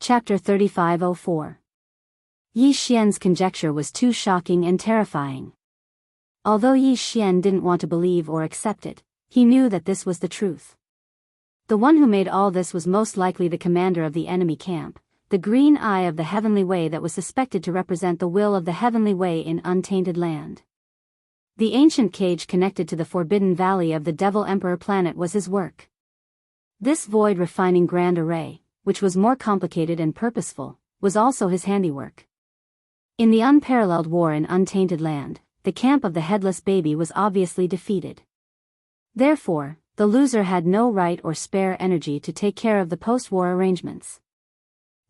Chapter 3504. Yi Xian's conjecture was too shocking and terrifying. Although Yi Xian didn't want to believe or accept it, he knew that this was the truth. The one who made all this was most likely the commander of the enemy camp, the green eye of the heavenly way that was suspected to represent the will of the heavenly way in untainted land. The ancient cage connected to the forbidden valley of the Devil Emperor planet was his work. This void-refining grand array, which was more complicated and purposeful, was also his handiwork. In the unparalleled war in untainted land, the camp of the headless baby was obviously defeated. Therefore, the loser had no right or spare energy to take care of the post-war arrangements.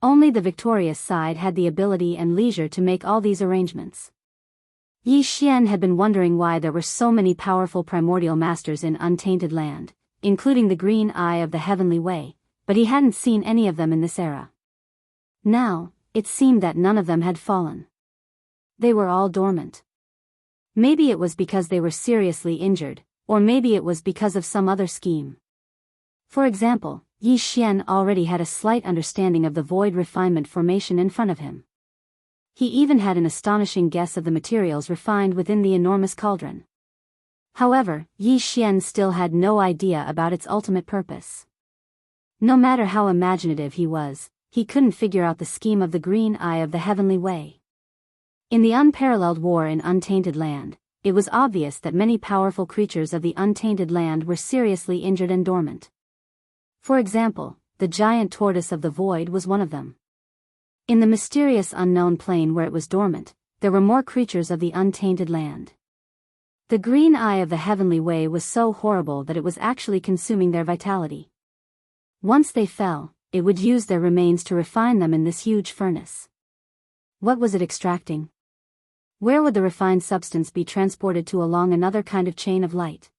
Only the victorious side had the ability and leisure to make all these arrangements. Yi Xian had been wondering why there were so many powerful primordial masters in untainted land, including the green eye of the heavenly way, but he hadn't seen any of them in this era. Now, it seemed that none of them had fallen. They were all dormant. Maybe it was because they were seriously injured, or maybe it was because of some other scheme. For example, Yi Xian already had a slight understanding of the void refinement formation in front of him. He even had an astonishing guess of the materials refined within the enormous cauldron. However, Yi Xian still had no idea about its ultimate purpose. No matter how imaginative he was, he couldn't figure out the scheme of the green eye of the heavenly way. In the unparalleled war in untainted land, it was obvious that many powerful creatures of the untainted land were seriously injured and dormant. For example, the giant tortoise of the void was one of them. In the mysterious unknown plane where it was dormant, there were more creatures of the untainted land. The green eye of the heavenly way was so horrible that it was actually consuming their vitality. Once they fell, it would use their remains to refine them in this huge furnace. What was it extracting? Where would the refined substance be transported to along another kind of chain of light?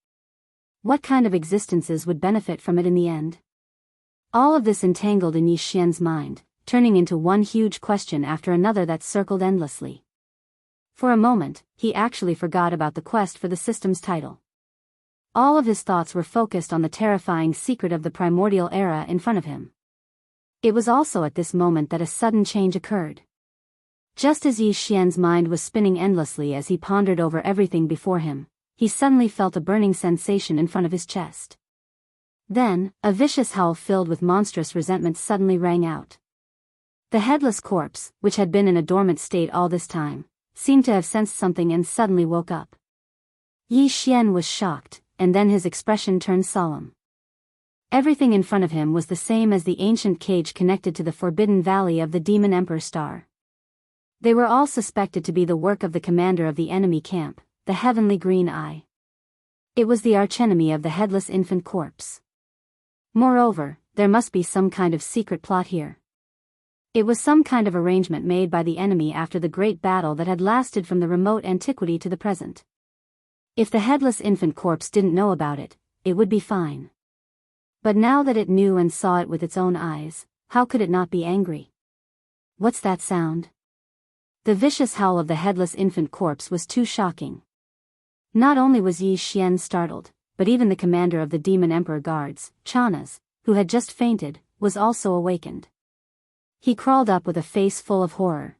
What kind of existences would benefit from it in the end? All of this entangled in Yi Xian's mind, turning into one huge question after another that circled endlessly. For a moment, he actually forgot about the quest for the system's title. All of his thoughts were focused on the terrifying secret of the primordial era in front of him. It was also at this moment that a sudden change occurred. Just as Yi Xian's mind was spinning endlessly as he pondered over everything before him, he suddenly felt a burning sensation in front of his chest. Then, a vicious howl filled with monstrous resentment suddenly rang out. The headless corpse, which had been in a dormant state all this time, seemed to have sensed something and suddenly woke up. Yi Xian was shocked, and then his expression turned solemn. Everything in front of him was the same as the ancient cage connected to the forbidden valley of the Demon Emperor Star. They were all suspected to be the work of the commander of the enemy camp, the heavenly green eye. It was the archenemy of the headless infant corpse. Moreover, there must be some kind of secret plot here. It was some kind of arrangement made by the enemy after the great battle that had lasted from the remote antiquity to the present. If the headless infant corpse didn't know about it, it would be fine. But now that it knew and saw it with its own eyes, how could it not be angry? What's that sound? The vicious howl of the headless infant corpse was too shocking. Not only was Yi Xian startled, but even the commander of the Demon Emperor Guards, Chanas, who had just fainted, was also awakened. He crawled up with a face full of horror.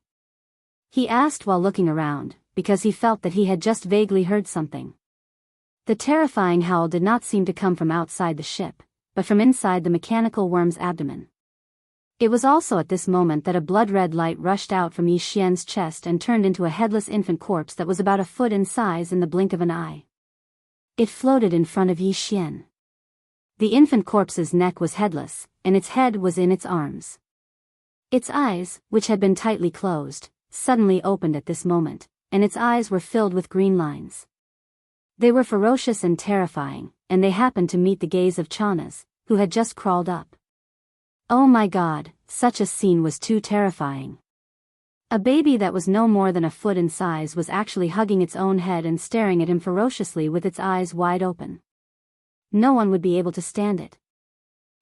He asked while looking around, because he felt that he had just vaguely heard something. The terrifying howl did not seem to come from outside the ship, but from inside the mechanical worm's abdomen. It was also at this moment that a blood-red light rushed out from Yi Xian's chest and turned into a headless infant corpse that was about a foot in size in the blink of an eye. It floated in front of Yi Xian. The infant corpse's neck was headless, and its head was in its arms. Its eyes, which had been tightly closed, suddenly opened at this moment, and its eyes were filled with green lines. They were ferocious and terrifying, and they happened to meet the gaze of Chanas, who had just crawled up. Oh my God, such a scene was too terrifying. A baby that was no more than a foot in size was actually hugging its own head and staring at him ferociously with its eyes wide open. No one would be able to stand it.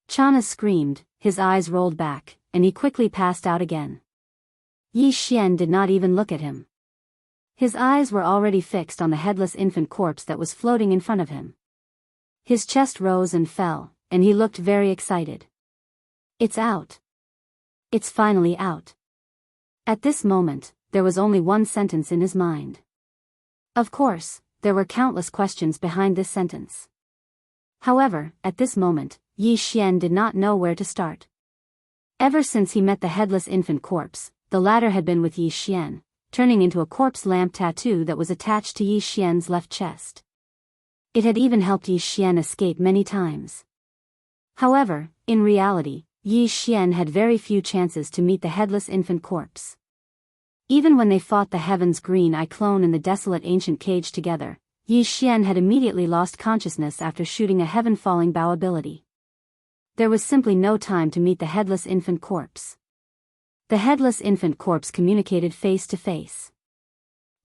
Chanas screamed, his eyes rolled back, and he quickly passed out again. Yi Xian did not even look at him. His eyes were already fixed on the headless infant corpse that was floating in front of him. His chest rose and fell, and he looked very excited. It's out. It's finally out. At this moment, there was only one sentence in his mind. Of course, there were countless questions behind this sentence. However, at this moment, Yi Xian did not know where to start. Ever since he met the headless infant corpse, the latter had been with Yi Xian, turning into a corpse lamp tattoo that was attached to Yi Xian's left chest. It had even helped Yi Xian escape many times. However, in reality, Yi Xian had very few chances to meet the headless infant corpse. Even when they fought the Heaven's Green Eye clone in the desolate ancient cage together, Yi Xian had immediately lost consciousness after shooting a heaven-falling bow ability. There was simply no time to meet the headless infant corpse. The headless infant corpse communicated face to face.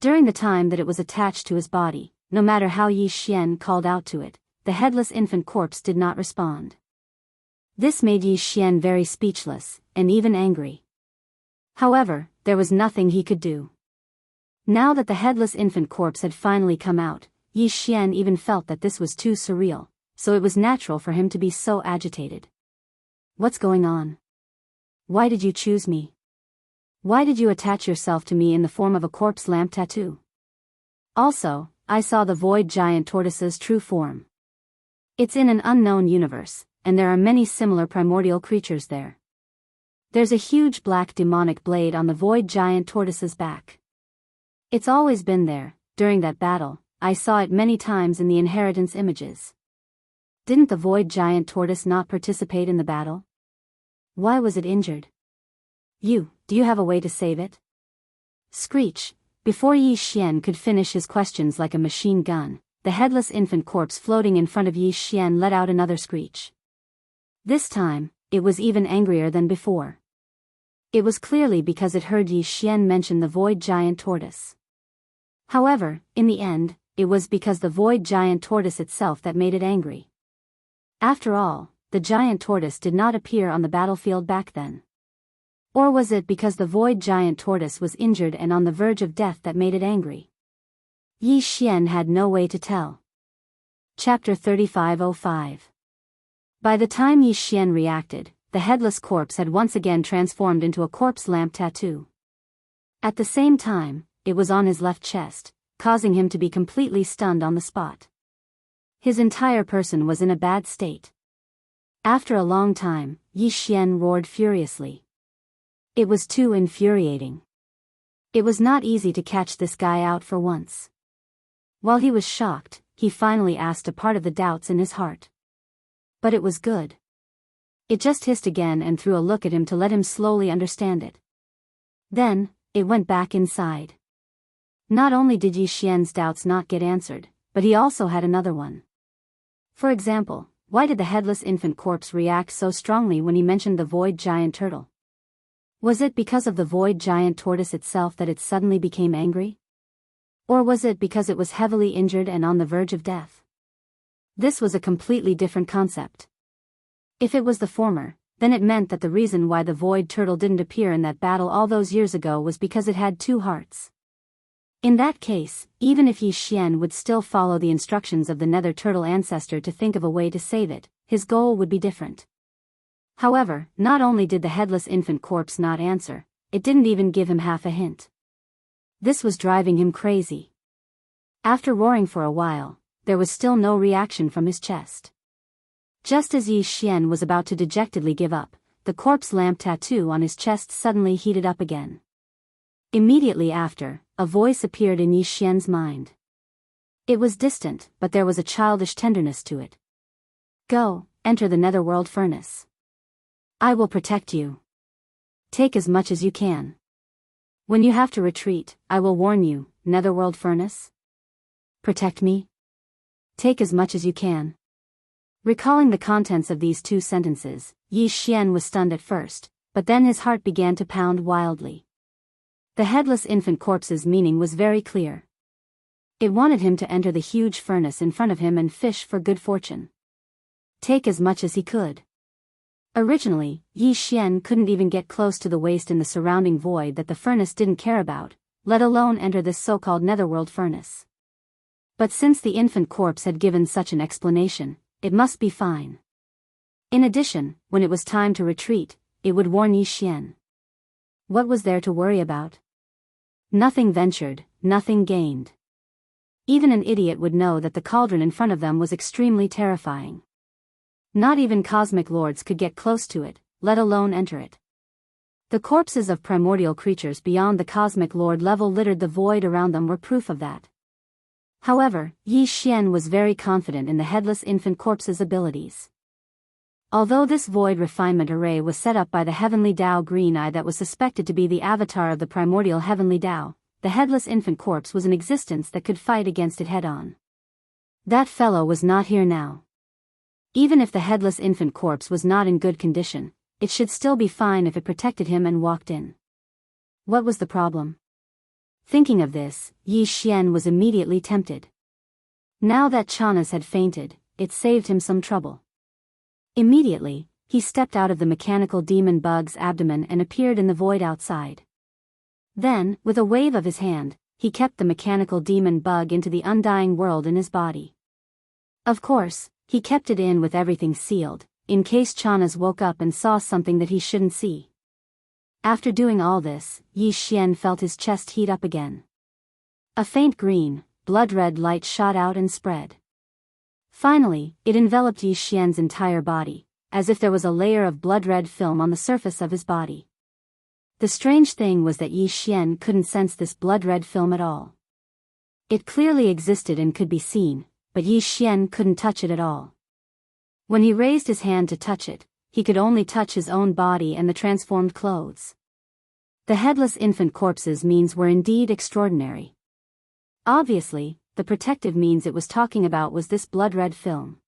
During the time that it was attached to his body, no matter how Yi Xian called out to it, the headless infant corpse did not respond. This made Yi Xian very speechless, and even angry. However, there was nothing he could do. Now that the headless infant corpse had finally come out, Yi Xian even felt that this was too surreal, so it was natural for him to be so agitated. What's going on? Why did you choose me? Why did you attach yourself to me in the form of a corpse lamp tattoo? Also, I saw the void giant tortoise's true form. It's in an unknown universe, and there are many similar primordial creatures there. There's a huge black demonic blade on the void giant tortoise's back. It's always been there. During that battle, I saw it many times in the inheritance images. Didn't the void giant tortoise not participate in the battle? Why was it injured? Do you have a way to save it? Screech. Before Yi Xian could finish his questions like a machine gun, the headless infant corpse floating in front of Yi Xian let out another screech. This time, it was even angrier than before. It was clearly because it heard Yi Xian mention the void giant tortoise. However, in the end, it was because the void giant tortoise itself that made it angry. After all, the giant tortoise did not appear on the battlefield back then. Or was it because the void giant tortoise was injured and on the verge of death that made it angry? Yi Xian had no way to tell. Chapter 3505. By the time Yi Xian reacted, the headless corpse had once again transformed into a corpse lamp tattoo. At the same time, it was on his left chest, causing him to be completely stunned on the spot. His entire person was in a bad state. After a long time, Yi Xian roared furiously. It was too infuriating. It was not easy to catch this guy out for once. While he was shocked, he finally asked a part of the doubts in his heart. But it was good. It just hissed again and threw a look at him to let him slowly understand it. Then, it went back inside. Not only did Yi Xian's doubts not get answered, but he also had another one. For example, why did the headless infant corpse react so strongly when he mentioned the void giant turtle? Was it because of the void giant tortoise itself that it suddenly became angry? Or was it because it was heavily injured and on the verge of death? This was a completely different concept. If it was the former, then it meant that the reason why the void turtle didn't appear in that battle all those years ago was because it had two hearts. In that case, even if Yi Xian would still follow the instructions of the nether turtle ancestor to think of a way to save it, his goal would be different. However, not only did the headless infant corpse not answer, it didn't even give him half a hint. This was driving him crazy. After roaring for a while, there was still no reaction from his chest. Just as Yi Xian was about to dejectedly give up, the corpse lamp tattoo on his chest suddenly heated up again. Immediately after, a voice appeared in Yi Xian's mind. It was distant, but there was a childish tenderness to it. Go, enter the netherworld furnace. I will protect you. Take as much as you can. When you have to retreat, I will warn you, netherworld furnace. Protect me. Take as much as you can. Recalling the contents of these two sentences, Yi Xian was stunned at first, but then his heart began to pound wildly. The headless infant corpse's meaning was very clear. It wanted him to enter the huge furnace in front of him and fish for good fortune. Take as much as he could. Originally, Yi Xian couldn't even get close to the waste in the surrounding void that the furnace didn't care about, let alone enter this so-called netherworld furnace. But since the infant corpse had given such an explanation, it must be fine. In addition, when it was time to retreat, it would warn Yi Xian. What was there to worry about? Nothing ventured, nothing gained. Even an idiot would know that the cauldron in front of them was extremely terrifying. Not even cosmic lords could get close to it, let alone enter it. The corpses of primordial creatures beyond the cosmic lord level littered the void around them were proof of that. However, Yi Xian was very confident in the headless infant corpse's abilities. Although this void refinement array was set up by the heavenly Tao Green Eye that was suspected to be the avatar of the primordial heavenly Tao, the headless infant corpse was an existence that could fight against it head-on. That fellow was not here now. Even if the headless infant corpse was not in good condition, it should still be fine if it protected him and walked in. What was the problem? Thinking of this, Yi Xian was immediately tempted. Now that Chanas had fainted, it saved him some trouble. Immediately, he stepped out of the mechanical demon bug's abdomen and appeared in the void outside. Then, with a wave of his hand, he kept the mechanical demon bug into the undying world in his body. Of course, he kept it in with everything sealed, in case Chanas woke up and saw something that he shouldn't see. After doing all this, Yi Xian felt his chest heat up again. A faint green, blood-red light shot out and spread. Finally, it enveloped Yi Xian's entire body, as if there was a layer of blood-red film on the surface of his body. The strange thing was that Yi Xian couldn't sense this blood-red film at all. It clearly existed and could be seen, but Yi Xian couldn't touch it at all. When he raised his hand to touch it, he could only touch his own body and the transformed clothes. The headless infant corpse's means were indeed extraordinary. Obviously, the protective means it was talking about was this blood-red film.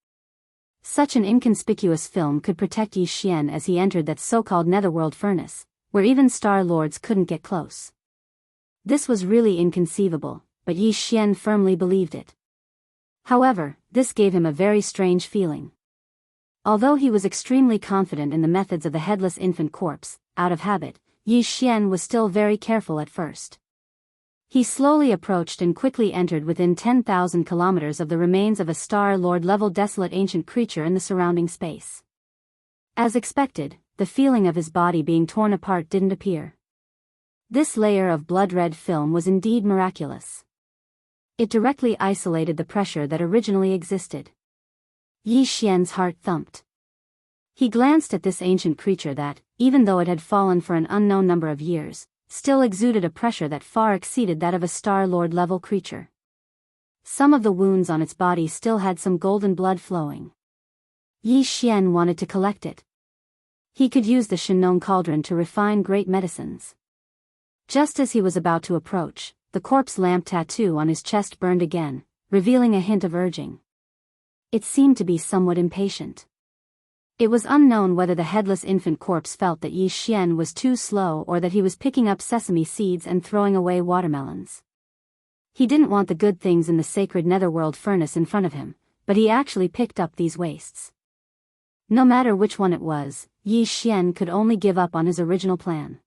Such an inconspicuous film could protect Yi Xian as he entered that so-called netherworld furnace, where even star lords couldn't get close. This was really inconceivable, but Yi Xian firmly believed it. However, this gave him a very strange feeling. Although he was extremely confident in the methods of the headless infant corpse, out of habit, Yi Xian was still very careful at first. He slowly approached and quickly entered within 10,000 kilometers of the remains of a Star Lord-level desolate ancient creature in the surrounding space. As expected, the feeling of his body being torn apart didn't appear. This layer of blood-red film was indeed miraculous. It directly isolated the pressure that originally existed. Yi Xian's heart thumped. He glanced at this ancient creature that, even though it had fallen for an unknown number of years, still exuded a pressure that far exceeded that of a Star Lord-level creature. Some of the wounds on its body still had some golden blood flowing. Yi Xian wanted to collect it. He could use the Shenong cauldron to refine great medicines. Just as he was about to approach, the corpse lamp tattoo on his chest burned again, revealing a hint of urging. It seemed to be somewhat impatient. It was unknown whether the headless infant corpse felt that Yi Xian was too slow or that he was picking up sesame seeds and throwing away watermelons. He didn't want the good things in the sacred netherworld furnace in front of him, but he actually picked up these wastes. No matter which one it was, Yi Xian could only give up on his original plan.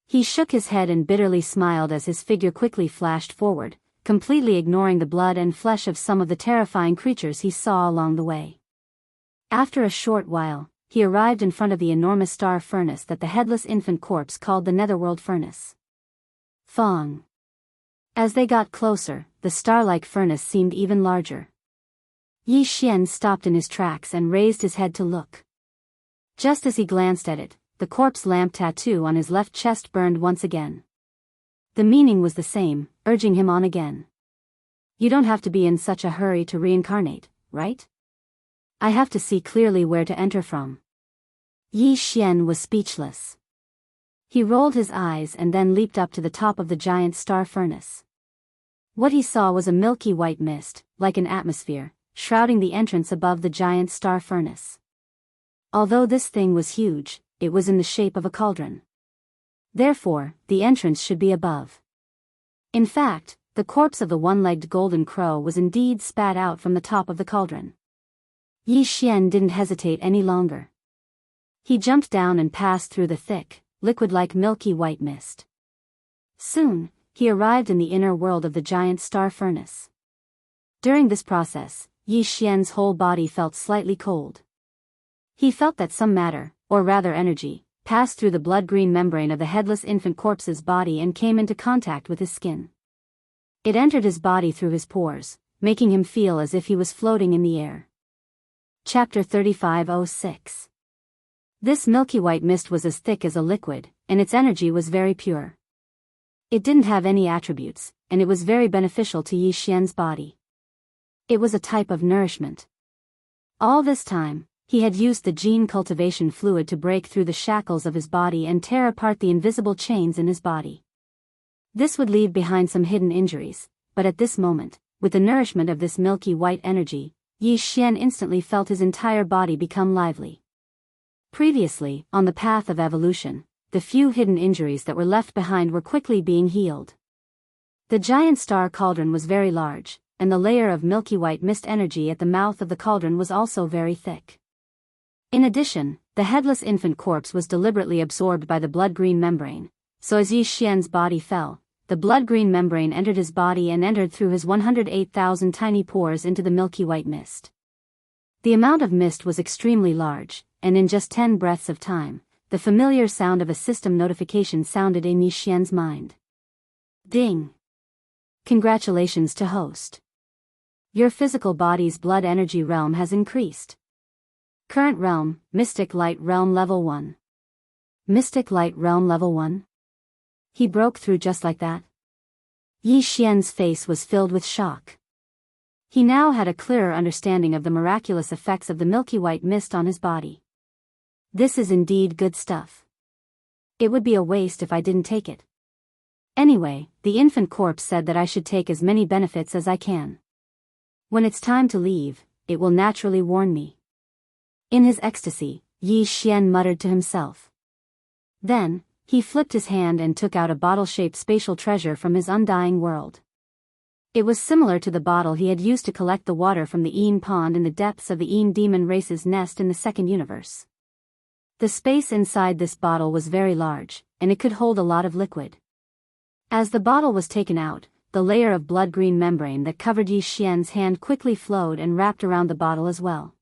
He shook his head and bitterly smiled as his figure quickly flashed forward, completely ignoring the blood and flesh of some of the terrifying creatures he saw along the way. After a short while, he arrived in front of the enormous star furnace that the headless infant corpse called the Netherworld Furnace. Fong. As they got closer, the star-like furnace seemed even larger. Yi Xian stopped in his tracks and raised his head to look. Just as he glanced at it, the corpse lamp tattoo on his left chest burned once again. The meaning was the same, urging him on again. You don't have to be in such a hurry to reincarnate, right? I have to see clearly where to enter from. Yi Xian was speechless. He rolled his eyes and then leaped up to the top of the giant star furnace. What he saw was a milky white mist, like an atmosphere, shrouding the entrance above the giant star furnace. Although this thing was huge, it was in the shape of a cauldron. Therefore, the entrance should be above. In fact, the corpse of the one-legged golden crow was indeed spat out from the top of the cauldron. Yi Xian didn't hesitate any longer. He jumped down and passed through the thick, liquid-like milky white mist. Soon, he arrived in the inner world of the giant star furnace. During this process, Yi Xian's whole body felt slightly cold. He felt that some matter, or rather energy, passed through the blood-green membrane of the headless infant corpse's body and came into contact with his skin. It entered his body through his pores, making him feel as if he was floating in the air. Chapter 35:06. This milky white mist was as thick as a liquid, and its energy was very pure. It didn't have any attributes, and it was very beneficial to Yi Xian's body. It was a type of nourishment. All this time, he had used the gene cultivation fluid to break through the shackles of his body and tear apart the invisible chains in his body. This would leave behind some hidden injuries, but at this moment, with the nourishment of this milky white energy, Yi Xian instantly felt his entire body become lively. Previously, on the path of evolution, the few hidden injuries that were left behind were quickly being healed. The giant star cauldron was very large, and the layer of milky white mist energy at the mouth of the cauldron was also very thick. In addition, the headless infant corpse was deliberately absorbed by the blood-green membrane, so as Yi Xian's body fell, the blood-green membrane entered his body and entered through his 108,000 tiny pores into the milky white mist. The amount of mist was extremely large, and in just 10 breaths of time, the familiar sound of a system notification sounded in Yi Xian's mind. Ding! Congratulations to host. Your physical body's blood energy realm has increased. Current realm, Mystic Light Realm Level 1. Mystic Light Realm Level 1? He broke through just like that? Yi Xian's face was filled with shock. He now had a clearer understanding of the miraculous effects of the milky white mist on his body. This is indeed good stuff. It would be a waste if I didn't take it. Anyway, the infant corpse said that I should take as many benefits as I can. When it's time to leave, it will naturally warn me. In his ecstasy, Yi Xian muttered to himself. Then, he flipped his hand and took out a bottle-shaped spatial treasure from his undying world. It was similar to the bottle he had used to collect the water from the Een pond in the depths of the Een demon race's nest in the second universe. The space inside this bottle was very large, and it could hold a lot of liquid. As the bottle was taken out, the layer of blood-green membrane that covered Yi Xian's hand quickly flowed and wrapped around the bottle as well.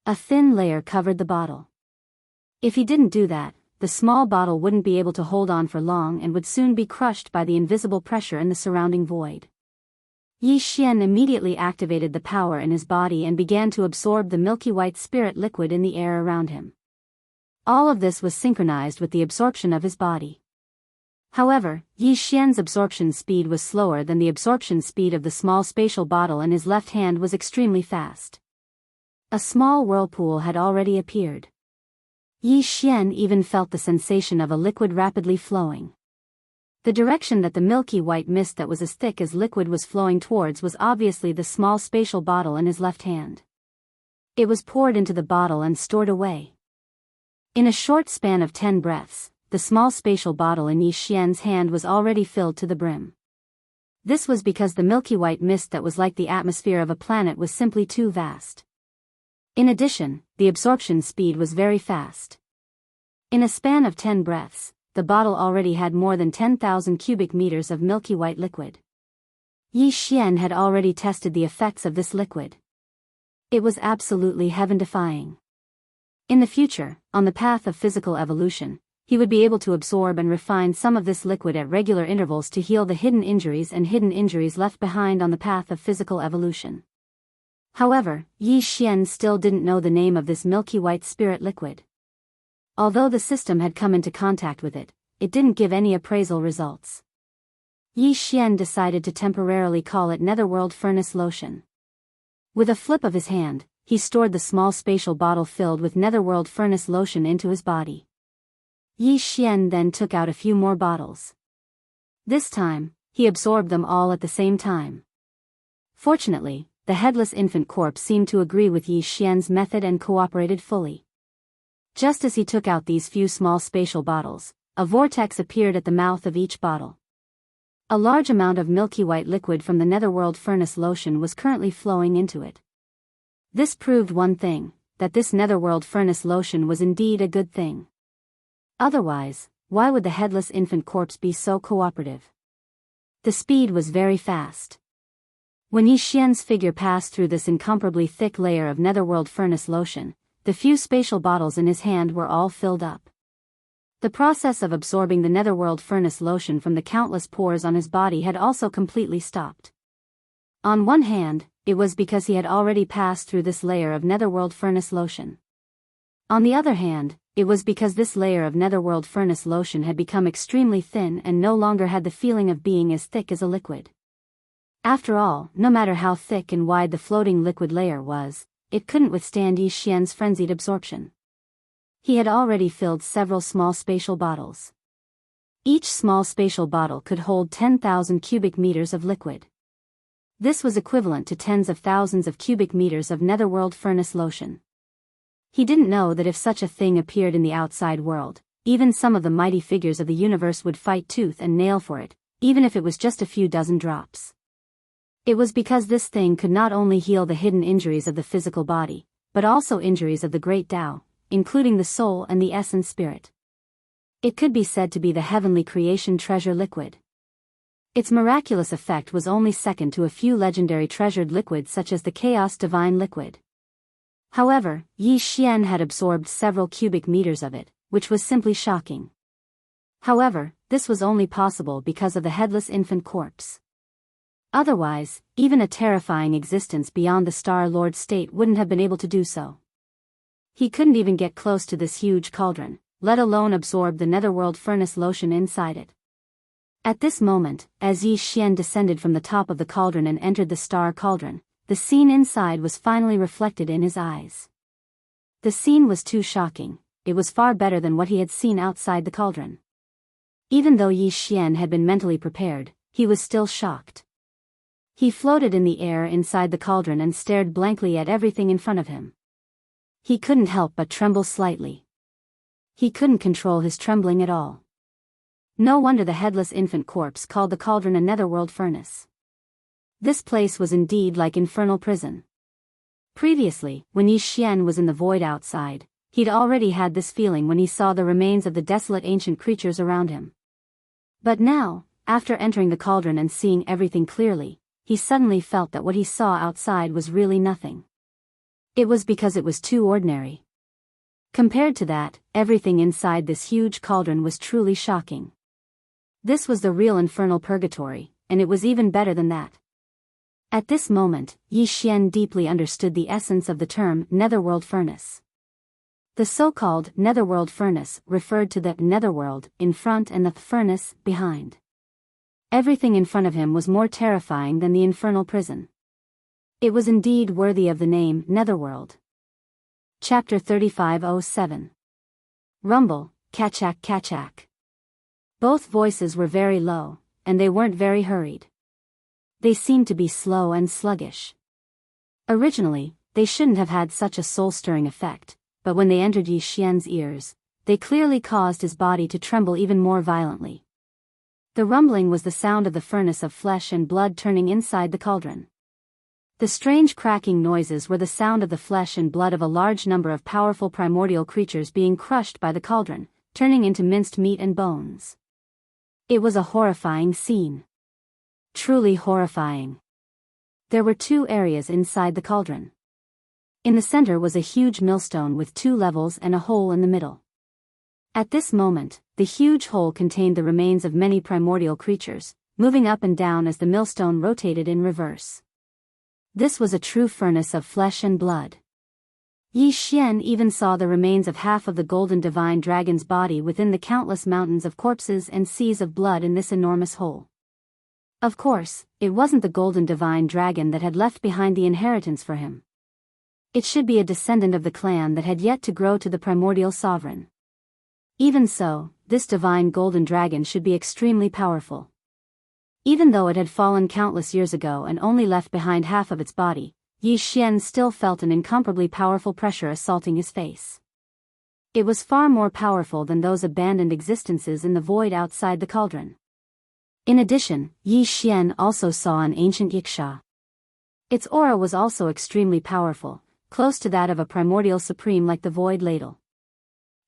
A thin layer covered the bottle. If he didn't do that, the small bottle wouldn't be able to hold on for long and would soon be crushed by the invisible pressure in the surrounding void. Yi Xian immediately activated the power in his body and began to absorb the milky white spirit liquid in the air around him. All of this was synchronized with the absorption of his body. However, Yi Xian's absorption speed was slower than the absorption speed of the small spatial bottle, and his left hand was extremely fast. A small whirlpool had already appeared. Yi Xian even felt the sensation of a liquid rapidly flowing. The direction that the milky white mist that was as thick as liquid was flowing towards was obviously the small spatial bottle in his left hand. It was poured into the bottle and stored away. In a short span of 10 breaths, the small spatial bottle in Yi Xian's hand was already filled to the brim. This was because the milky white mist that was like the atmosphere of a planet was simply too vast. In addition, the absorption speed was very fast. In a span of 10 breaths, the bottle already had more than 10,000 cubic meters of milky white liquid. Yi Xian had already tested the effects of this liquid. It was absolutely heaven-defying. In the future, on the path of physical evolution, he would be able to absorb and refine some of this liquid at regular intervals to heal the hidden injuries left behind on the path of physical evolution. However, Yi Xian still didn't know the name of this milky white spirit liquid. Although the system had come into contact with it, it didn't give any appraisal results. Yi Xian decided to temporarily call it Netherworld Furnace Lotion. With a flip of his hand, he stored the small spatial bottle filled with Netherworld Furnace Lotion into his body. Yi Xian then took out a few more bottles. This time, he absorbed them all at the same time. Fortunately, the headless infant corpse seemed to agree with Yi Xian's method and cooperated fully. Just as he took out these few small spatial bottles, a vortex appeared at the mouth of each bottle. A large amount of milky white liquid from the Netherworld Furnace Lotion was currently flowing into it. This proved one thing, that this Netherworld Furnace Lotion was indeed a good thing. Otherwise, why would the headless infant corpse be so cooperative? The speed was very fast. When Yi Xian's figure passed through this incomparably thick layer of Netherworld Furnace Lotion, the few spatial bottles in his hand were all filled up. The process of absorbing the netherworld furnace lotion from the countless pores on his body had also completely stopped. On one hand, it was because he had already passed through this layer of netherworld furnace lotion. On the other hand, it was because this layer of netherworld furnace lotion had become extremely thin and no longer had the feeling of being as thick as a liquid. After all, no matter how thick and wide the floating liquid layer was, it couldn't withstand Yi Xian's frenzied absorption. He had already filled several small spatial bottles. Each small spatial bottle could hold 10,000 cubic meters of liquid. This was equivalent to tens of thousands of cubic meters of netherworld furnace lotion. He didn't know that if such a thing appeared in the outside world, even some of the mighty figures of the universe would fight tooth and nail for it, even if it was just a few dozen drops. It was because this thing could not only heal the hidden injuries of the physical body, but also injuries of the great Tao, including the soul and the essence spirit. It could be said to be the heavenly creation treasure liquid. Its miraculous effect was only second to a few legendary treasured liquids such as the chaos divine liquid. However, Yi Xian had absorbed several cubic meters of it, which was simply shocking. However, this was only possible because of the headless infant corpse. Otherwise, even a terrifying existence beyond the Star Lord state wouldn't have been able to do so. He couldn't even get close to this huge cauldron, let alone absorb the netherworld furnace lotion inside it. At this moment, as Yi Xian descended from the top of the cauldron and entered the star cauldron, the scene inside was finally reflected in his eyes. The scene was too shocking. It was far better than what he had seen outside the cauldron. Even though Yi Xian had been mentally prepared, he was still shocked. He floated in the air inside the cauldron and stared blankly at everything in front of him. He couldn't help but tremble slightly. He couldn't control his trembling at all. No wonder the headless infant corpse called the cauldron a netherworld furnace. This place was indeed like infernal prison. Previously, when Yi Xian was in the void outside, he'd already had this feeling when he saw the remains of the desolate ancient creatures around him. But now, after entering the cauldron and seeing everything clearly, he suddenly felt that what he saw outside was really nothing. It was because it was too ordinary. Compared to that, everything inside this huge cauldron was truly shocking. This was the real infernal purgatory, and it was even better than that. At this moment, Yi Xian deeply understood the essence of the term netherworld furnace. The so-called netherworld furnace referred to the netherworld in front and the furnace behind. Everything in front of him was more terrifying than the infernal prison. It was indeed worthy of the name Netherworld. Chapter 3507. Rumble, Kachak Kachak. Both voices were very low, and they weren't very hurried. They seemed to be slow and sluggish. Originally, they shouldn't have had such a soul-stirring effect, but when they entered Yi Xian's ears, they clearly caused his body to tremble even more violently. The rumbling was the sound of the furnace of flesh and blood turning inside the cauldron. The strange cracking noises were the sound of the flesh and blood of a large number of powerful primordial creatures being crushed by the cauldron, turning into minced meat and bones. It was a horrifying scene. Truly horrifying. There were two areas inside the cauldron. In the center was a huge millstone with 2 levels and a hole in the middle. At this moment, the huge hole contained the remains of many primordial creatures, moving up and down as the millstone rotated in reverse. This was a true furnace of flesh and blood. Yi Xian even saw the remains of half of the golden divine dragon's body within the countless mountains of corpses and seas of blood in this enormous hole. Of course, it wasn't the golden divine dragon that had left behind the inheritance for him. It should be a descendant of the clan that had yet to grow to the primordial sovereign. Even so, this divine golden dragon should be extremely powerful. Even though it had fallen countless years ago and only left behind half of its body, Yi Xian still felt an incomparably powerful pressure assaulting his face. It was far more powerful than those abandoned existences in the void outside the cauldron. In addition, Yi Xian also saw an ancient yiksha. Its aura was also extremely powerful, close to that of a primordial supreme like the void ladle.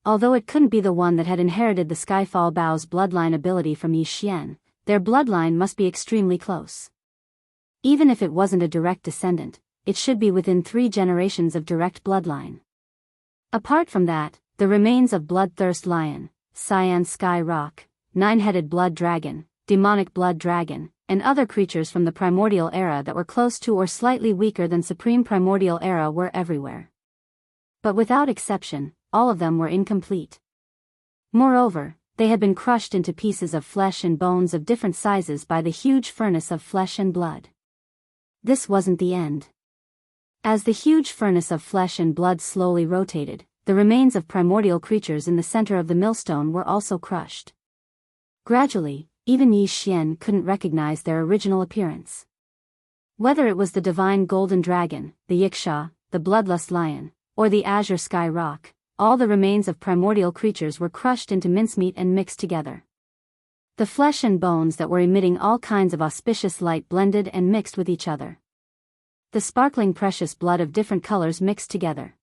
Although it couldn't be the one that had inherited the Skyfall Bao's bloodline ability from Yi Xian, their bloodline must be extremely close. Even if it wasn't a direct descendant, it should be within 3 generations of direct bloodline. Apart from that, the remains of Bloodthirst Lion, cyan sky rock, nine-headed blood dragon, demonic blood dragon, and other creatures from the primordial era that were close to or slightly weaker than supreme primordial era were everywhere. But without exception, all of them were incomplete. Moreover, they had been crushed into pieces of flesh and bones of different sizes by the huge furnace of flesh and blood. This wasn't the end. As the huge furnace of flesh and blood slowly rotated, the remains of primordial creatures in the center of the millstone were also crushed. Gradually, even Yi Xian couldn't recognize their original appearance. Whether it was the divine golden dragon, the Yiksha, the bloodlust lion, or the azure sky rock, all the remains of primordial creatures were crushed into mincemeat and mixed together. The flesh and bones that were emitting all kinds of auspicious light blended and mixed with each other. The sparkling precious blood of different colors mixed together.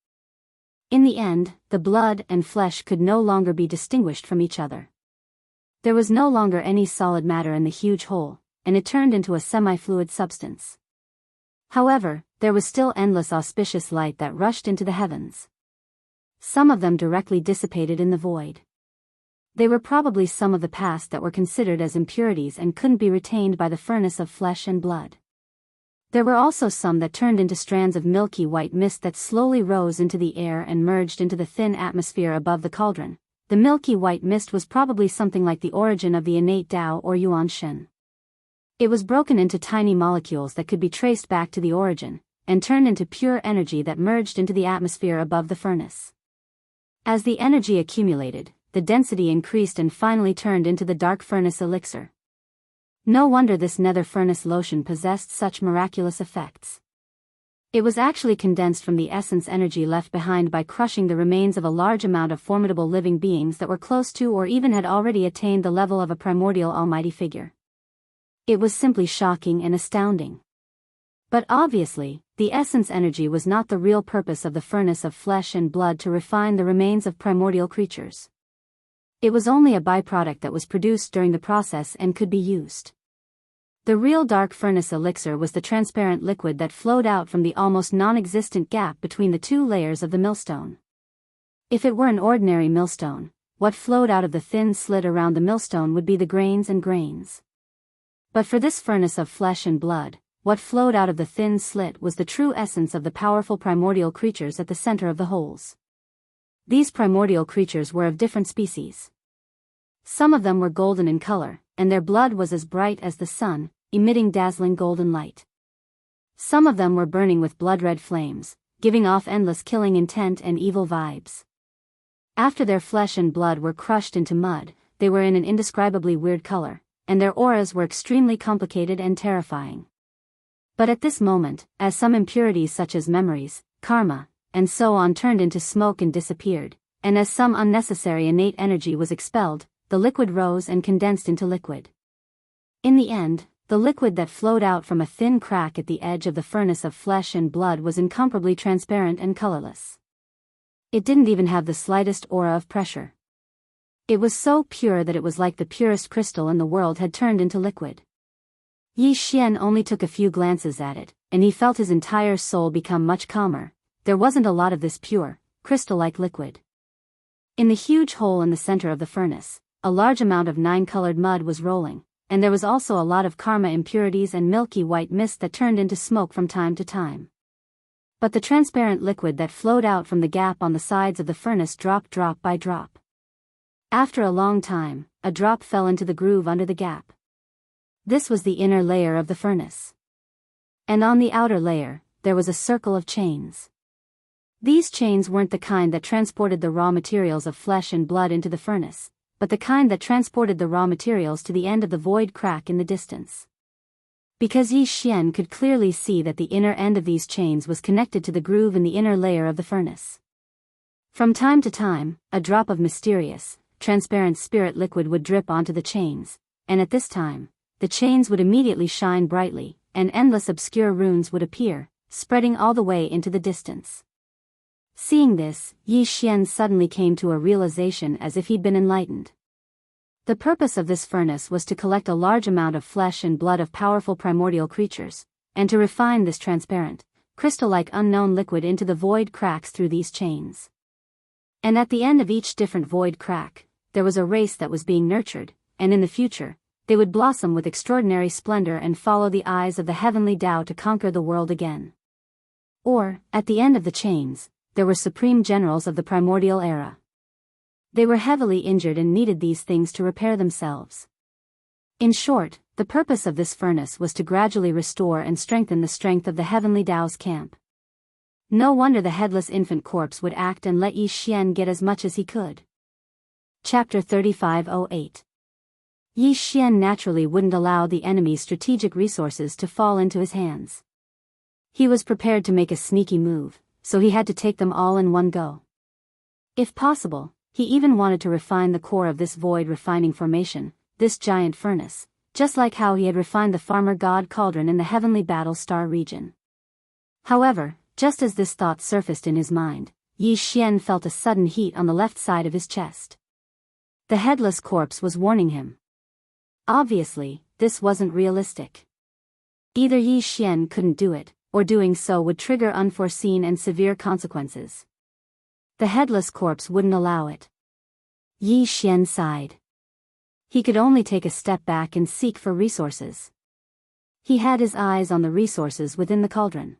In the end, the blood and flesh could no longer be distinguished from each other. There was no longer any solid matter in the huge hole, and it turned into a semi-fluid substance. However, there was still endless auspicious light that rushed into the heavens. Some of them directly dissipated in the void. They were probably some of the past that were considered as impurities and couldn't be retained by the furnace of flesh and blood. There were also some that turned into strands of milky white mist that slowly rose into the air and merged into the thin atmosphere above the cauldron. The milky white mist was probably something like the origin of the innate Tao or Yuan Shen. It was broken into tiny molecules that could be traced back to the origin, and turned into pure energy that merged into the atmosphere above the furnace. As the energy accumulated, the density increased and finally turned into the dark furnace elixir. No wonder this nether furnace lotion possessed such miraculous effects. It was actually condensed from the essence energy left behind by crushing the remains of a large amount of formidable living beings that were close to or even had already attained the level of a primordial almighty figure. It was simply shocking and astounding. But obviously, the essence energy was not the real purpose of the furnace of flesh and blood to refine the remains of primordial creatures. It was only a byproduct that was produced during the process and could be used. The real dark furnace elixir was the transparent liquid that flowed out from the almost non-existent gap between the two layers of the millstone. If it were an ordinary millstone, what flowed out of the thin slit around the millstone would be the grains and grains. But for this furnace of flesh and blood, what flowed out of the thin slit was the true essence of the powerful primordial creatures at the center of the holes. These primordial creatures were of different species. Some of them were golden in color, and their blood was as bright as the sun, emitting dazzling golden light. Some of them were burning with blood-red flames, giving off endless killing intent and evil vibes. After their flesh and blood were crushed into mud, they were in an indescribably weird color, and their auras were extremely complicated and terrifying. But at this moment, as some impurities such as memories, karma, and so on turned into smoke and disappeared, and as some unnecessary innate energy was expelled, the liquid rose and condensed into liquid. In the end, the liquid that flowed out from a thin crack at the edge of the furnace of flesh and blood was incomparably transparent and colorless. It didn't even have the slightest aura of pressure. It was so pure that it was like the purest crystal in the world had turned into liquid. Yi Xian only took a few glances at it, and he felt his entire soul become much calmer. There wasn't a lot of this pure, crystal-like liquid. In the huge hole in the center of the furnace, a large amount of nine-colored mud was rolling, and there was also a lot of karma impurities and milky white mist that turned into smoke from time to time. But the transparent liquid that flowed out from the gap on the sides of the furnace dropped drop by drop. After a long time, a drop fell into the groove under the gap. This was the inner layer of the furnace. And on the outer layer, there was a circle of chains. These chains weren't the kind that transported the raw materials of flesh and blood into the furnace, but the kind that transported the raw materials to the end of the void crack in the distance. Because Yi Xian could clearly see that the inner end of these chains was connected to the groove in the inner layer of the furnace. From time to time, a drop of mysterious, transparent spirit liquid would drip onto the chains, and at this time, the chains would immediately shine brightly, and endless obscure runes would appear, spreading all the way into the distance. Seeing this, Yi Xian suddenly came to a realization as if he'd been enlightened. The purpose of this furnace was to collect a large amount of flesh and blood of powerful primordial creatures, and to refine this transparent, crystal-like unknown liquid into the void cracks through these chains. And at the end of each different void crack, there was a race that was being nurtured, and in the future, they would blossom with extraordinary splendor and follow the eyes of the heavenly Tao to conquer the world again. Or, at the end of the chains, there were supreme generals of the primordial era. They were heavily injured and needed these things to repair themselves. In short, the purpose of this furnace was to gradually restore and strengthen the strength of the heavenly Tao's camp. No wonder the headless infant corpse would act and let Yi Xian get as much as he could. Chapter 3508. Yi Xian naturally wouldn't allow the enemy's strategic resources to fall into his hands. He was prepared to make a sneaky move, so he had to take them all in one go. If possible, he even wanted to refine the core of this void refining formation, this giant furnace, just like how he had refined the farmer god cauldron in the heavenly battle star region. However, just as this thought surfaced in his mind, Yi Xian felt a sudden heat on the left side of his chest. The headless corpse was warning him. Obviously, this wasn't realistic. Either Yi Xian couldn't do it, or doing so would trigger unforeseen and severe consequences. The headless corpse wouldn't allow it. Yi Xian sighed. He could only take a step back and seek for resources. He had his eyes on the resources within the cauldron.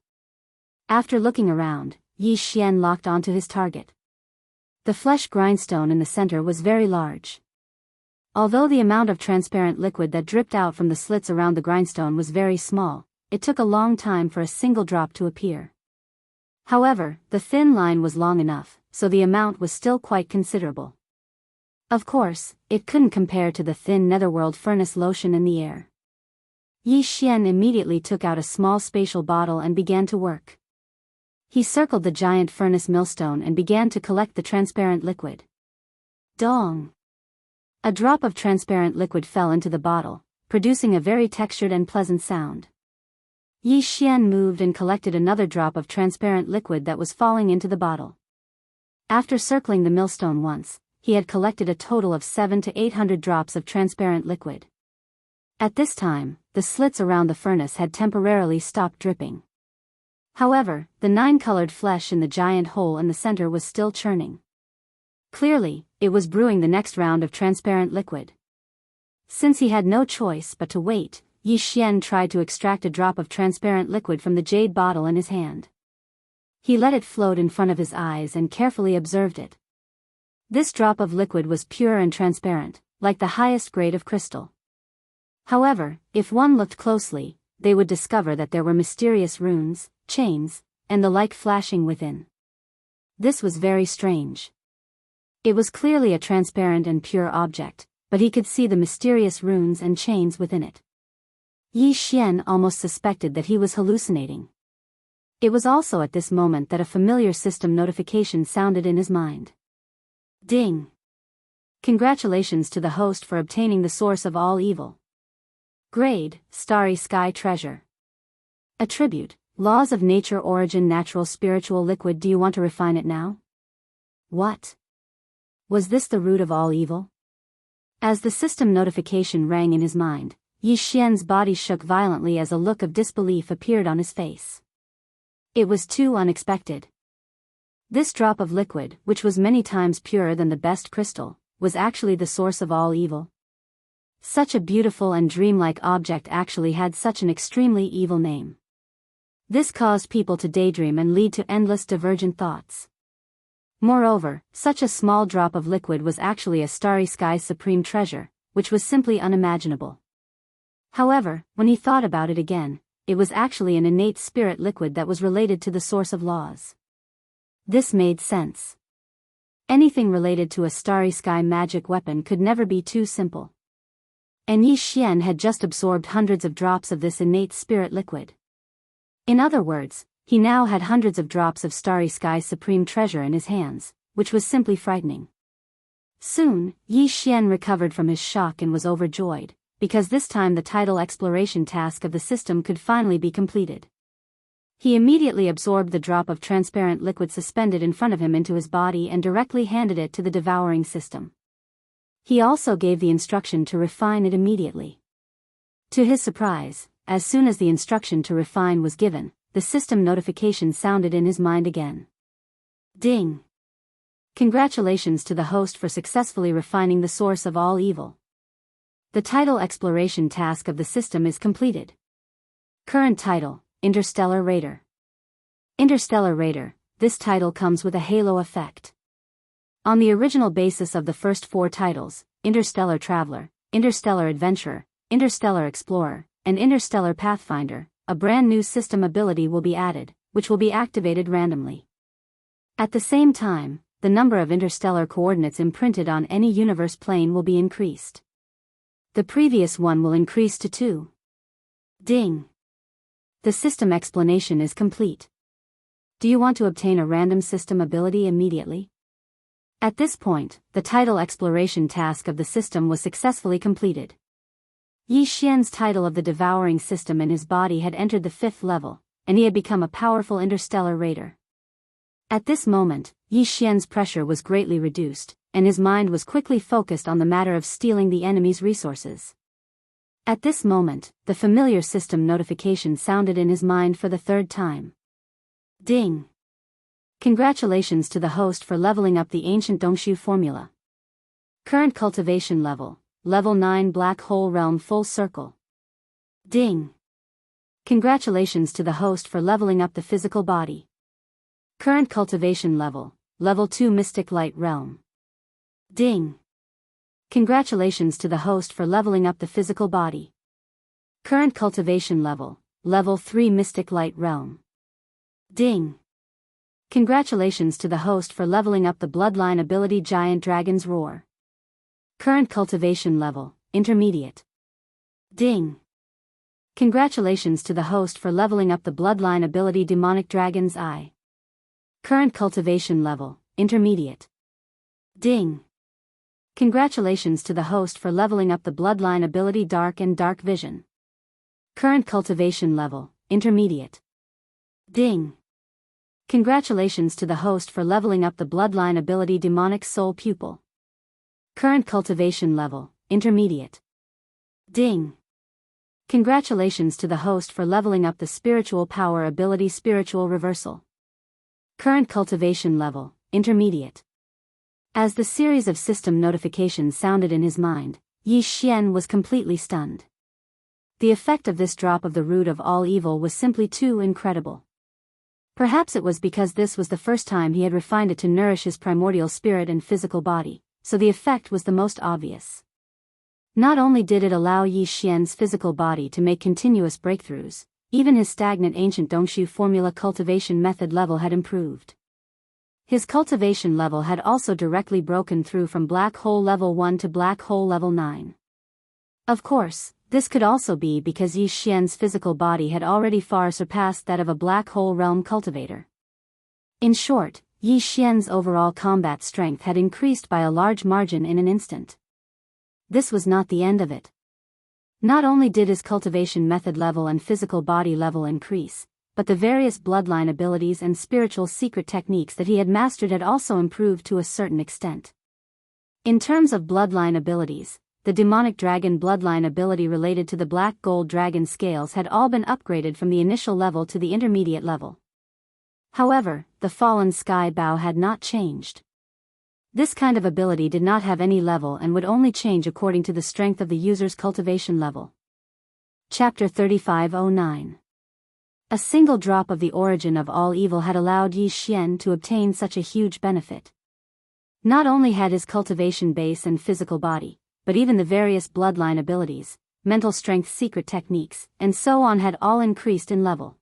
After looking around, Yi Xian locked onto his target. The flesh grindstone in the center was very large. Although the amount of transparent liquid that dripped out from the slits around the grindstone was very small, it took a long time for a single drop to appear. However, the thin line was long enough, so the amount was still quite considerable. Of course, it couldn't compare to the thin netherworld furnace lotion in the air. Yi Xian immediately took out a small spatial bottle and began to work. He circled the giant furnace millstone and began to collect the transparent liquid. Dong! A drop of transparent liquid fell into the bottle, producing a very textured and pleasant sound. Yi Xian moved and collected another drop of transparent liquid that was falling into the bottle. After circling the millstone once, he had collected a total of 700 to 800 drops of transparent liquid. At this time, the slits around the furnace had temporarily stopped dripping. However, the 9-colored flesh in the giant hole in the center was still churning. Clearly, it was brewing the next round of transparent liquid. Since he had no choice but to wait, Yi Xian tried to extract a drop of transparent liquid from the jade bottle in his hand. He let it float in front of his eyes and carefully observed it. This drop of liquid was pure and transparent, like the highest grade of crystal. However, if one looked closely, they would discover that there were mysterious runes, chains, and the like flashing within. This was very strange. It was clearly a transparent and pure object, but he could see the mysterious runes and chains within it. Yi Xian almost suspected that he was hallucinating. It was also at this moment that a familiar system notification sounded in his mind. Ding! Congratulations to the host for obtaining the source of all evil. Grade, Starry Sky Treasure. Attribute, Laws of Nature Origin Natural Spiritual Liquid. Do you want to refine it now? What? Was this the root of all evil? As the system notification rang in his mind, Yi Xian's body shook violently as a look of disbelief appeared on his face. It was too unexpected. This drop of liquid, which was many times purer than the best crystal, was actually the source of all evil. Such a beautiful and dreamlike object actually had such an extremely evil name. This caused people to daydream and lead to endless divergent thoughts. Moreover, such a small drop of liquid was actually a starry sky's supreme treasure, which was simply unimaginable. However, when he thought about it again, it was actually an innate spirit liquid that was related to the source of laws. This made sense. Anything related to a starry sky magic weapon could never be too simple. And Yi Xian had just absorbed hundreds of drops of this innate spirit liquid. In other words, he now had hundreds of drops of starry sky's supreme treasure in his hands, which was simply frightening. Soon, Yi Xian recovered from his shock and was overjoyed, because this time the tidal exploration task of the system could finally be completed. He immediately absorbed the drop of transparent liquid suspended in front of him into his body and directly handed it to the devouring system. He also gave the instruction to refine it immediately. To his surprise, as soon as the instruction to refine was given, the system notification sounded in his mind again. Ding! Congratulations to the host for successfully refining the source of all evil. The title exploration task of the system is completed. Current title, Interstellar Raider. Interstellar Raider, this title comes with a halo effect. On the original basis of the first 4 titles, Interstellar Traveler, Interstellar Adventurer, Interstellar Explorer, and Interstellar Pathfinder, a brand new system ability will be added, which will be activated randomly. At the same time, the number of interstellar coordinates imprinted on any universe plane will be increased. The previous one will increase to 2. Ding! The system explanation is complete. Do you want to obtain a random system ability immediately? At this point, the title exploration task of the system was successfully completed. Yi Xian's title of the devouring system in his body had entered the 5th level, and he had become a powerful interstellar raider. At this moment, Yi Xian's pressure was greatly reduced, and his mind was quickly focused on the matter of stealing the enemy's resources. At this moment, the familiar system notification sounded in his mind for the 3rd time. Ding! Congratulations to the host for leveling up the ancient Dongshu formula. Current cultivation level, Level 9 Black Hole Realm Full Circle. Ding! Congratulations to the host for leveling up the physical body. Current cultivation level, Level 2 Mystic Light Realm. Ding! Congratulations to the host for leveling up the physical body. Current cultivation level, Level 3 Mystic Light Realm. Ding! Congratulations to the host for leveling up the bloodline ability Giant Dragon's Roar. Current cultivation level, Intermediate. Ding! Congratulations to the host for leveling up the bloodline ability Demonic Dragon's Eye. Current cultivation level, Intermediate. Ding! Congratulations to the host for leveling up the bloodline ability Dark and Dark Vision. Current cultivation level, Intermediate. Ding! Congratulations to the host for leveling up the bloodline ability Demonic Soul Pupil. Current cultivation level, Intermediate. Ding! Congratulations to the host for leveling up the spiritual power ability Spiritual Reversal. Current cultivation level, Intermediate. As the series of system notifications sounded in his mind, Yi Xian was completely stunned. The effect of this drop of the root of all evil was simply too incredible. Perhaps it was because this was the first time he had refined it to nourish his primordial spirit and physical body, so the effect was the most obvious. Not only did it allow Yi Xian's physical body to make continuous breakthroughs, even his stagnant ancient Dongshu formula cultivation method level had improved. His cultivation level had also directly broken through from Black Hole Level 1 to Black Hole Level 9. Of course, this could also be because Yi Xian's physical body had already far surpassed that of a Black Hole Realm cultivator. In short, Yi Xian's overall combat strength had increased by a large margin in an instant. This was not the end of it. Not only did his cultivation method level and physical body level increase, but the various bloodline abilities and spiritual secret techniques that he had mastered had also improved to a certain extent. In terms of bloodline abilities, the demonic dragon bloodline ability related to the black gold dragon scales had all been upgraded from the initial level to the intermediate level. However, the fallen sky bow had not changed. This kind of ability did not have any level and would only change according to the strength of the user's cultivation level. Chapter 3509. A single drop of the origin of all evil had allowed Yi Xian to obtain such a huge benefit. Not only had his cultivation base and physical body, but even the various bloodline abilities, mental strength secret techniques, and so on had all increased in level.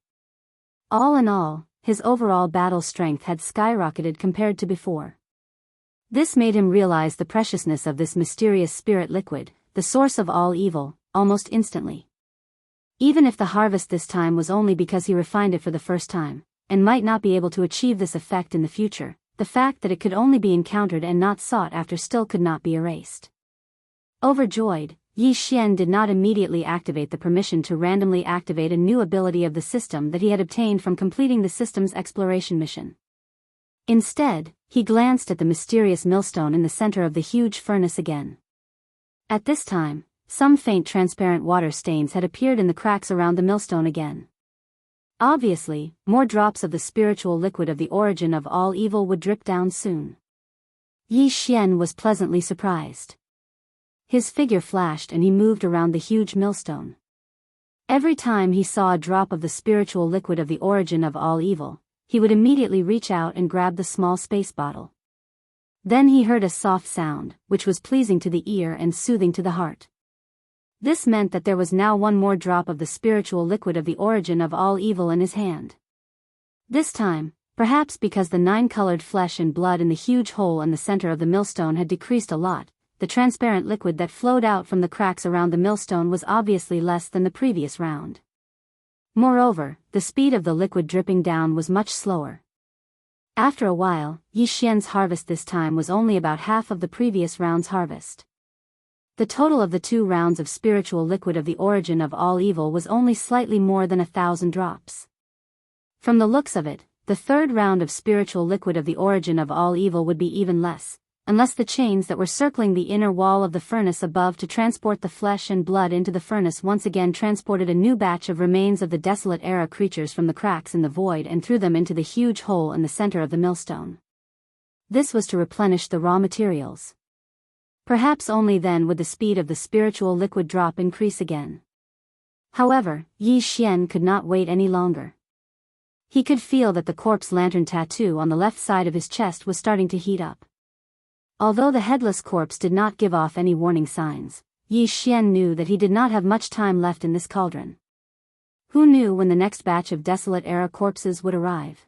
All in all, his overall battle strength had skyrocketed compared to before. This made him realize the preciousness of this mysterious spirit liquid, the source of all evil, almost instantly. Even if the harvest this time was only because he refined it for the first time, and might not be able to achieve this effect in the future, the fact that it could only be encountered and not sought after still could not be erased. Overjoyed, Yi Xian did not immediately activate the permission to randomly activate a new ability of the system that he had obtained from completing the system's exploration mission. Instead, he glanced at the mysterious millstone in the center of the huge furnace again. At this time, some faint transparent water stains had appeared in the cracks around the millstone again. Obviously, more drops of the spiritual liquid of the origin of all evil would drip down soon. Yi Xian was pleasantly surprised. His figure flashed and he moved around the huge millstone. Every time he saw a drop of the spiritual liquid of the origin of all evil, he would immediately reach out and grab the small space bottle. Then he heard a soft sound, which was pleasing to the ear and soothing to the heart. This meant that there was now one more drop of the spiritual liquid of the origin of all evil in his hand. This time, perhaps because the 9-colored flesh and blood in the huge hole in the center of the millstone had decreased a lot, the transparent liquid that flowed out from the cracks around the millstone was obviously less than the previous round. Moreover, the speed of the liquid dripping down was much slower. After a while, Yi Xian's harvest this time was only about half of the previous round's harvest. The total of the 2 rounds of spiritual liquid of the origin of all evil was only slightly more than 1,000 drops. From the looks of it, the 3rd round of spiritual liquid of the origin of all evil would be even less, unless the chains that were circling the inner wall of the furnace above to transport the flesh and blood into the furnace once again transported a new batch of remains of the desolate era creatures from the cracks in the void and threw them into the huge hole in the center of the millstone. This was to replenish the raw materials. Perhaps only then would the speed of the spiritual liquid drop increase again. However, Yi Xian could not wait any longer. He could feel that the corpse lantern tattoo on the left side of his chest was starting to heat up. Although the headless corpse did not give off any warning signs, Yi Xian knew that he did not have much time left in this cauldron. Who knew when the next batch of desolate era corpses would arrive?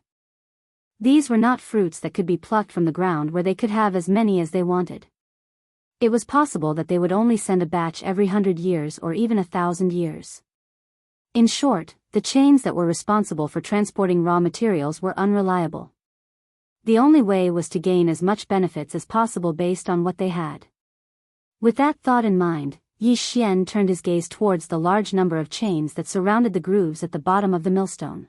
These were not fruits that could be plucked from the ground where they could have as many as they wanted. It was possible that they would only send a batch every 100 years or even 1,000 years. In short, the chains that were responsible for transporting raw materials were unreliable. The only way was to gain as much benefits as possible based on what they had. With that thought in mind, Yi Xian turned his gaze towards the large number of chains that surrounded the grooves at the bottom of the millstone.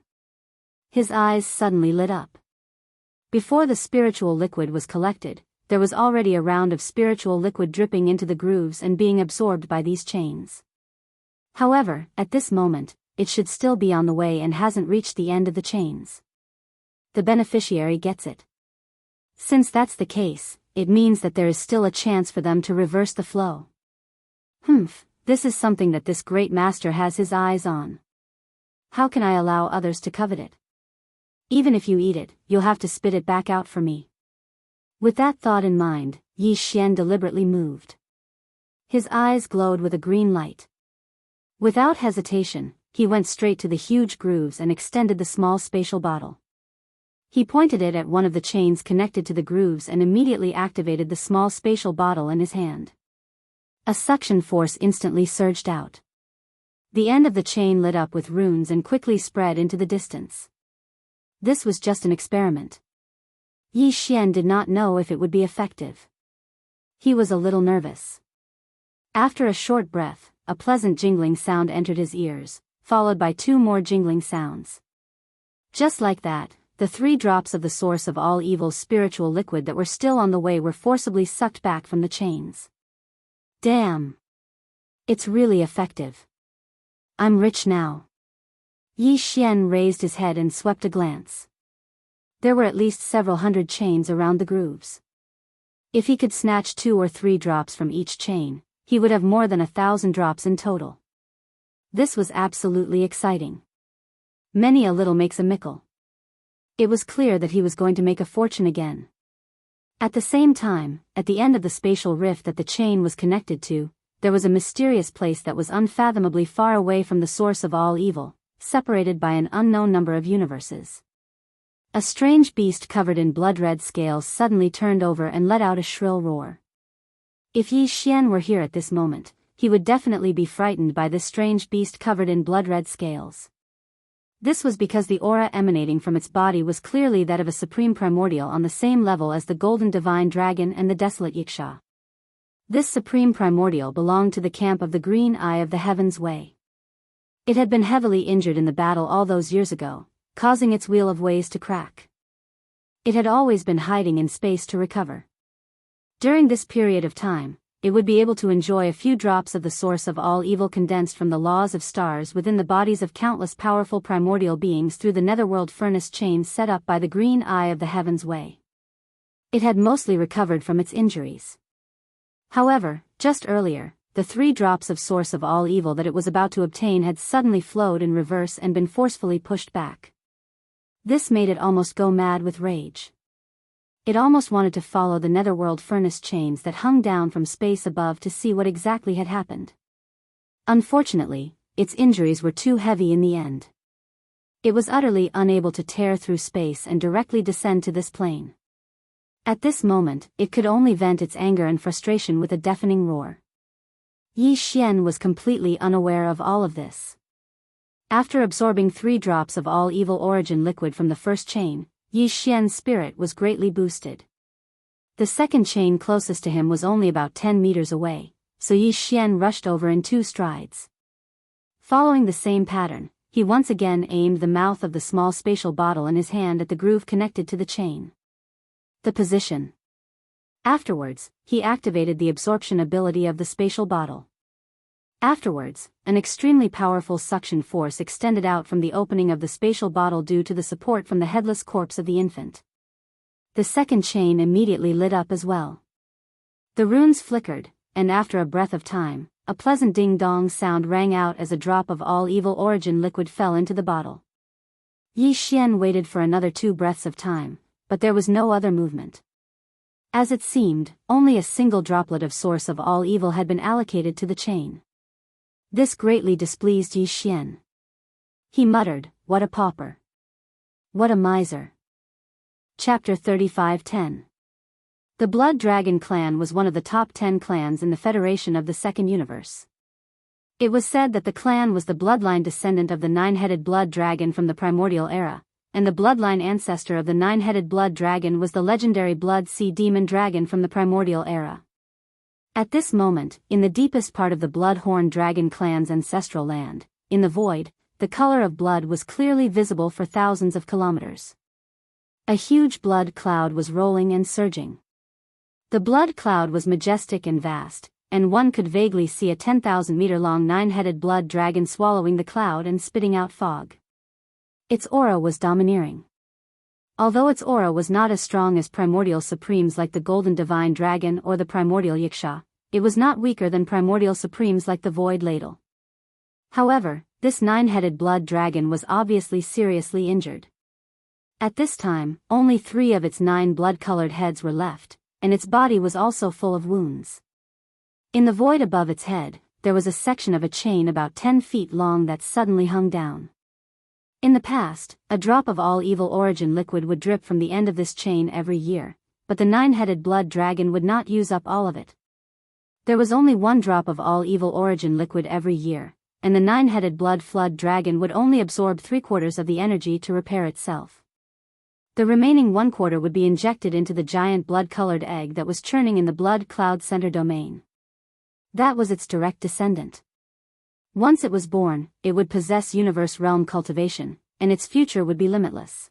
His eyes suddenly lit up. Before the spiritual liquid was collected, there was already a round of spiritual liquid dripping into the grooves and being absorbed by these chains. However, at this moment, it should still be on the way and hasn't reached the end of the chains. The beneficiary gets it. Since that's the case, it means that there is still a chance for them to reverse the flow. This is something that this great master has his eyes on. How can I allow others to covet it? Even if you eat it, you'll have to spit it back out for me. With that thought in mind, Yi Xian deliberately moved. His eyes glowed with a green light. Without hesitation, he went straight to the huge grooves and extended the small spatial bottle. He pointed it at one of the chains connected to the grooves and immediately activated the small spatial bottle in his hand. A suction force instantly surged out. The end of the chain lit up with runes and quickly spread into the distance. This was just an experiment. Yi Xian did not know if it would be effective. He was a little nervous. After a short breath, a pleasant jingling sound entered his ears, followed by 2 more jingling sounds. Just like that, the 3 drops of the source of all evil's spiritual liquid that were still on the way were forcibly sucked back from the chains. Damn! It's really effective. I'm rich now. Yi Xian raised his head and swept a glance. There were at least several hundred chains around the grooves. If he could snatch 2 or 3 drops from each chain, he would have more than 1,000 drops in total. This was absolutely exciting. Many a little makes a mickle. It was clear that he was going to make a fortune again. At the same time, at the end of the spatial rift that the chain was connected to, there was a mysterious place that was unfathomably far away from the source of all evil, separated by an unknown number of universes. A strange beast covered in blood-red scales suddenly turned over and let out a shrill roar. If Yi Xian were here at this moment, he would definitely be frightened by this strange beast covered in blood-red scales. This was because the aura emanating from its body was clearly that of a supreme primordial on the same level as the golden divine dragon and the desolate Yiksha. This supreme primordial belonged to the camp of the Green Eye of the Heaven's Way. It had been heavily injured in the battle all those years ago, causing its wheel of ways to crack. It had always been hiding in space to recover. During this period of time, it would be able to enjoy a few drops of the source of all evil condensed from the laws of stars within the bodies of countless powerful primordial beings through the netherworld furnace chains set up by the Green Eye of the Heaven's Way. It had mostly recovered from its injuries. However, just earlier, the 3 drops of source of all evil that it was about to obtain had suddenly flowed in reverse and been forcefully pushed back. This made it almost go mad with rage. It almost wanted to follow the netherworld furnace chains that hung down from space above to see what exactly had happened. Unfortunately, its injuries were too heavy in the end. It was utterly unable to tear through space and directly descend to this plane. At this moment, it could only vent its anger and frustration with a deafening roar. Yi Xian was completely unaware of all of this. After absorbing 3 drops of all evil origin liquid from the first chain, Yi Xian's spirit was greatly boosted. The second chain closest to him was only about 10 meters away, so Yi Xian rushed over in 2 strides. Following the same pattern, he once again aimed the mouth of the small spatial bottle in his hand at the groove connected to the chain. The position. Afterwards, he activated the absorption ability of the spatial bottle. Afterwards, an extremely powerful suction force extended out from the opening of the spatial bottle due to the support from the headless corpse of the infant. The second chain immediately lit up as well. The runes flickered, and after a breath of time, a pleasant ding-dong sound rang out as a drop of all evil origin liquid fell into the bottle. Yi Xian waited for another 2 breaths of time, but there was no other movement. As it seemed, only a single droplet of source of all evil had been allocated to the chain. This greatly displeased Yi Xian. He muttered, "What a pauper! What a miser!" Chapter 35:10. The Blood Dragon clan was one of the top 10 clans in the Federation of the Second Universe. It was said that the clan was the bloodline descendant of the 9-headed blood dragon from the primordial era, and the bloodline ancestor of the 9-headed blood dragon was the legendary blood sea demon dragon from the primordial era. At this moment, in the deepest part of the Bloodhorn Dragon clan's ancestral land, in the void, the color of blood was clearly visible for thousands of kilometers. A huge blood cloud was rolling and surging. The blood cloud was majestic and vast, and one could vaguely see a 10,000-meter-long 9-headed blood dragon swallowing the cloud and spitting out fog. Its aura was domineering. Although its aura was not as strong as primordial supremes like the Golden Divine Dragon or the primordial Yiksha, it was not weaker than primordial supremes like the Void Ladle. However, this 9-headed blood dragon was obviously seriously injured. At this time, only 3 of its 9 blood-colored heads were left, and its body was also full of wounds. In the void above its head, there was a section of a chain about 10 feet long that suddenly hung down. In the past, a drop of all evil origin liquid would drip from the end of this chain every year, but the 9-headed blood dragon would not use up all of it. There was only 1 drop of all evil origin liquid every year, and the 9-headed blood flood dragon would only absorb 3/4 of the energy to repair itself. The remaining 1/4 would be injected into the giant blood-colored egg that was churning in the blood cloud center domain. That was its direct descendant. Once it was born, it would possess universe realm cultivation, and its future would be limitless.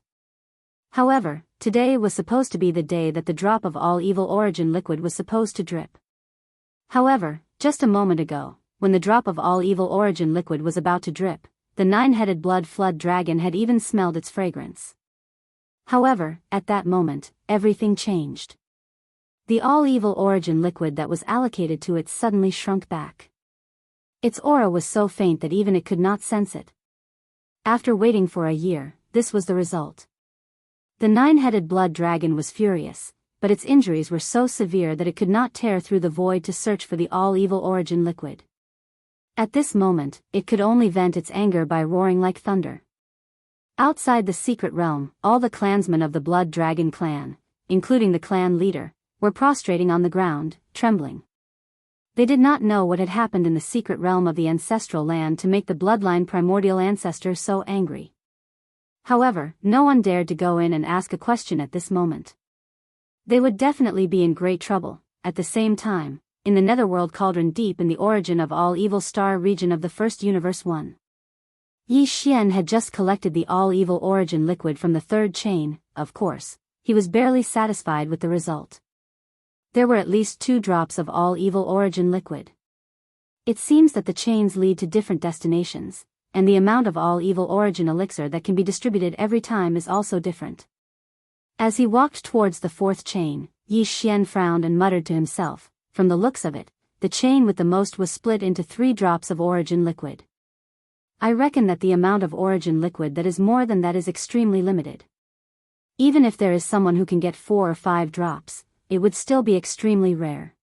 However, today was supposed to be the day that the drop of all evil origin liquid was supposed to drip. However, just a moment ago, when the drop of all evil origin liquid was about to drip, the 9-headed blood flood dragon had even smelled its fragrance. However, at that moment, everything changed. The all evil origin liquid that was allocated to it suddenly shrunk back. Its aura was so faint that even it could not sense it. After waiting for a year, this was the result. The 9-headed blood dragon was furious, but its injuries were so severe that it could not tear through the void to search for the all-evil origin liquid. At this moment, it could only vent its anger by roaring like thunder. Outside the secret realm, all the clansmen of the Blood Dragon clan, including the clan leader, were prostrating on the ground, trembling. They did not know what had happened in the secret realm of the ancestral land to make the bloodline primordial ancestor so angry. However, no one dared to go in and ask a question at this moment. They would definitely be in great trouble. At the same time, in the netherworld cauldron deep in the origin of all evil star region of the first universe 1. Yi Xian had just collected the all-evil origin liquid from the 3rd chain. Of course, he was barely satisfied with the result. There were at least 2 drops of all-evil origin liquid. It seems that the chains lead to different destinations, and the amount of all-evil origin elixir that can be distributed every time is also different. As he walked towards the fourth chain, Yi Xian frowned and muttered to himself, from the looks of it, the chain with the most was split into 3 drops of origin liquid. I reckon that the amount of origin liquid that is more than that is extremely limited. Even if there is someone who can get 4 or 5 drops, it would still be extremely rare.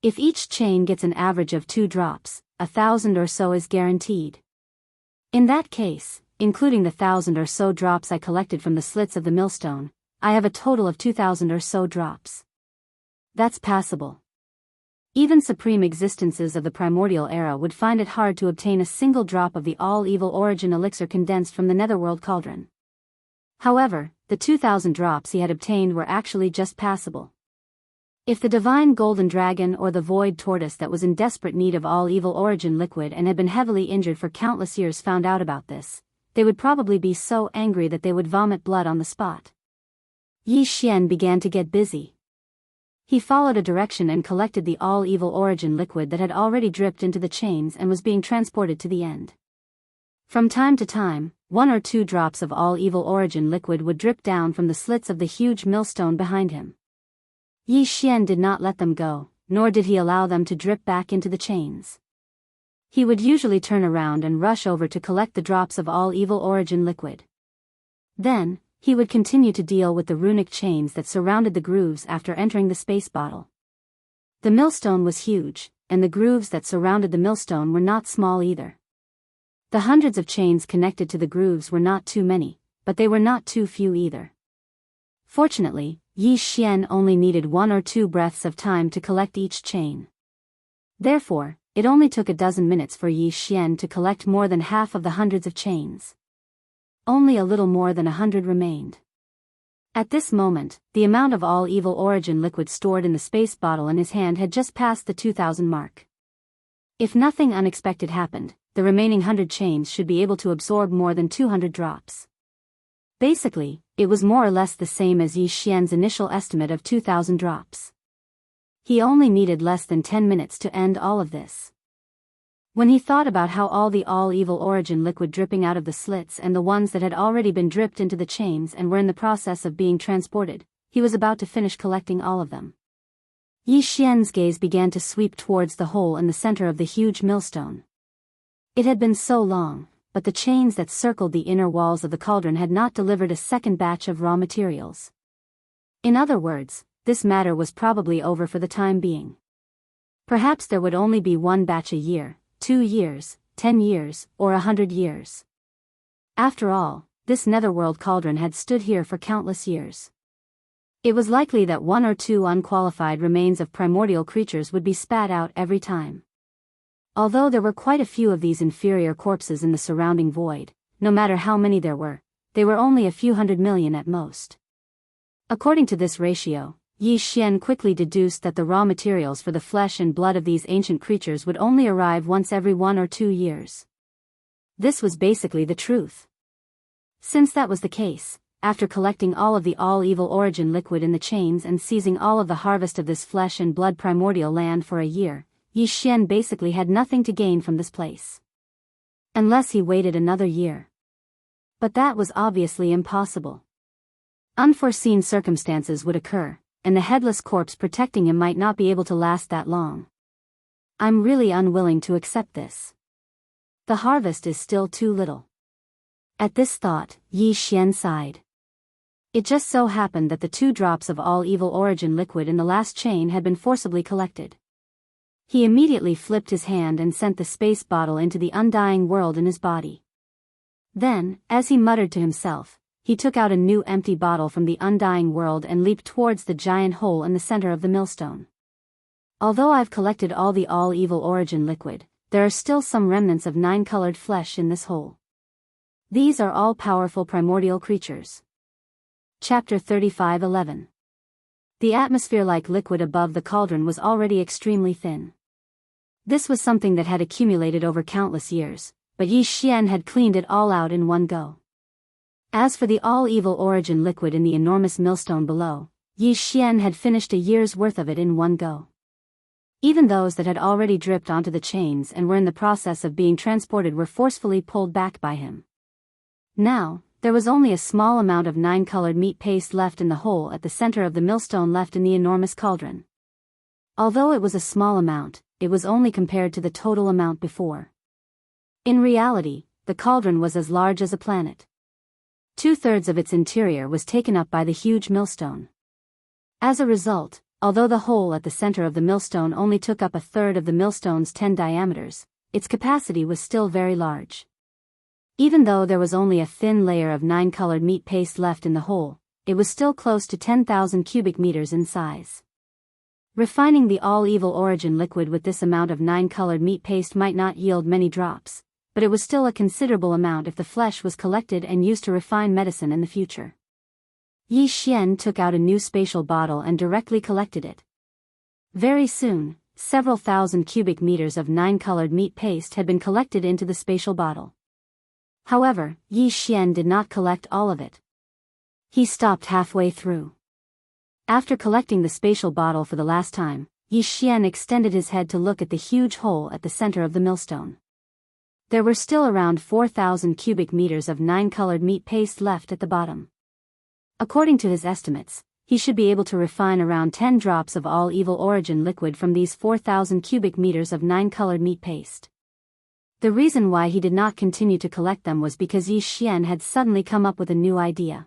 If each chain gets an average of 2 drops, 1,000 or so is guaranteed. In that case, including the 1,000 or so drops I collected from the slits of the millstone, I have a total of 2,000 or so drops. That's passable. Even supreme existences of the primordial era would find it hard to obtain a single drop of the all-evil origin elixir condensed from the netherworld cauldron. However, the 2,000 drops he had obtained were actually just passable. If the divine golden dragon or the void tortoise that was in desperate need of all-evil origin liquid and had been heavily injured for countless years found out about this, they would probably be so angry that they would vomit blood on the spot. Yi Xian began to get busy. He followed a direction and collected the all-evil origin liquid that had already dripped into the chains and was being transported to the end. From time to time, 1 or 2 drops of all-evil origin liquid would drip down from the slits of the huge millstone behind him. Yi Xian did not let them go, nor did he allow them to drip back into the chains. He would usually turn around and rush over to collect the drops of all-evil origin liquid. Then, he would continue to deal with the runic chains that surrounded the grooves after entering the space bottle. The millstone was huge, and the grooves that surrounded the millstone were not small either. The hundreds of chains connected to the grooves were not too many, but they were not too few either. Fortunately, Yi Xian only needed 1 or 2 breaths of time to collect each chain. Therefore, it only took a dozen minutes for Yi Xian to collect more than half of the hundreds of chains. Only a little more than 100 remained. At this moment, the amount of all-evil origin liquid stored in the space bottle in his hand had just passed the 2,000 mark. If nothing unexpected happened, the remaining 100 chains should be able to absorb more than 200 drops. Basically, it was more or less the same as Yi Xian's initial estimate of 2,000 drops. He only needed less than 10 minutes to end all of this. When he thought about how all the all-evil origin liquid dripping out of the slits and the ones that had already been dripped into the chains and were in the process of being transported, he was about to finish collecting all of them. Yi Xian's gaze began to sweep towards the hole in the center of the huge millstone. It had been so long, but the chains that circled the inner walls of the cauldron had not delivered a second batch of raw materials. In other words, this matter was probably over for the time being. Perhaps there would only be 1 batch a year, 2 years, 10 years, or 100 years. After all, this netherworld cauldron had stood here for countless years. It was likely that 1 or 2 unqualified remains of primordial creatures would be spat out every time. Although there were quite a few of these inferior corpses in the surrounding void, no matter how many there were, they were only a few 100 million at most. According to this ratio, Yi Xian quickly deduced that the raw materials for the flesh and blood of these ancient creatures would only arrive once every 1 or 2 years. This was basically the truth. Since that was the case, after collecting all of the all-evil origin liquid in the chains and seizing all of the harvest of this flesh and blood primordial land for a year, Yi Xian basically had nothing to gain from this place. Unless he waited another year. But that was obviously impossible. Unforeseen circumstances would occur, and the headless corpse protecting him might not be able to last that long. I'm really unwilling to accept this. The harvest is still too little. At this thought, Yi Xian sighed. It just so happened that the 2 drops of all-evil origin liquid in the last chain had been forcibly collected. He immediately flipped his hand and sent the space bottle into the undying world in his body. Then, as he muttered to himself, he took out a new empty bottle from the undying world and leaped towards the giant hole in the center of the millstone. Although I've collected all the all-evil origin liquid, there are still some remnants of 9-colored flesh in this hole. These are all powerful primordial creatures. Chapter 35:11. The atmosphere-like liquid above the cauldron was already extremely thin. This was something that had accumulated over countless years, but Yi Xian had cleaned it all out in one go. As for the all-evil origin liquid in the enormous millstone below, Yi Xian had finished a year's worth of it in one go. Even those that had already dripped onto the chains and were in the process of being transported were forcefully pulled back by him. Now, There was only a small amount of 9-colored meat paste left in the hole at the center of the millstone left in the enormous cauldron. Although it was a small amount, it was only compared to the total amount before. In reality, the cauldron was as large as a planet. 2/3 of its interior was taken up by the huge millstone. As a result, although the hole at the center of the millstone only took up 1/3 of the millstone's 10 diameters, its capacity was still very large. Even though there was only a thin layer of 9-colored meat paste left in the hole, it was still close to 10,000 cubic meters in size. Refining the all-evil origin liquid with this amount of 9-colored meat paste might not yield many drops, but it was still a considerable amount if the flesh was collected and used to refine medicine in the future. Yi Xian took out a new spatial bottle and directly collected it. Very soon, several thousand cubic meters of 9-colored meat paste had been collected into the spatial bottle. However, Yi Xian did not collect all of it. He stopped halfway through. After collecting the spatial bottle for the last time, Yi Xian extended his head to look at the huge hole at the center of the millstone. There were still around 4,000 cubic meters of 9-colored meat paste left at the bottom. According to his estimates, he should be able to refine around 10 drops of all-evil origin liquid from these 4,000 cubic meters of 9-colored meat paste. The reason why he did not continue to collect them was because Yi Xian had suddenly come up with a new idea.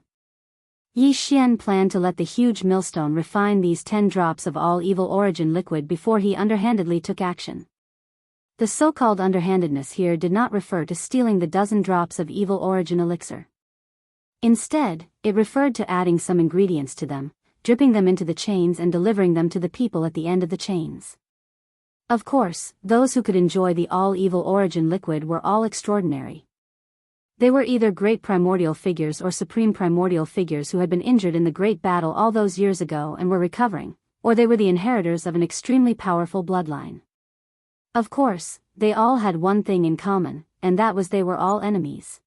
Yi Xian planned to let the huge millstone refine these 10 drops of all-evil origin liquid before he underhandedly took action. The so-called underhandedness here did not refer to stealing the dozen drops of evil origin elixir. Instead, it referred to adding some ingredients to them, dripping them into the chains and delivering them to the people at the end of the chains. Of course, those who could enjoy the all-evil origin liquid were all extraordinary. They were either great primordial figures or supreme primordial figures who had been injured in the great battle all those years ago and were recovering, or they were the inheritors of an extremely powerful bloodline. Of course, they all had one thing in common, and that was they were all enemies.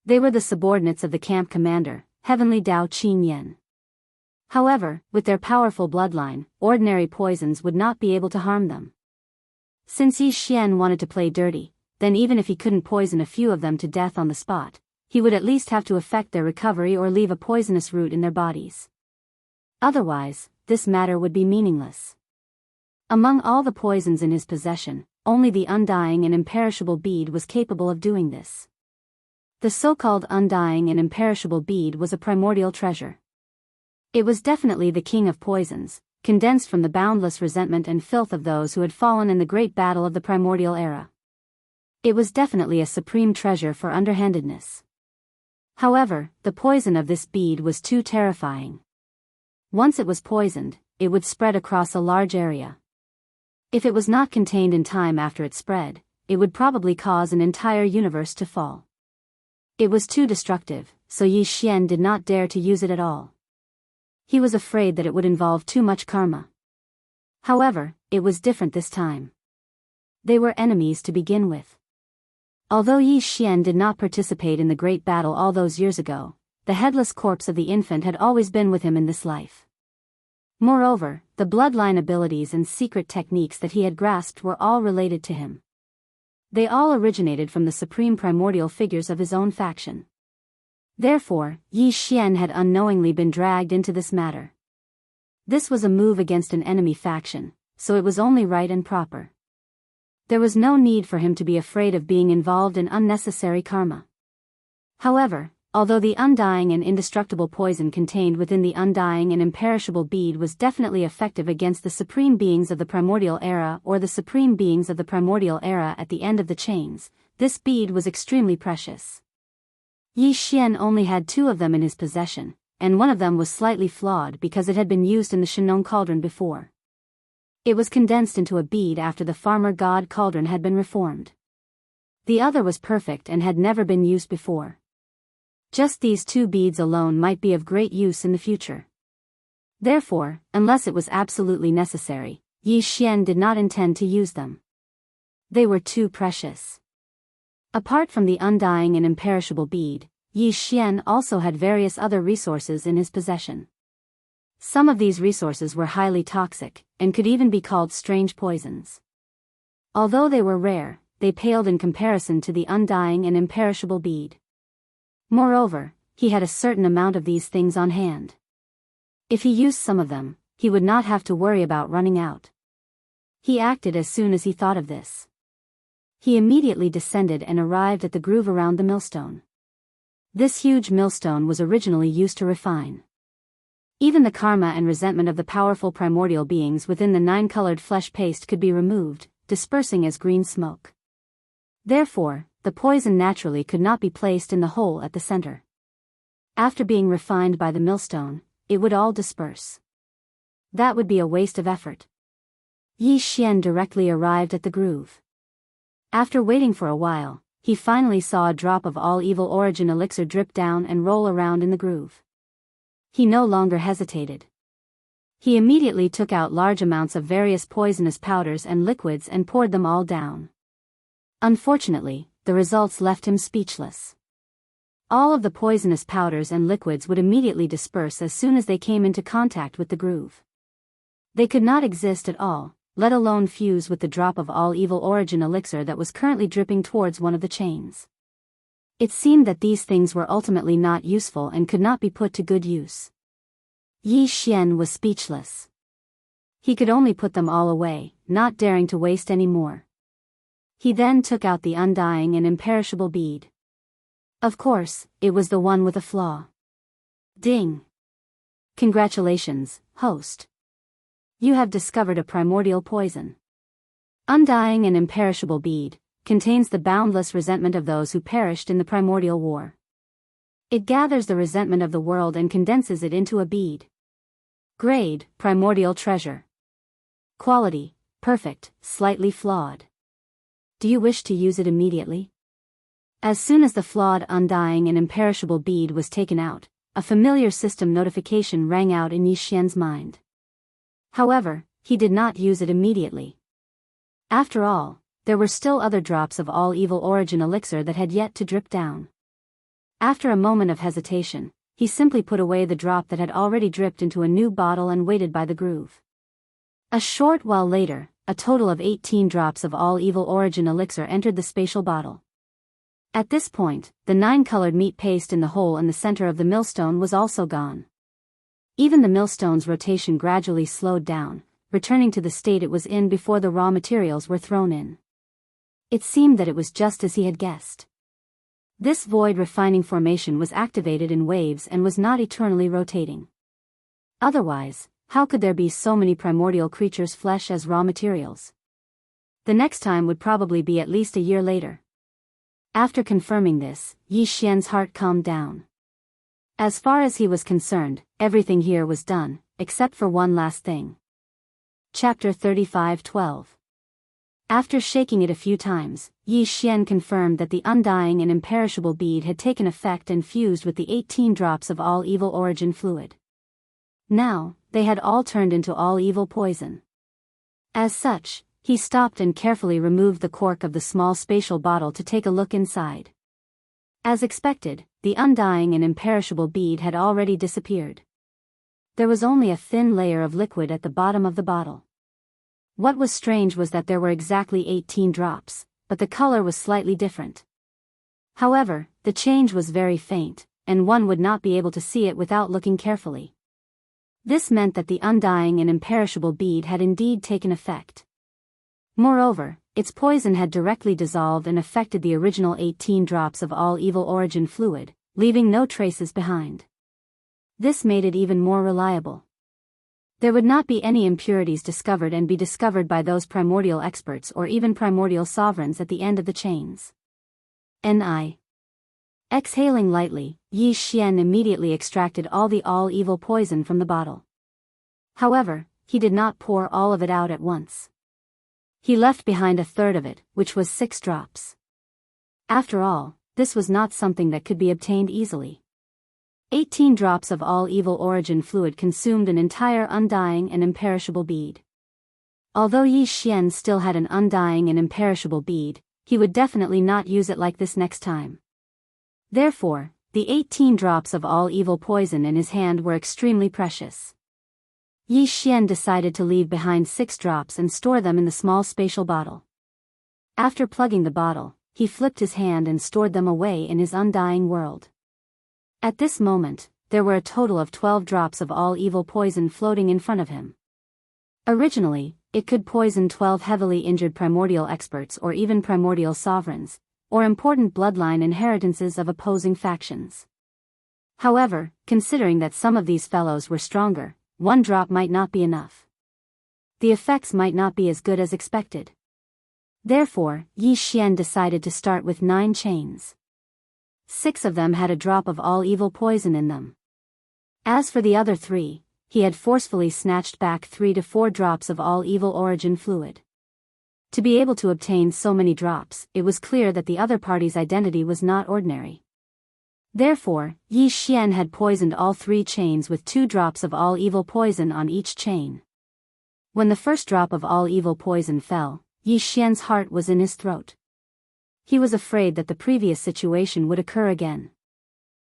They were the subordinates of the camp commander, Heavenly Dao Qin Yan. However, with their powerful bloodline, ordinary poisons would not be able to harm them. Since Yi Xian wanted to play dirty, then even if he couldn't poison a few of them to death on the spot, he would at least have to affect their recovery or leave a poisonous root in their bodies. Otherwise, this matter would be meaningless. Among all the poisons in his possession, only the undying and imperishable bead was capable of doing this. The so-called undying and imperishable bead was a primordial treasure. It was definitely the king of poisons, condensed from the boundless resentment and filth of those who had fallen in the great battle of the primordial era. It was definitely a supreme treasure for underhandedness. However, the poison of this bead was too terrifying. Once it was poisoned, it would spread across a large area. If it was not contained in time after it spread, it would probably cause an entire universe to fall. It was too destructive, so Yi Xian did not dare to use it at all. He was afraid that it would involve too much karma. However, it was different this time. They were enemies to begin with. Although Yi Xian did not participate in the great battle all those years ago, the headless corpse of the infant had always been with him in this life. Moreover, the bloodline abilities and secret techniques that he had grasped were all related to him. They all originated from the supreme primordial figures of his own faction. Therefore, Yi Xian had unknowingly been dragged into this matter. This was a move against an enemy faction, so it was only right and proper. There was no need for him to be afraid of being involved in unnecessary karma. However, although the undying and indestructible poison contained within the undying and imperishable bead was definitely effective against the supreme beings of the primordial era or the supreme beings of the primordial era at the end of the chains, this bead was extremely precious. Yi Xian only had 2 of them in his possession, and one of them was slightly flawed because it had been used in the Shenong cauldron before. It was condensed into a bead after the farmer god cauldron had been reformed. The other was perfect and had never been used before. Just these 2 beads alone might be of great use in the future. Therefore, unless it was absolutely necessary, Yi Xian did not intend to use them. They were too precious. Apart from the undying and imperishable bead, Yi Xian also had various other resources in his possession. Some of these resources were highly toxic, and could even be called strange poisons. Although they were rare, they paled in comparison to the undying and imperishable bead. Moreover, he had a certain amount of these things on hand. If he used some of them, he would not have to worry about running out. He acted as soon as he thought of this. He immediately descended and arrived at the groove around the millstone. This huge millstone was originally used to refine. Even the karma and resentment of the powerful primordial beings within the 9-colored flesh paste could be removed, dispersing as green smoke. Therefore, the poison naturally could not be placed in the hole at the center. After being refined by the millstone, it would all disperse. That would be a waste of effort. Yi Xian directly arrived at the groove. After waiting for a while, he finally saw a drop of all evil origin elixir drip down and roll around in the groove. He no longer hesitated. He immediately took out large amounts of various poisonous powders and liquids and poured them all down. Unfortunately, the results left him speechless. All of the poisonous powders and liquids would immediately disperse as soon as they came into contact with the groove. They could not exist at all, let alone fuse with the drop of all evil origin elixir that was currently dripping towards one of the chains. It seemed that these things were ultimately not useful and could not be put to good use. Yi Xian was speechless. He could only put them all away, not daring to waste any more. He then took out the undying and imperishable bead. Of course, it was the one with a flaw. Ding! Congratulations, host. You have discovered a primordial poison. Undying and imperishable bead contains the boundless resentment of those who perished in the primordial war. It gathers the resentment of the world and condenses it into a bead. Grade, primordial treasure. Quality, perfect, slightly flawed. Do you wish to use it immediately? As soon as the flawed undying and imperishable bead was taken out, a familiar system notification rang out in Yi Xian's mind. However, he did not use it immediately. After all, there were still other drops of all evil origin elixir that had yet to drip down. After a moment of hesitation, he simply put away the drop that had already dripped into a new bottle and waited by the groove. A short while later, a total of 18 drops of all evil origin elixir entered the spatial bottle. At this point, the 9-colored meat paste in the hole in the center of the millstone was also gone. Even the millstone's rotation gradually slowed down, returning to the state it was in before the raw materials were thrown in. It seemed that it was just as he had guessed. This void refining formation was activated in waves and was not eternally rotating. Otherwise, how could there be so many primordial creatures' flesh as raw materials? The next time would probably be at least a year later. After confirming this, Yi Xian's heart calmed down. As far as he was concerned, everything here was done, except for one last thing. Chapter 35:12. After shaking it a few times, Yi Xian confirmed that the undying and imperishable bead had taken effect and fused with the 18 drops of all evil origin fluid. Now, they had all turned into all evil poison. As such, he stopped and carefully removed the cork of the small spatial bottle to take a look inside. As expected, the undying and imperishable bead had already disappeared. There was only a thin layer of liquid at the bottom of the bottle. What was strange was that there were exactly 18 drops, but the color was slightly different. However, the change was very faint, and one would not be able to see it without looking carefully. This meant that the undying and imperishable bead had indeed taken effect. Moreover, its poison had directly dissolved and affected the original 18 drops of all evil origin fluid, leaving no traces behind. This made it even more reliable. There would not be any impurities discovered and be discovered by those primordial experts or even primordial sovereigns at the end of the chains. Exhaling lightly, Yi Xian immediately extracted all the all-evil poison from the bottle. However, he did not pour all of it out at once. He left behind a third of it, which was 6 drops. After all, this was not something that could be obtained easily. 18 drops of all evil origin fluid consumed an entire undying and imperishable bead. Although Yi Xian still had an undying and imperishable bead, he would definitely not use it like this next time. Therefore, the 18 drops of all evil poison in his hand were extremely precious. Yi Xian decided to leave behind 6 drops and store them in the small spatial bottle. After plugging the bottle, he flipped his hand and stored them away in his undying world. At this moment, there were a total of 12 drops of all evil poison floating in front of him. Originally, it could poison 12 heavily injured primordial experts or even primordial sovereigns, or important bloodline inheritances of opposing factions. However, considering that some of these fellows were stronger, one drop might not be enough. The effects might not be as good as expected. Therefore, Yi Xian decided to start with 9 chains. 6 of them had a drop of all evil poison in them. As for the other 3, he had forcefully snatched back 3 to 4 drops of all evil origin fluid. To be able to obtain so many drops, it was clear that the other party's identity was not ordinary. Therefore, Yi Xian had poisoned all 3 chains with 2 drops of all evil poison on each chain. When the first drop of all evil poison fell, Yi Xian's heart was in his throat. He was afraid that the previous situation would occur again.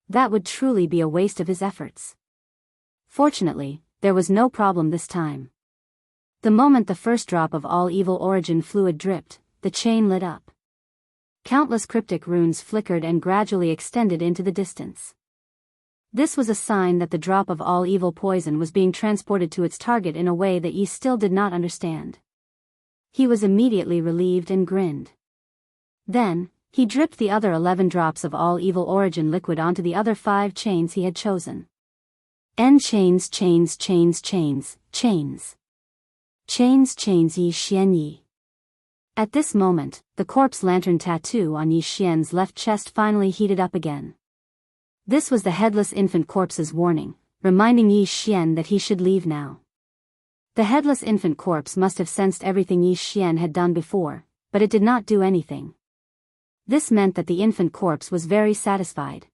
That would truly be a waste of his efforts. Fortunately, there was no problem this time. The moment the first drop of all evil origin fluid dripped, the chain lit up. Countless cryptic runes flickered and gradually extended into the distance. This was a sign that the drop of all evil poison was being transported to its target in a way that Yi still did not understand. He was immediately relieved and grinned. Then, he dripped the other 11 drops of all evil origin liquid onto the other 5 chains he had chosen. Chains, chains, chains, chains, chains. Chains, chains, Yi Xian Yi. At this moment, the corpse lantern tattoo on Yi Xian's left chest finally heated up again. This was the headless infant corpse's warning, reminding Yi Xian that he should leave now. The headless infant corpse must have sensed everything Yi Xian had done before, but it did not do anything. This meant that the infant corpse was very satisfied.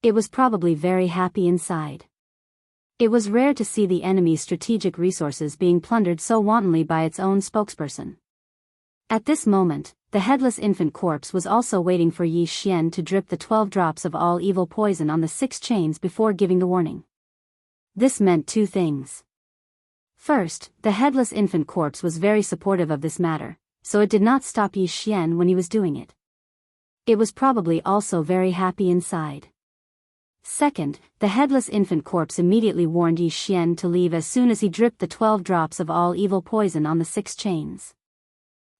It was probably very happy inside. It was rare to see the enemy's strategic resources being plundered so wantonly by its own spokesperson. At this moment, the headless infant corpse was also waiting for Yi Xian to drip the 12 drops of all evil poison on the 6 chains before giving the warning. This meant 2 things. First, the headless infant corpse was very supportive of this matter, so it did not stop Yi Xian when he was doing it. It was probably also very happy inside. Second, the headless infant corpse immediately warned Yi Xian to leave as soon as he dripped the 12 drops of all evil poison on the 6 chains.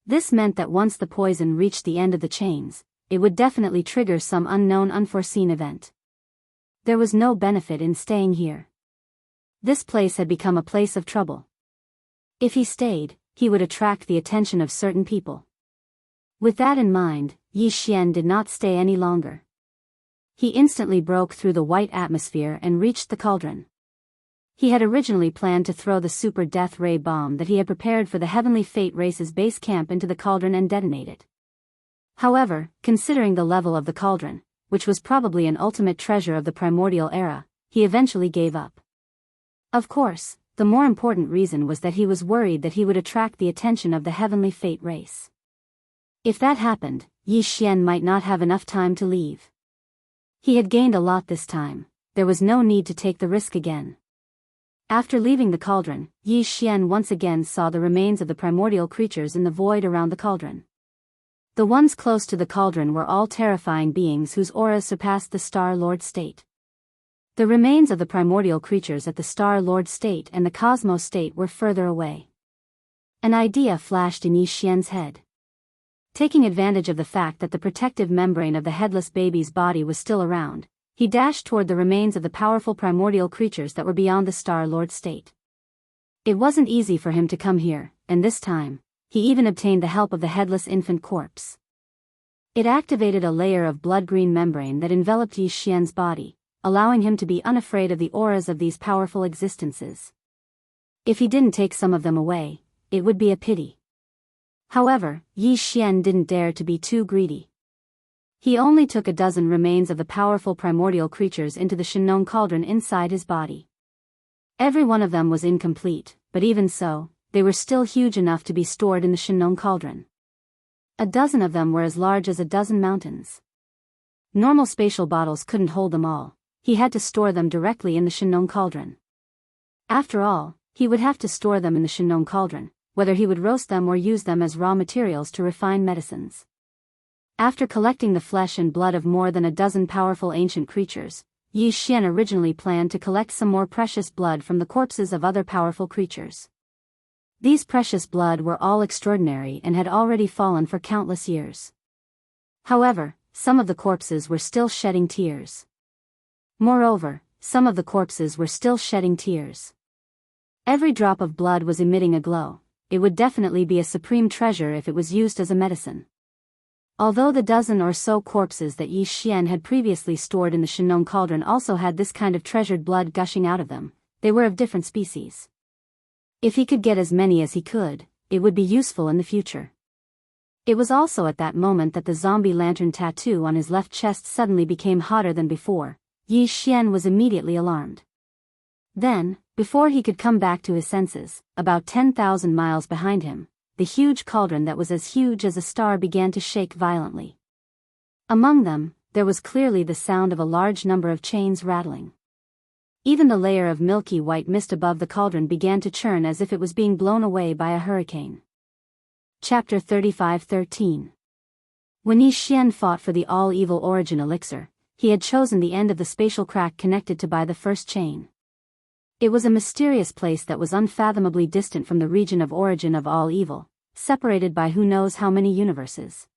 This meant that once the poison reached the end of the chains, it would definitely trigger some unknown unforeseen event. There was no benefit in staying here. This place had become a place of trouble. If he stayed, he would attract the attention of certain people. With that in mind, Yi Xian did not stay any longer. He instantly broke through the white atmosphere and reached the cauldron. He had originally planned to throw the super death ray bomb that he had prepared for the Heavenly Fate race's base camp into the cauldron and detonate it. However, considering the level of the cauldron, which was probably an ultimate treasure of the primordial era, he eventually gave up. Of course, the more important reason was that he was worried that he would attract the attention of the Heavenly Fate race. If that happened, Yi Xian might not have enough time to leave. He had gained a lot this time, there was no need to take the risk again. After leaving the cauldron, Yi Xian once again saw the remains of the primordial creatures in the void around the cauldron. The ones close to the cauldron were all terrifying beings whose auras surpassed the Star Lord state. The remains of the primordial creatures at the Star Lord state and the Cosmos state were further away. An idea flashed in Yi Xian's head. Taking advantage of the fact that the protective membrane of the headless baby's body was still around, he dashed toward the remains of the powerful primordial creatures that were beyond the Star Lord state. It wasn't easy for him to come here, and this time, he even obtained the help of the headless infant corpse. It activated a layer of blood-green membrane that enveloped Yi Xian's body, allowing him to be unafraid of the auras of these powerful existences. If he didn't take some of them away, it would be a pity. However, Yi Xian didn't dare to be too greedy. He only took a dozen remains of the powerful primordial creatures into the Shinnon cauldron inside his body. Every one of them was incomplete, but even so, they were still huge enough to be stored in the Shinnon cauldron. A dozen of them were as large as a dozen mountains. Normal spatial bottles couldn't hold them all, he had to store them directly in the Shinnon cauldron. After all, he would have to store them in the Shinnon cauldron, whether he would roast them or use them as raw materials to refine medicines. After collecting the flesh and blood of more than a dozen powerful ancient creatures, Yi Xian originally planned to collect some more precious blood from the corpses of other powerful creatures. These precious blood were all extraordinary and had already fallen for countless years. However, some of the corpses were still shedding tears. Moreover, some of the corpses were still shedding tears. Every drop of blood was emitting a glow. It would definitely be a supreme treasure if it was used as a medicine. Although the dozen or so corpses that Yi Xian had previously stored in the Shenong cauldron also had this kind of treasured blood gushing out of them, they were of different species. If he could get as many as he could, it would be useful in the future. It was also at that moment that the zombie lantern tattoo on his left chest suddenly became hotter than before. Yi Xian was immediately alarmed. Then, before he could come back to his senses, about 10,000 miles behind him, the huge cauldron that was as huge as a star began to shake violently. Among them, there was clearly the sound of a large number of chains rattling. Even the layer of milky white mist above the cauldron began to churn as if it was being blown away by a hurricane. Chapter 35:13. When Yi Xian fought for the all-evil origin elixir, he had chosen the end of the spatial crack connected to by the first chain. It was a mysterious place that was unfathomably distant from the region of origin of all evil, separated by who knows how many universes.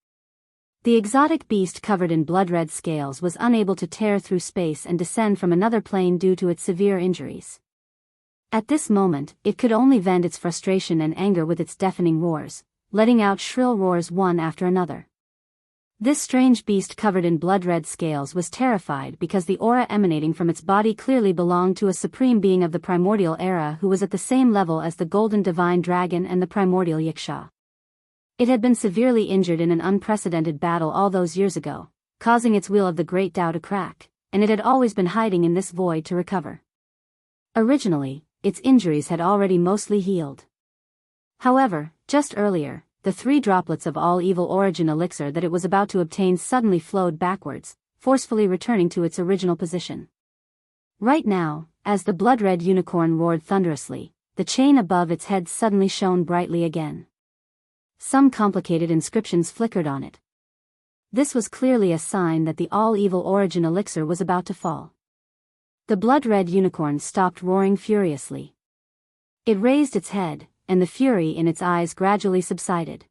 The exotic beast covered in blood-red scales was unable to tear through space and descend from another plane due to its severe injuries. At this moment, it could only vent its frustration and anger with its deafening roars, letting out shrill roars one after another. This strange beast covered in blood-red scales was terrified because the aura emanating from its body clearly belonged to a supreme being of the primordial era who was at the same level as the golden divine dragon and the primordial Yiksha. It had been severely injured in an unprecedented battle all those years ago, causing its wheel of the great Tao to crack, and it had always been hiding in this void to recover. Originally, its injuries had already mostly healed. However, just earlier, the 3 droplets of all-evil origin elixir that it was about to obtain suddenly flowed backwards, forcefully returning to its original position. Right now, as the blood-red unicorn roared thunderously, the chain above its head suddenly shone brightly again. Some complicated inscriptions flickered on it. This was clearly a sign that the all-evil origin elixir was about to fall. The blood-red unicorn stopped roaring furiously. It raised its head, and the fury in its eyes gradually subsided.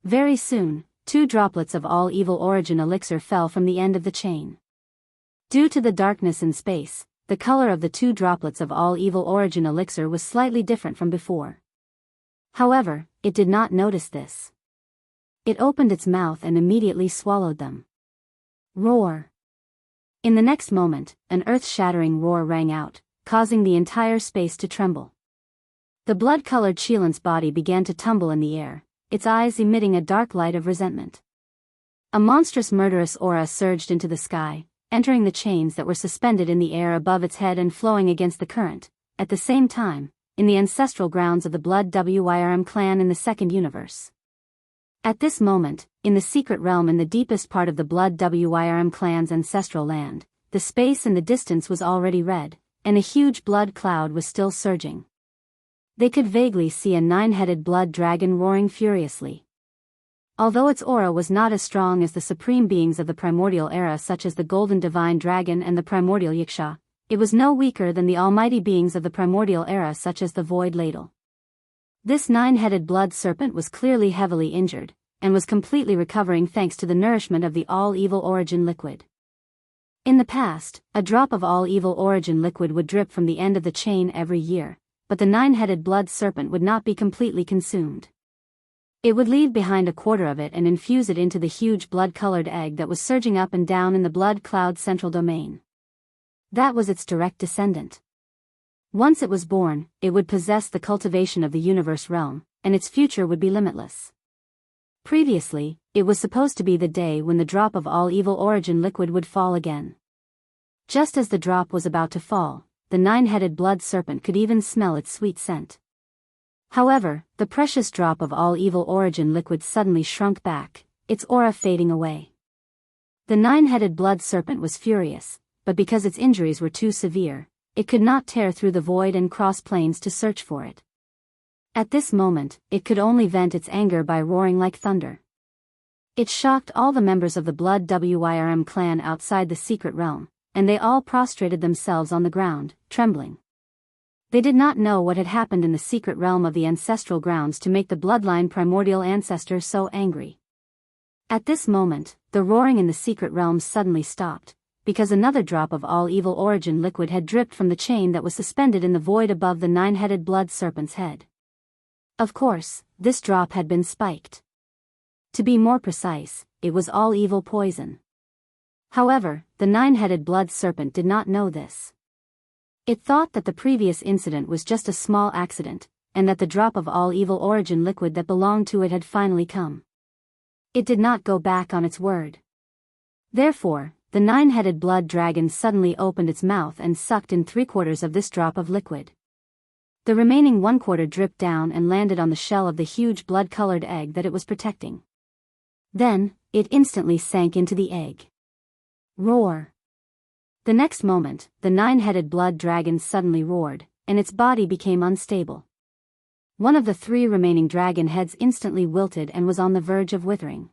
Very soon, 2 droplets of all-evil origin elixir fell from the end of the chain. Due to the darkness in space, the color of the 2 droplets of all-evil origin elixir was slightly different from before. However, it did not notice this. It opened its mouth and immediately swallowed them. Roar! In the next moment, an earth-shattering roar rang out, causing the entire space to tremble. The blood-colored Qilin's body began to tumble in the air, its eyes emitting a dark light of resentment. A monstrous murderous aura surged into the sky, entering the chains that were suspended in the air above its head and flowing against the current. At the same time, in the ancestral grounds of the Blood Wyrm clan in the second universe. At this moment, in the secret realm in the deepest part of the Blood Wyrm clan's ancestral land, the space in the distance was already red, and a huge blood cloud was still surging. They could vaguely see a 9-headed blood dragon roaring furiously. Although its aura was not as strong as the supreme beings of the primordial era such as the golden divine dragon and the primordial Yiksha, it was no weaker than the almighty beings of the primordial era such as the void ladle. This 9-headed blood serpent was clearly heavily injured, and was completely recovering thanks to the nourishment of the all-evil origin liquid. In the past, a drop of all-evil origin liquid would drip from the end of the chain every year, but the 9-headed blood serpent would not be completely consumed. It would leave behind a quarter of it and infuse it into the huge blood-colored egg that was surging up and down in the blood cloud's central domain. That was its direct descendant. Once it was born, it would possess the cultivation of the universe realm, and its future would be limitless. Previously, it was supposed to be the day when the drop of all-evil origin liquid would fall again. Just as the drop was about to fall, the 9-headed blood serpent could even smell its sweet scent. However, the precious drop of all-evil origin liquid suddenly shrunk back, its aura fading away. The 9-headed blood serpent was furious, but because its injuries were too severe, it could not tear through the void and cross planes to search for it. At this moment, it could only vent its anger by roaring like thunder. It shocked all the members of the Blood Wyrm clan outside the secret realm, and they all prostrated themselves on the ground, trembling. They did not know what had happened in the secret realm of the ancestral grounds to make the bloodline primordial ancestor so angry. At this moment, the roaring in the secret realm suddenly stopped, because another drop of all evil origin liquid had dripped from the chain that was suspended in the void above the nine-headed blood serpent's head. Of course, this drop had been spiked. To be more precise, it was all evil poison. However, the nine-headed blood serpent did not know this. It thought that the previous incident was just a small accident, and that the drop of all evil origin liquid that belonged to it had finally come. It did not go back on its word. Therefore, the nine-headed blood dragon suddenly opened its mouth and sucked in 3/4 of this drop of liquid. The remaining 1/4 dripped down and landed on the shell of the huge blood-colored egg that it was protecting. Then, it instantly sank into the egg. Roar! The next moment, the nine-headed blood dragon suddenly roared, and its body became unstable. One of the 3 remaining dragon heads instantly wilted and was on the verge of withering.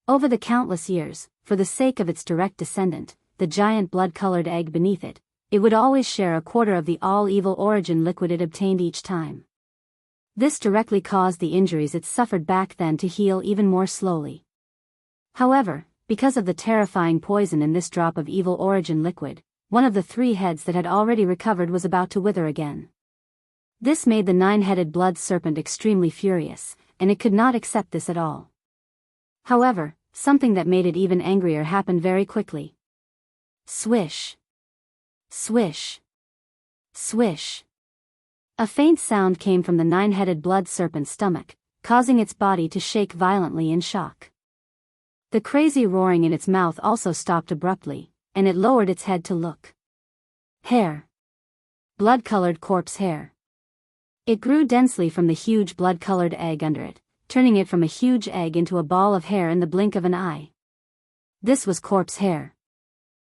Over the countless years, for the sake of its direct descendant, the giant blood-colored egg beneath it, it would always share 1/4 of the all-evil origin liquid it obtained each time. This directly caused the injuries it suffered back then to heal even more slowly. However, because of the terrifying poison in this drop of evil origin liquid, one of the 3 heads that had already recovered was about to wither again. This made the nine-headed blood serpent extremely furious, and it could not accept this at all. However, something that made it even angrier happened very quickly. Swish! Swish! Swish! A faint sound came from the nine-headed blood serpent's stomach, causing its body to shake violently in shock. The crazy roaring in its mouth also stopped abruptly, and it lowered its head to look. Hair. Blood-colored corpse hair. It grew densely from the huge blood-colored egg under it, turning it from a huge egg into a ball of hair in the blink of an eye. This was corpse hair.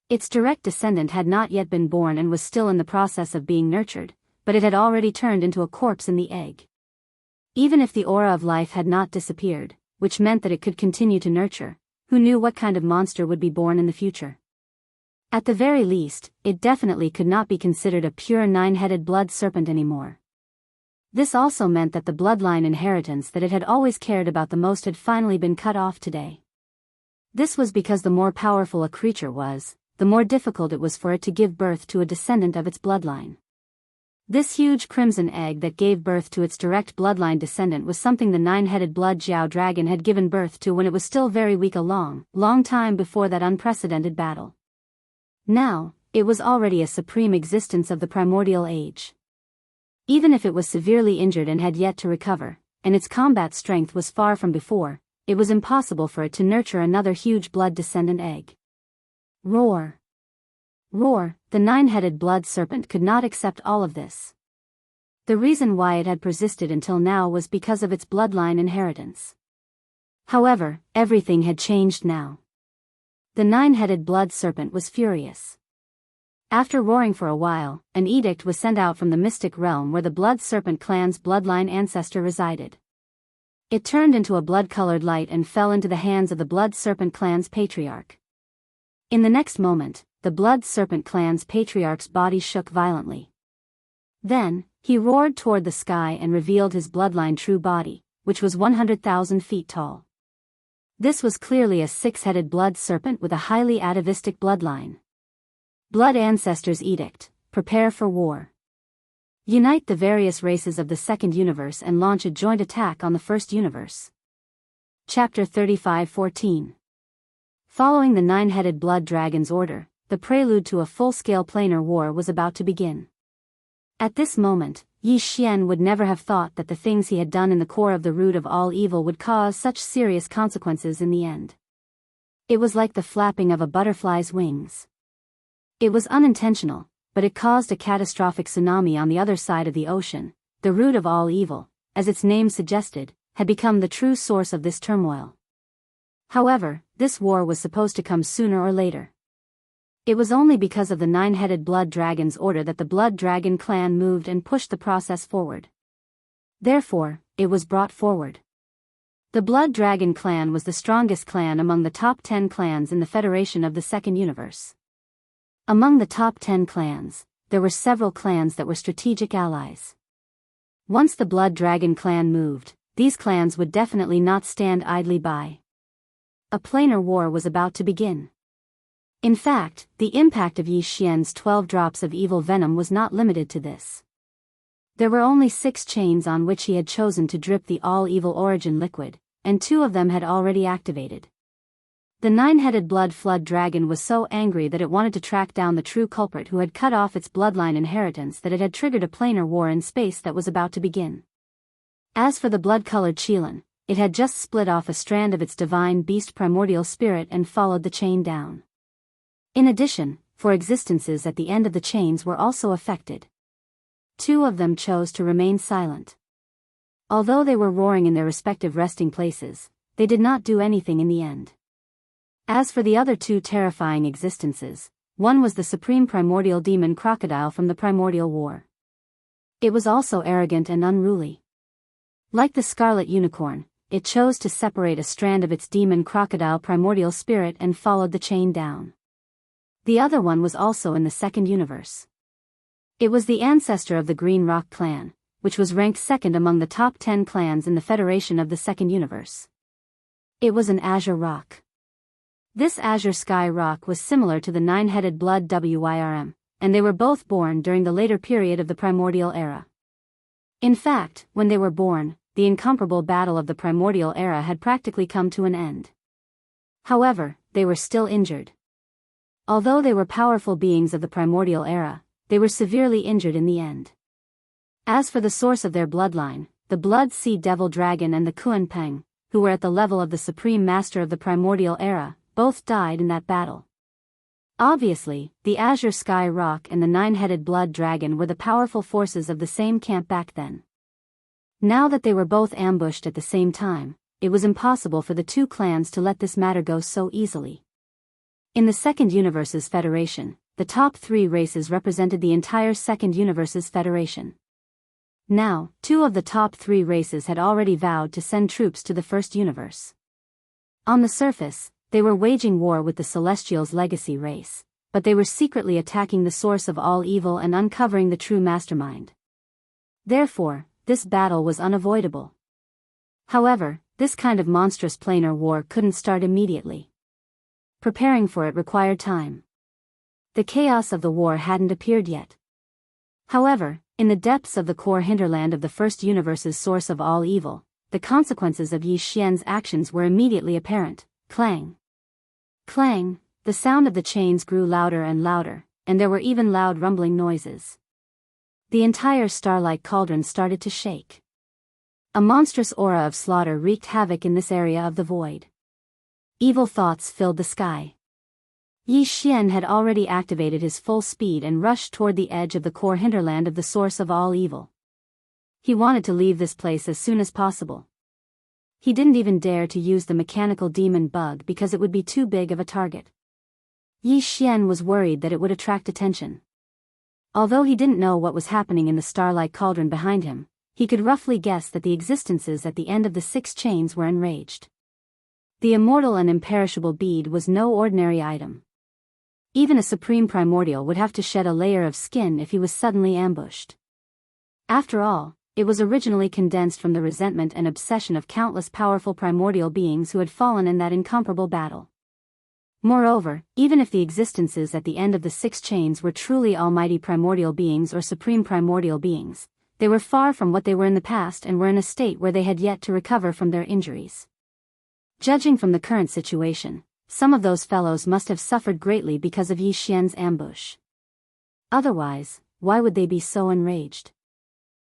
Its direct descendant had not yet been born and was still in the process of being nurtured, but it had already turned into a corpse in the egg. Even if the aura of life had not disappeared, which meant that it could continue to nurture, who knew what kind of monster would be born in the future? At the very least, it definitely could not be considered a pure nine-headed blood serpent anymore. This also meant that the bloodline inheritance that it had always cared about the most had finally been cut off today. This was because the more powerful a creature was, the more difficult it was for it to give birth to a descendant of its bloodline. This huge crimson egg that gave birth to its direct bloodline descendant was something the nine-headed blood Jiao dragon had given birth to when it was still very weak a long time before that unprecedented battle. Now, it was already a supreme existence of the primordial age. Even if it was severely injured and had yet to recover, and its combat strength was far from before, it was impossible for it to nurture another huge blood descendant egg. Roar! Roar! The nine-headed blood serpent could not accept all of this. The reason why it had persisted until now was because of its bloodline inheritance. However, everything had changed now. The nine-headed blood serpent was furious. After roaring for a while, an edict was sent out from the mystic realm where the blood serpent clan's bloodline ancestor resided. It turned into a blood-colored light and fell into the hands of the blood serpent clan's patriarch. In the next moment, the blood serpent clan's patriarch's body shook violently. Then, he roared toward the sky and revealed his bloodline true body, which was 100,000 feet tall. This was clearly a 6-headed blood serpent with a highly atavistic bloodline. Blood Ancestors Edict, prepare for war. Unite the various races of the second universe and launch a joint attack on the first universe. Chapter 35:14. Following the nine-headed blood dragon's order, the prelude to a full-scale planar war was about to begin. At this moment, Yi Xian would never have thought that the things he had done in the core of the root of all evil would cause such serious consequences in the end. It was like the flapping of a butterfly's wings. It was unintentional, but it caused a catastrophic tsunami on the other side of the ocean. The root of all evil, as its name suggested, had become the true source of this turmoil. However, this war was supposed to come sooner or later. It was only because of the nine-headed blood dragon's order that the blood dragon clan moved and pushed the process forward. Therefore, it was brought forward. The blood dragon clan was the strongest clan among the top 10 clans in the Federation of the Second Universe. Among the top 10 clans, there were several clans that were strategic allies. Once the Blood Dragon clan moved, these clans would definitely not stand idly by. A planar war was about to begin. In fact, the impact of Yi Xian's 12 drops of evil venom was not limited to this. There were only 6 chains on which he had chosen to drip the all-evil origin liquid, and 2 of them had already activated. The 9-headed blood flood dragon was so angry that it wanted to track down the true culprit who had cut off its bloodline inheritance that it had triggered a planar war in space that was about to begin. As for the blood-colored Qilin, it had just split off a strand of its divine beast primordial spirit and followed the chain down. In addition, 4 existences at the end of the chains were also affected. 2 of them chose to remain silent. Although they were roaring in their respective resting places, they did not do anything in the end. As for the other 2 terrifying existences, one was the supreme primordial demon crocodile from the primordial war. It was also arrogant and unruly. Like the scarlet unicorn, it chose to separate a strand of its demon crocodile primordial spirit and followed the chain down. The other one was also in the second universe. It was the ancestor of the Green Rock clan, which was ranked second among the top 10 clans in the Federation of the second universe. It was an azure rock. This azure sky rock was similar to the 9-headed blood Wyrm, and they were both born during the later period of the primordial era. In fact, when they were born, the incomparable battle of the primordial era had practically come to an end. However, they were still injured. Although they were powerful beings of the primordial era, they were severely injured in the end. As for the source of their bloodline, the Blood Sea Devil Dragon and the Kuan Peng, who were at the level of the Supreme Master of the primordial era, both died in that battle. Obviously, the Azure Sky Rock and the 9-headed Blood Dragon were the powerful forces of the same camp back then. Now that they were both ambushed at the same time, it was impossible for the 2 clans to let this matter go so easily. In the Second Universe's Federation, the top 3 races represented the entire Second Universe's Federation. Now, 2 of the top 3 races had already vowed to send troops to the First Universe. On the surface, they were waging war with the Celestials' legacy race, but they were secretly attacking the source of all evil and uncovering the true mastermind. Therefore, this battle was unavoidable. However, this kind of monstrous planar war couldn't start immediately. Preparing for it required time. The chaos of the war hadn't appeared yet. However, in the depths of the core hinterland of the First Universe's source of all evil, the consequences of Yi Xian's actions were immediately apparent. Clang. Clang, the sound of the chains grew louder and louder, and there were even loud rumbling noises. The entire starlight cauldron started to shake. A monstrous aura of slaughter wreaked havoc in this area of the void. Evil thoughts filled the sky. Yi Xian had already activated his full speed and rushed toward the edge of the core hinterland of the source of all evil. He wanted to leave this place as soon as possible. He didn't even dare to use the mechanical demon bug because it would be too big of a target. Yi Xian was worried that it would attract attention. Although he didn't know what was happening in the starlight cauldron behind him, he could roughly guess that the existences at the end of the 6 chains were enraged. The immortal and imperishable bead was no ordinary item. Even a supreme primordial would have to shed a layer of skin if he was suddenly ambushed. After all, it was originally condensed from the resentment and obsession of countless powerful primordial beings who had fallen in that incomparable battle. Moreover, even if the existences at the end of the 6 chains were truly almighty primordial beings or supreme primordial beings, they were far from what they were in the past and were in a state where they had yet to recover from their injuries. Judging from the current situation, some of those fellows must have suffered greatly because of Yi Xian's ambush. Otherwise, why would they be so enraged?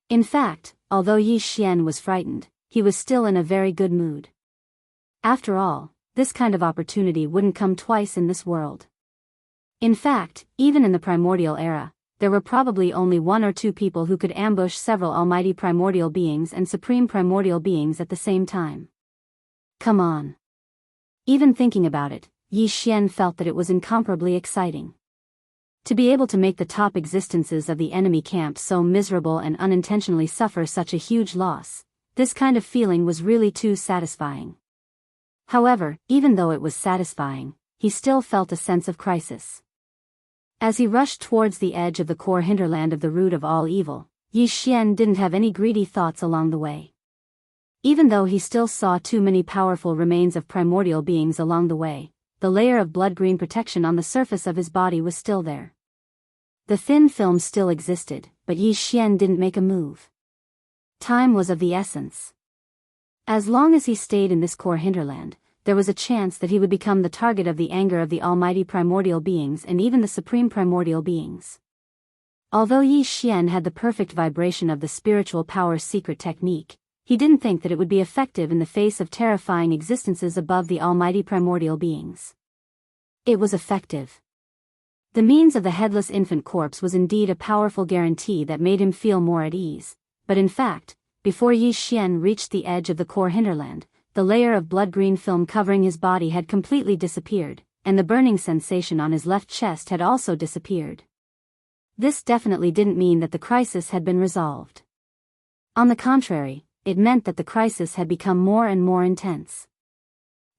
In fact, although Yi Xian was frightened, he was still in a very good mood. After all, this kind of opportunity wouldn't come twice in this world. In fact, even in the primordial era, there were probably only 1 or 2 people who could ambush several almighty primordial beings and supreme primordial beings at the same time. Come on. Even thinking about it, Yi Xian felt that it was incomparably exciting. To be able to make the top existences of the enemy camp so miserable and unintentionally suffer such a huge loss, this kind of feeling was really too satisfying. However, even though it was satisfying, he still felt a sense of crisis. As he rushed towards the edge of the core hinterland of the root of all evil, Yi Xian didn't have any greedy thoughts along the way. Even though he still saw too many powerful remains of primordial beings along the way, the layer of blood-green protection on the surface of his body was still there. The thin film still existed, but Yi Xian didn't make a move. Time was of the essence. As long as he stayed in this core hinterland, there was a chance that he would become the target of the anger of the almighty primordial beings and even the supreme primordial beings. Although Yi Xian had the perfect vibration of the spiritual power's secret technique, he didn't think that it would be effective in the face of terrifying existences above the almighty primordial beings. It was effective. The means of the headless infant corpse was indeed a powerful guarantee that made him feel more at ease, but in fact, before Yi Xian reached the edge of the core hinterland, the layer of blood-green film covering his body had completely disappeared, and the burning sensation on his left chest had also disappeared. This definitely didn't mean that the crisis had been resolved. On the contrary, it meant that the crisis had become more and more intense.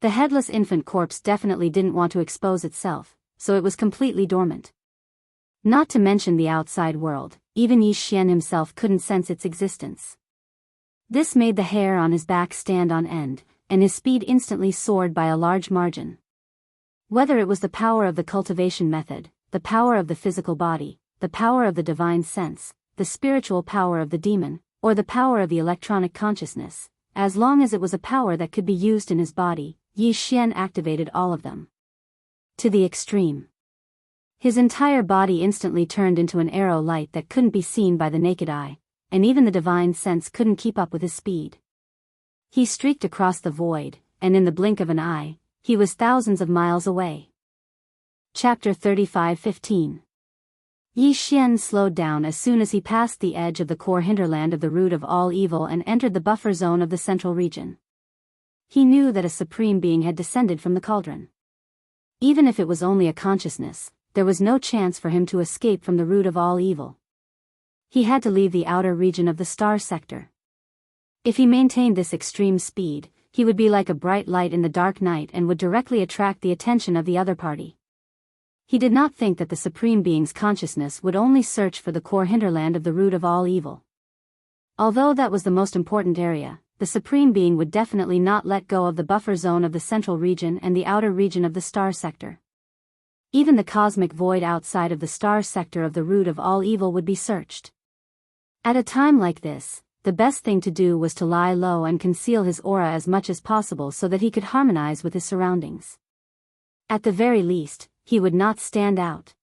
The headless infant corpse definitely didn't want to expose itself, so it was completely dormant. Not to mention the outside world, even Yi Xian himself couldn't sense its existence. This made the hair on his back stand on end, and his speed instantly soared by a large margin. Whether it was the power of the cultivation method, the power of the physical body, the power of the divine sense, the spiritual power of the demon, or the power of the electronic consciousness, as long as it was a power that could be used in his body, Yi Xian activated all of them. To the extreme. His entire body instantly turned into an arrow light that couldn't be seen by the naked eye, and even the divine sense couldn't keep up with his speed. He streaked across the void, and in the blink of an eye, he was thousands of miles away. Chapter 35:15. Yi Xian slowed down as soon as he passed the edge of the core hinterland of the root of all evil and entered the buffer zone of the central region. He knew that a supreme being had descended from the cauldron. Even if it was only a consciousness, there was no chance for him to escape from the root of all evil. He had to leave the outer region of the star sector. If he maintained this extreme speed, he would be like a bright light in the dark night and would directly attract the attention of the other party. He did not think that the Supreme Being's consciousness would only search for the core hinterland of the root of all evil. Although that was the most important area, the Supreme Being would definitely not let go of the buffer zone of the central region and the outer region of the star sector. Even the cosmic void outside of the star sector of the root of all evil would be searched. At a time like this, the best thing to do was to lie low and conceal his aura as much as possible so that he could harmonize with his surroundings. At the very least, he would not stand out.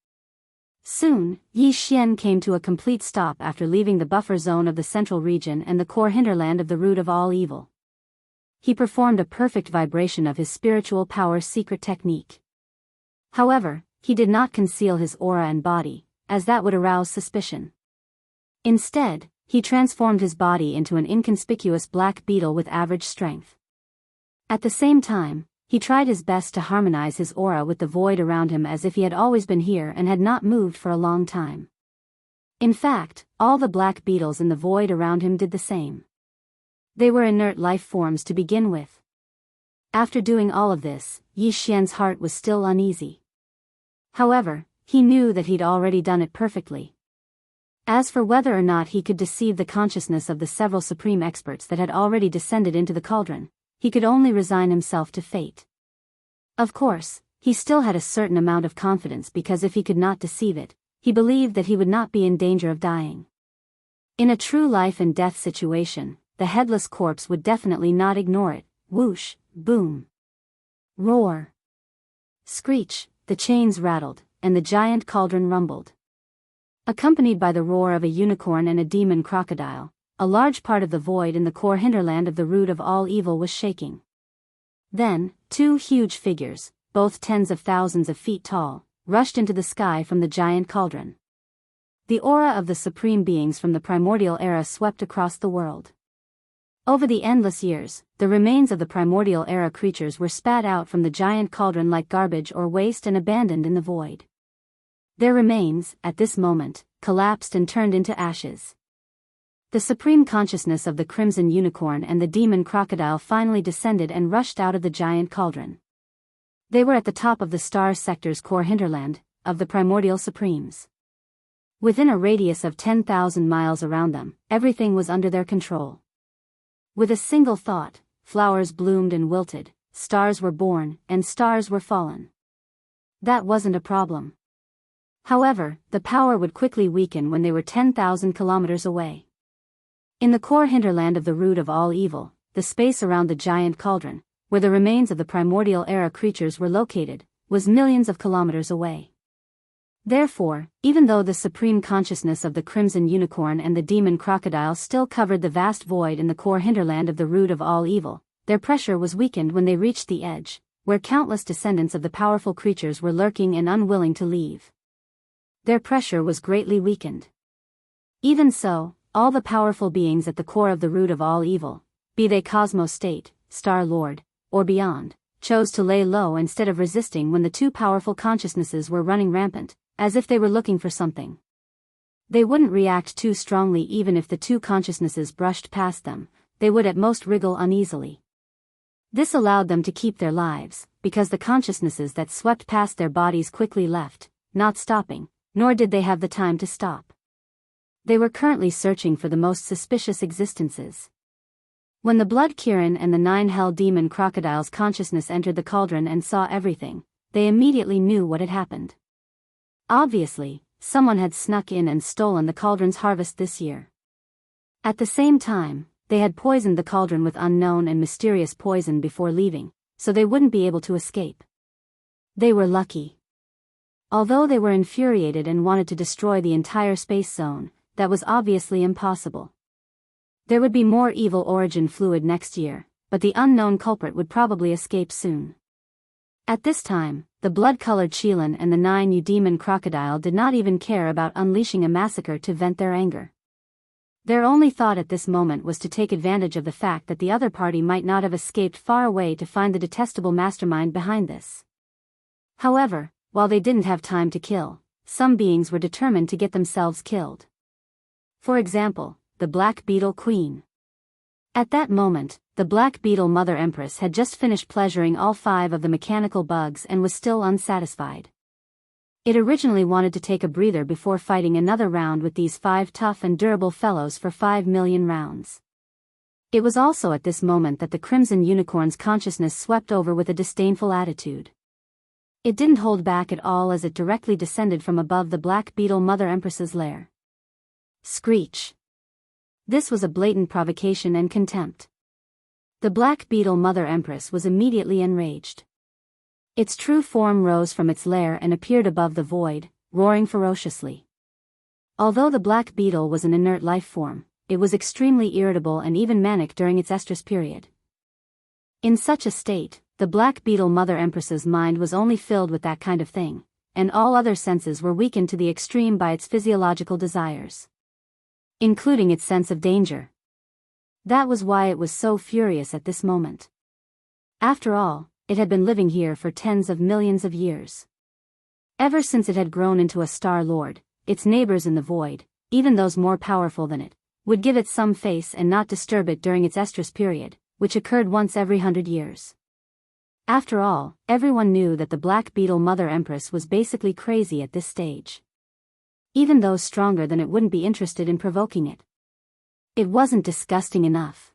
Soon, Yi Xian came to a complete stop after leaving the buffer zone of the central region and the core hinterland of the root of all evil. He performed a perfect vibration of his spiritual power's secret technique. However, he did not conceal his aura and body, as that would arouse suspicion. Instead, he transformed his body into an inconspicuous black beetle with average strength. At the same time, he tried his best to harmonize his aura with the void around him as if he had always been here and had not moved for a long time. In fact, all the black beetles in the void around him did the same. They were inert life forms to begin with. After doing all of this, Yi Xian's heart was still uneasy. However, he knew that he'd already done it perfectly. As for whether or not he could deceive the consciousness of the several supreme experts that had already descended into the cauldron, he could only resign himself to fate. Of course, he still had a certain amount of confidence because if he could not deceive it, he believed that he would not be in danger of dying. In a true life and death situation, the headless corpse would definitely not ignore it. Whoosh, boom, roar, screech, the chains rattled, and the giant cauldron rumbled. Accompanied by the roar of a unicorn and a demon crocodile, a large part of the void in the core hinterland of the root of all evil was shaking. Then, two huge figures, both tens of thousands of feet tall, rushed into the sky from the giant cauldron. The aura of the supreme beings from the primordial era swept across the world. Over the endless years, the remains of the primordial era creatures were spat out from the giant cauldron like garbage or waste and abandoned in the void. Their remains, at this moment, collapsed and turned into ashes. The supreme consciousness of the crimson unicorn and the demon crocodile finally descended and rushed out of the giant cauldron. They were at the top of the star sector's core hinterland, of the primordial supremes. Within a radius of 10,000 miles around them, everything was under their control. With a single thought, flowers bloomed and wilted, stars were born, and stars were fallen. That wasn't a problem. However, the power would quickly weaken when they were 10,000 kilometers away. In the core hinterland of the root of all evil, the space around the giant cauldron, where the remains of the primordial era creatures were located, was millions of kilometers away. Therefore, even though the supreme consciousness of the crimson unicorn and the demon crocodile still covered the vast void in the core hinterland of the root of all evil, their pressure was weakened when they reached the edge, where countless descendants of the powerful creatures were lurking and unwilling to leave. Their pressure was greatly weakened. Even so, all the powerful beings at the core of the root of all evil, be they Cosmos State, Star Lord, or beyond, chose to lay low instead of resisting when the two powerful consciousnesses were running rampant, as if they were looking for something. They wouldn't react too strongly even if the two consciousnesses brushed past them, they would at most wriggle uneasily. This allowed them to keep their lives, because the consciousnesses that swept past their bodies quickly left, not stopping, nor did they have the time to stop. They were currently searching for the most suspicious existences. When the Blood Kirin and the 9 Hell Demon Crocodile's consciousness entered the cauldron and saw everything, they immediately knew what had happened. Obviously, someone had snuck in and stolen the cauldron's harvest this year. At the same time, they had poisoned the cauldron with unknown and mysterious poison before leaving, so they wouldn't be able to escape. They were lucky. Although they were infuriated and wanted to destroy the entire space zone, that was obviously impossible. There would be more evil origin fluid next year, but the unknown culprit would probably escape soon. At this time, the blood-colored Qilin and the 9 Demon Crocodile did not even care about unleashing a massacre to vent their anger. Their only thought at this moment was to take advantage of the fact that the other party might not have escaped far away to find the detestable mastermind behind this. However, while they didn't have time to kill, some beings were determined to get themselves killed. For example, the Black Beetle Queen. At that moment, the Black Beetle Mother Empress had just finished pleasuring all 5 of the mechanical bugs and was still unsatisfied. It originally wanted to take a breather before fighting another round with these 5 tough and durable fellows for 5 million rounds. It was also at this moment that the Crimson Unicorn's consciousness swept over with a disdainful attitude. It didn't hold back at all as it directly descended from above the Black Beetle Mother Empress's lair. Screech. This was a blatant provocation and contempt. The Black Beetle Mother Empress was immediately enraged. Its true form rose from its lair and appeared above the void, roaring ferociously. Although the Black Beetle was an inert life form, it was extremely irritable and even manic during its estrus period. In such a state, the Black Beetle Mother Empress's mind was only filled with that kind of thing, and all other senses were weakened to the extreme by its physiological desires, including its sense of danger. That was why it was so furious at this moment. After all, it had been living here for tens of millions of years. Ever since it had grown into a Star Lord, its neighbors in the void, even those more powerful than it, would give it some face and not disturb it during its estrus period, which occurred once every 100 years. After all, everyone knew that the Black Beetle Mother Empress was basically crazy at this stage. Even those stronger than it wouldn't be interested in provoking it. It wasn't disgusting enough.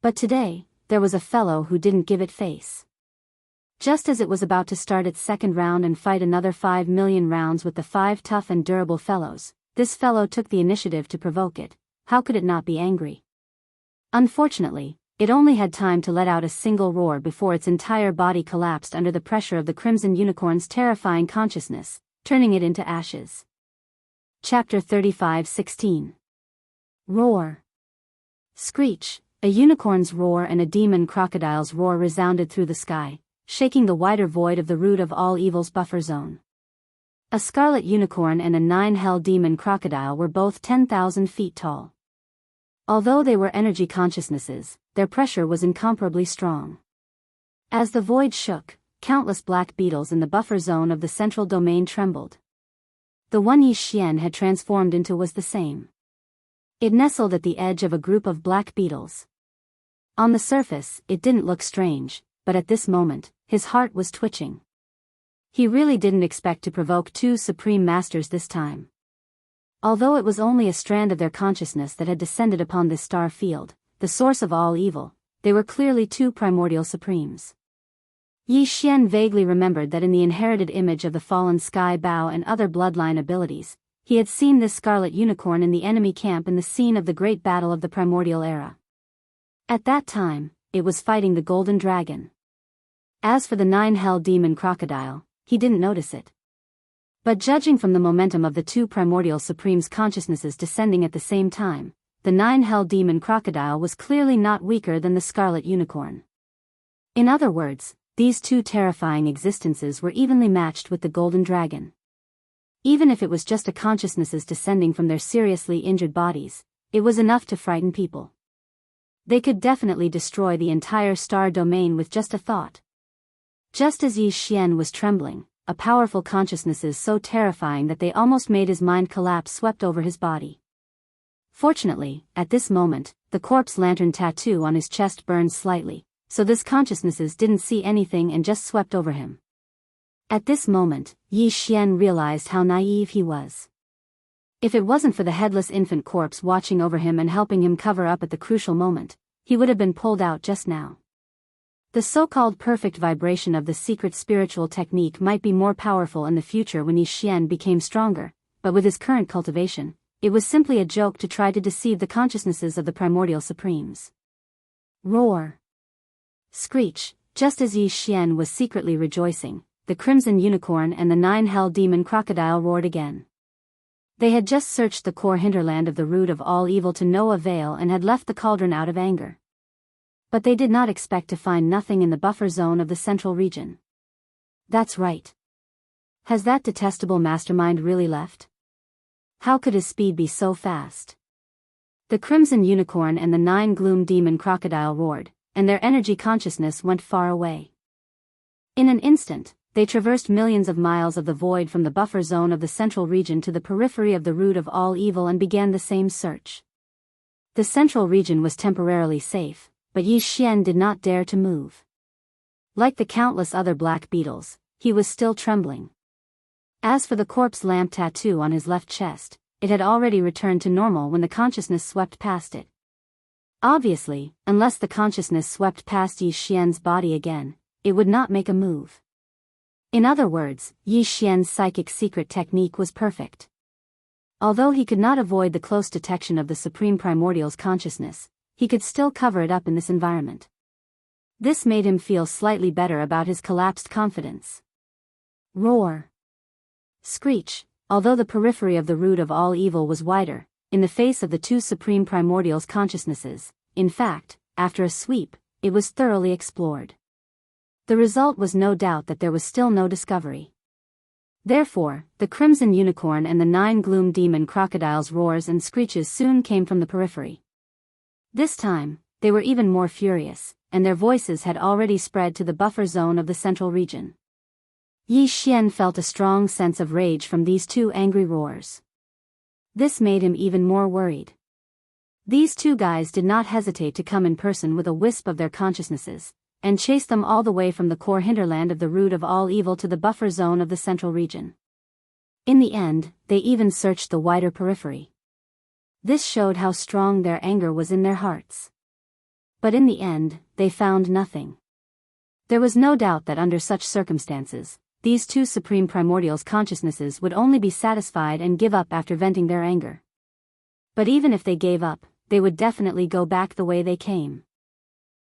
But today, there was a fellow who didn't give it face. Just as it was about to start its second round and fight another 5 million rounds with the 5 tough and durable fellows, this fellow took the initiative to provoke it. How could it not be angry? Unfortunately, it only had time to let out a single roar before its entire body collapsed under the pressure of the Crimson Unicorn's terrifying consciousness, turning it into ashes. Chapter 35:16. Roar. Screech. A unicorn's roar and a demon crocodile's roar resounded through the sky, shaking the wider void of the root of all evil's buffer zone. A scarlet unicorn and a 9 hell demon crocodile were both 10,000 feet tall. Although they were energy consciousnesses, their pressure was incomparably strong. As the void shook, countless black beetles in the buffer zone of the central domain trembled. The one Yi Xian had transformed into was the same. It nestled at the edge of a group of black beetles. On the surface, it didn't look strange, but at this moment, his heart was twitching. He really didn't expect to provoke two supreme masters this time. Although it was only a strand of their consciousness that had descended upon this star field, the source of all evil, they were clearly two primordial supremes. Yi Xian vaguely remembered that in the inherited image of the fallen Sky Bao and other bloodline abilities, he had seen this scarlet unicorn in the enemy camp in the scene of the great battle of the primordial era. At that time, it was fighting the golden dragon. As for the nine-hell demon crocodile, he didn't notice it. But judging from the momentum of the two primordial supremes' consciousnesses descending at the same time, the nine-hell demon crocodile was clearly not weaker than the scarlet unicorn. In other words, these two terrifying existences were evenly matched with the golden dragon. Even if it was just a consciousnesses descending from their seriously injured bodies, it was enough to frighten people. They could definitely destroy the entire star domain with just a thought. Just as Yi Xian was trembling, a powerful consciousnesses so terrifying that they almost made his mind collapse swept over his body. Fortunately, at this moment, the corpse lantern tattoo on his chest burned slightly, so this consciousnesses didn't see anything and just swept over him. At this moment, Yi Xian realized how naive he was. If it wasn't for the headless infant corpse watching over him and helping him cover up at the crucial moment, he would have been pulled out just now. The so-called perfect vibration of the secret spiritual technique might be more powerful in the future when Yi Xian became stronger, but with his current cultivation, it was simply a joke to try to deceive the consciousnesses of the primordial supremes. Roar. Screech. Just as Yi Xian was secretly rejoicing, the crimson unicorn and the nine-hell demon crocodile roared again. They had just searched the core hinterland of the root of all evil to no avail and had left the cauldron out of anger. But they did not expect to find nothing in the buffer zone of the central region. That's right. Has that detestable mastermind really left? How could his speed be so fast? The crimson unicorn and the nine gloom demon crocodile roared, and their energy consciousness went far away. In an instant, they traversed millions of miles of the void from the buffer zone of the central region to the periphery of the root of all evil and began the same search. The central region was temporarily safe, but Yi Xian did not dare to move. Like the countless other black beetles, he was still trembling. As for the corpse lamp tattoo on his left chest, it had already returned to normal when the consciousness swept past it. Obviously, unless the consciousness swept past Yi Xian's body again, it would not make a move. In other words, Yi Xian's psychic secret technique was perfect. Although he could not avoid the close detection of the Supreme Primordial's consciousness, he could still cover it up in this environment. This made him feel slightly better about his collapsed confidence. Roar. Screech. Although the periphery of the root of all evil was wider, in the face of the two Supreme Primordial's consciousnesses, in fact, after a sweep, it was thoroughly explored. The result was no doubt that there was still no discovery. Therefore, the crimson unicorn and the nine gloom demon crocodile's roars and screeches soon came from the periphery. This time, they were even more furious, and their voices had already spread to the buffer zone of the central region. Yi Xian felt a strong sense of rage from these two angry roars. This made him even more worried. These two guys did not hesitate to come in person with a wisp of their consciousnesses, and chase them all the way from the core hinterland of the root of all evil to the buffer zone of the central region. In the end, they even searched the wider periphery. This showed how strong their anger was in their hearts. But in the end, they found nothing. There was no doubt that under such circumstances, these two Supreme Primordials' consciousnesses would only be satisfied and give up after venting their anger. But even if they gave up, they would definitely go back the way they came.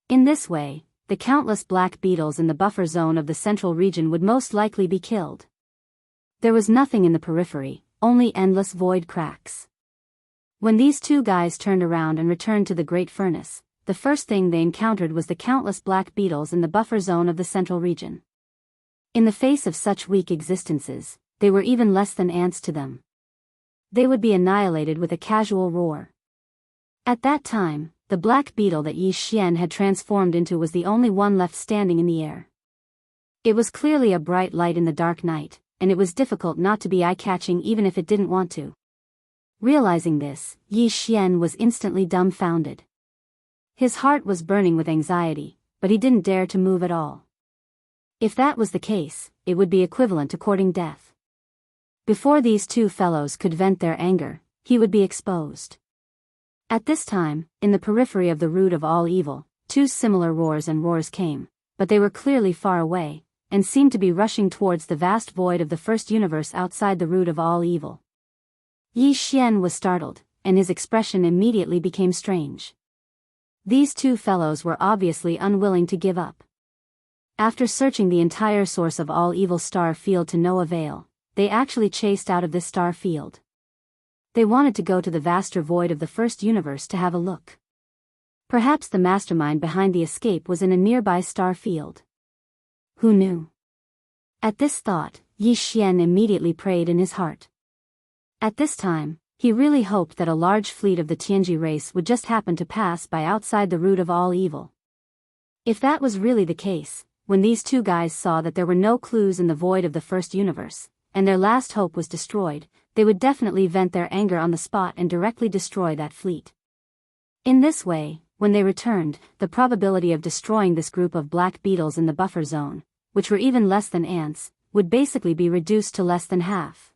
In this way, the countless black beetles in the buffer zone of the central region would most likely be killed. There was nothing in the periphery, only endless void cracks. When these two guys turned around and returned to the Great Furnace, the first thing they encountered was the countless black beetles in the buffer zone of the central region. In the face of such weak existences, they were even less than ants to them. They would be annihilated with a casual roar. At that time, the black beetle that Yi Xian had transformed into was the only one left standing in the air. It was clearly a bright light in the dark night, and it was difficult not to be eye-catching even if it didn't want to. Realizing this, Yi Xian was instantly dumbfounded. His heart was burning with anxiety, but he didn't dare to move at all. If that was the case, it would be equivalent to courting death. Before these two fellows could vent their anger, he would be exposed. At this time, in the periphery of the root of all evil, two similar roars came, but they were clearly far away, and seemed to be rushing towards the vast void of the first universe outside the root of all evil. Yi Xian was startled, and his expression immediately became strange. These two fellows were obviously unwilling to give up. After searching the entire source of all evil star field to no avail, they actually chased out of this star field. They wanted to go to the vaster void of the first universe to have a look. Perhaps the mastermind behind the escape was in a nearby star field. Who knew? At this thought, Yi Xian immediately prayed in his heart. At this time, he really hoped that a large fleet of the Tianji race would just happen to pass by outside the root of all evil. If that was really the case, when these two guys saw that there were no clues in the void of the first universe, and their last hope was destroyed, they would definitely vent their anger on the spot and directly destroy that fleet. In this way, when they returned, the probability of destroying this group of black beetles in the buffer zone, which were even less than ants, would basically be reduced to less than half.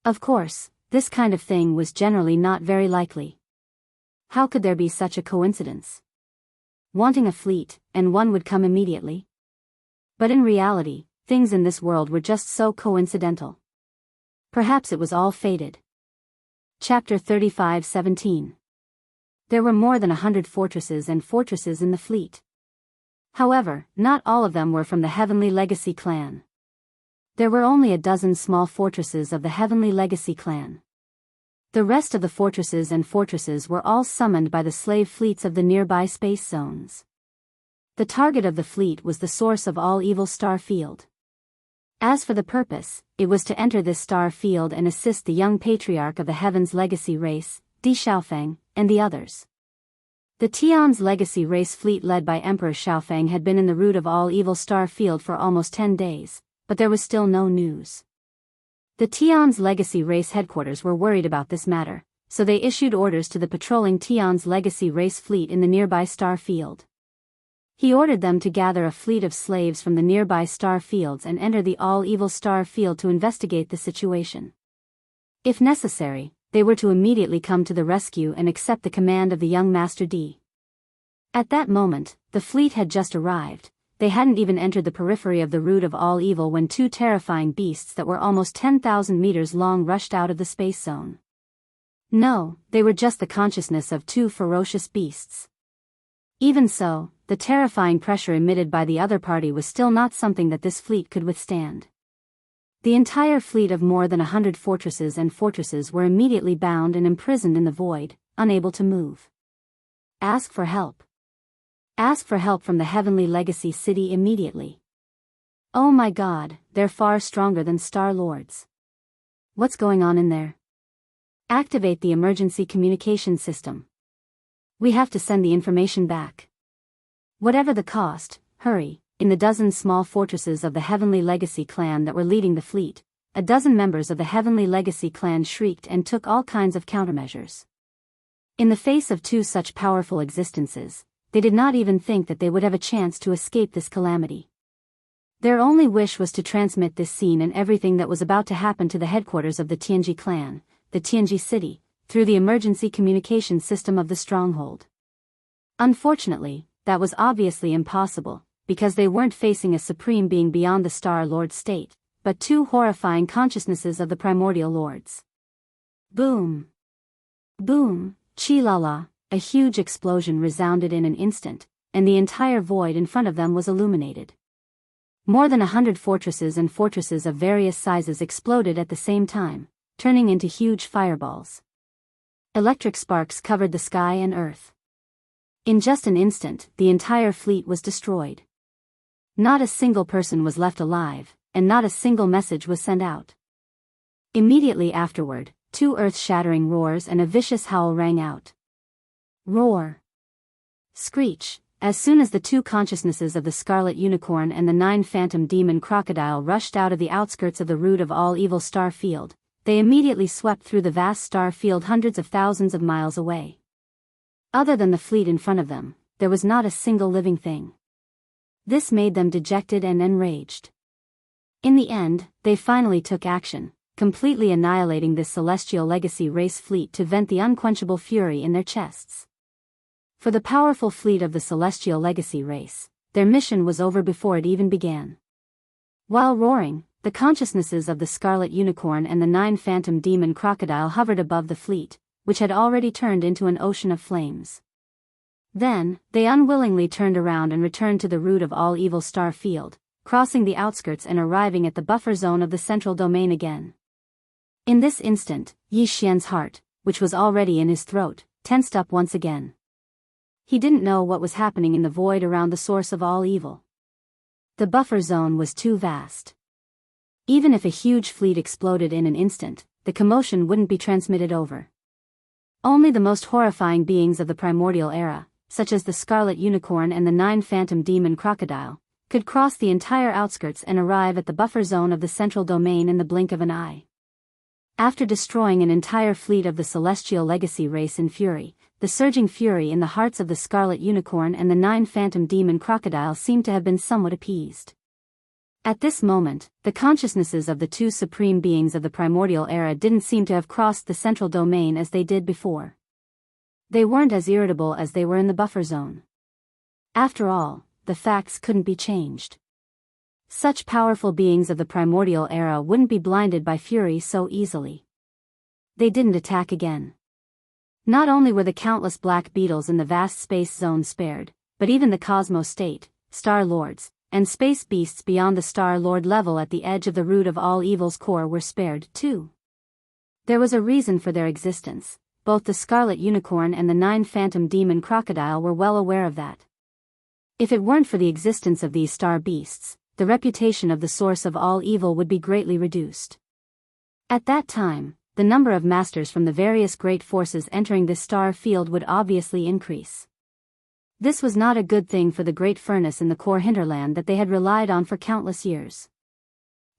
Of course, this kind of thing was generally not very likely. How could there be such a coincidence? Wanting a fleet, and one would come immediately? But in reality, things in this world were just so coincidental. Perhaps it was all fated. Chapter 35:17. There were more than 100 fortresses and fortresses in the fleet. However, not all of them were from the Heavenly Legacy clan. There were only a dozen small fortresses of the Heavenly Legacy clan. The rest of the fortresses and fortresses were all summoned by the slave fleets of the nearby space zones. The target of the fleet was the source of all evil star field. As for the purpose, it was to enter this star field and assist the young patriarch of the Heaven's Legacy race, Di Xiaofeng, and the others. The Tian's Legacy race fleet led by Emperor Xiaofeng had been in the root of all evil star field for almost 10 days, but there was still no news. The Tian's Legacy race headquarters were worried about this matter, so they issued orders to the patrolling Tian's Legacy race fleet in the nearby star field. He ordered them to gather a fleet of slaves from the nearby star fields and enter the all-evil star field to investigate the situation. If necessary, they were to immediately come to the rescue and accept the command of the young Master D. At that moment, the fleet had just arrived. They hadn't even entered the periphery of the root of all evil when two terrifying beasts that were almost 10,000 meters long rushed out of the space zone. No, they were just the consciousness of two ferocious beasts. Even so, the terrifying pressure emitted by the other party was still not something that this fleet could withstand. The entire fleet of more than 100 fortresses and fortresses were immediately bound and imprisoned in the void, unable to move. Ask for help. Ask for help from the Heavenly Legacy City immediately. Oh my God, they're far stronger than Star Lords. What's going on in there? Activate the emergency communication system. We have to send the information back. Whatever the cost, hurry. In the dozen small fortresses of the Heavenly Legacy clan that were leading the fleet, a dozen members of the Heavenly Legacy clan shrieked and took all kinds of countermeasures. In the face of two such powerful existences, they did not even think that they would have a chance to escape this calamity. Their only wish was to transmit this scene and everything that was about to happen to the headquarters of the Tianji clan, the Tianji city, through the emergency communication system of the stronghold. Unfortunately, that was obviously impossible, because they weren't facing a supreme being beyond the Star Lord state, but two horrifying consciousnesses of the primordial lords. Boom! Boom! Chi-la-la! A huge explosion resounded in an instant, and the entire void in front of them was illuminated. More than 100 fortresses and fortresses of various sizes exploded at the same time, turning into huge fireballs. Electric sparks covered the sky and earth. In just an instant, the entire fleet was destroyed. Not a single person was left alive, and not a single message was sent out. Immediately afterward, two earth-shattering roars and a vicious howl rang out. Roar! Screech! As soon as the two consciousnesses of the Scarlet Unicorn and the 9 Phantom Demon Crocodile rushed out of the outskirts of the root of all evil star field, they immediately swept through the vast star field hundreds of thousands of miles away. Other than the fleet in front of them, there was not a single living thing. This made them dejected and enraged. In the end, they finally took action, completely annihilating this celestial legacy race fleet to vent the unquenchable fury in their chests. For the powerful fleet of the celestial legacy race, their mission was over before it even began. While roaring, the consciousnesses of the Scarlet Unicorn and the 9 Phantom Demon Crocodile hovered above the fleet, which had already turned into an ocean of flames. Then, they unwillingly turned around and returned to the root of all evil star field, crossing the outskirts and arriving at the buffer zone of the central domain again. In this instant, Yi Xian's heart, which was already in his throat, tensed up once again. He didn't know what was happening in the void around the source of all evil. The buffer zone was too vast. Even if a huge fleet exploded in an instant, the commotion wouldn't be transmitted over. Only the most horrifying beings of the primordial era, such as the Scarlet Unicorn and the 9 Phantom Demon Crocodile, could cross the entire outskirts and arrive at the buffer zone of the central domain in the blink of an eye. After destroying an entire fleet of the celestial legacy race in fury, the surging fury in the hearts of the Scarlet Unicorn and the 9 Phantom Demon Crocodile seemed to have been somewhat appeased. At this moment, the consciousnesses of the two supreme beings of the primordial era didn't seem to have crossed the central domain as they did before. They weren't as irritable as they were in the buffer zone. After all, the facts couldn't be changed. Such powerful beings of the primordial era wouldn't be blinded by fury so easily. They didn't attack again. Not only were the countless black beetles in the vast space zone spared, but even the Cosmos State, Star Lords, and space beasts beyond the Star Lord level at the edge of the root of all evil's core were spared, too. There was a reason for their existence. Both the Scarlet Unicorn and the 9 Phantom Demon Crocodile were well aware of that. If it weren't for the existence of these star beasts, the reputation of the source of all evil would be greatly reduced. At that time, the number of masters from the various great forces entering this star field would obviously increase. This was not a good thing for the great furnace in the core hinterland that they had relied on for countless years.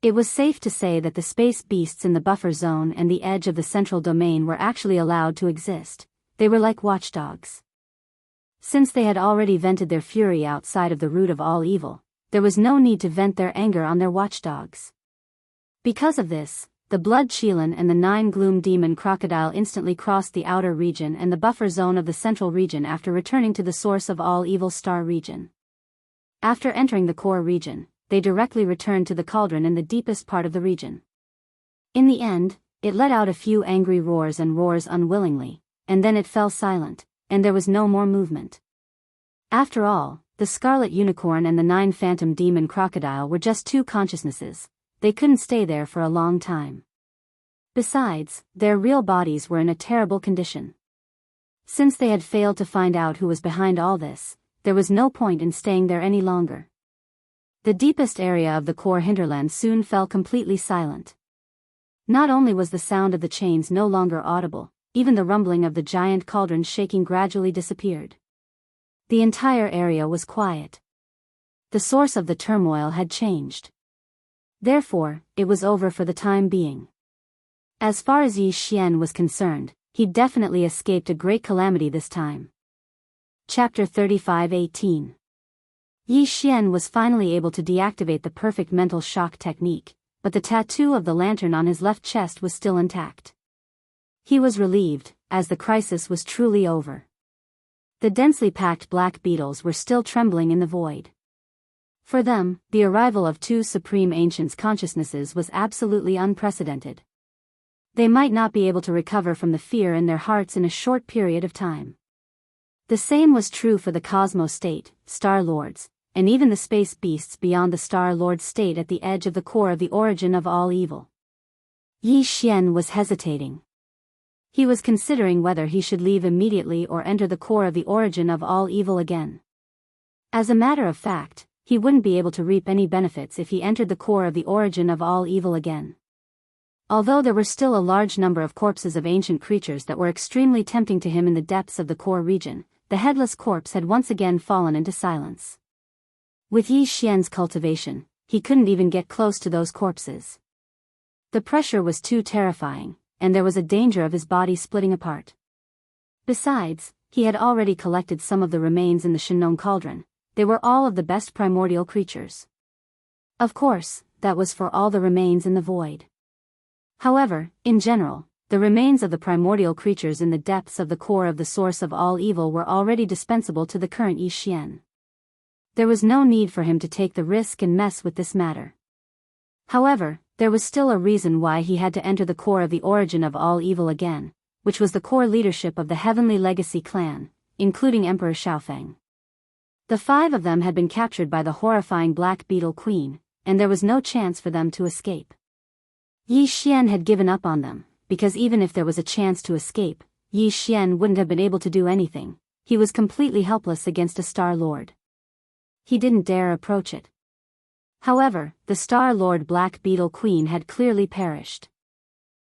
It was safe to say that the space beasts in the buffer zone and the edge of the central domain were actually allowed to exist. They were like watchdogs. Since they had already vented their fury outside of the root of all evil, there was no need to vent their anger on their watchdogs. Because of this, the Blood Chelan and the 9 Gloom Demon Crocodile instantly crossed the outer region and the buffer zone of the central region after returning to the source of all evil star region. After entering the core region, they directly returned to the cauldron in the deepest part of the region. In the end, it let out a few angry roars and roars unwillingly, and then it fell silent, and there was no more movement. After all, the Scarlet Unicorn and the 9 Phantom Demon Crocodile were just two consciousnesses. They couldn't stay there for a long time. Besides, their real bodies were in a terrible condition. Since they had failed to find out who was behind all this, there was no point in staying there any longer. The deepest area of the core hinterland soon fell completely silent. Not only was the sound of the chains no longer audible, even the rumbling of the giant cauldron shaking gradually disappeared. The entire area was quiet. The source of the turmoil had changed. Therefore, it was over for the time being. As far as Yi Xian was concerned, he'd definitely escaped a great calamity this time. Chapter 35:18. Yi Xian was finally able to deactivate the perfect mental shock technique, but the tattoo of the lantern on his left chest was still intact. He was relieved, as the crisis was truly over. The densely packed black beetles were still trembling in the void. For them, the arrival of two supreme ancients' consciousnesses was absolutely unprecedented. They might not be able to recover from the fear in their hearts in a short period of time. The same was true for the Cosmos State, Star Lords, and even the space beasts beyond the Star Lord state at the edge of the core of the origin of all evil. Yi Xian was hesitating. He was considering whether he should leave immediately or enter the core of the origin of all evil again. As a matter of fact, he wouldn't be able to reap any benefits if he entered the core of the origin of all evil again. Although there were still a large number of corpses of ancient creatures that were extremely tempting to him in the depths of the core region, the headless corpse had once again fallen into silence. With Yi Xian's cultivation, he couldn't even get close to those corpses. The pressure was too terrifying, and there was a danger of his body splitting apart. Besides, he had already collected some of the remains in the Shinnon cauldron. They were all of the best primordial creatures. Of course, that was for all the remains in the void. However, in general, the remains of the primordial creatures in the depths of the core of the source of all evil were already dispensable to the current Yi Xian. There was no need for him to take the risk and mess with this matter. However, there was still a reason why he had to enter the core of the origin of all evil again, which was the core leadership of the Heavenly Legacy clan, including Emperor Xiaofeng. The 5 of them had been captured by the horrifying Black Beetle Queen, and there was no chance for them to escape. Yi Xian had given up on them, because even if there was a chance to escape, Yi Xian wouldn't have been able to do anything. He was completely helpless against a Star Lord. He didn't dare approach it. However, the Star Lord Black Beetle Queen had clearly perished.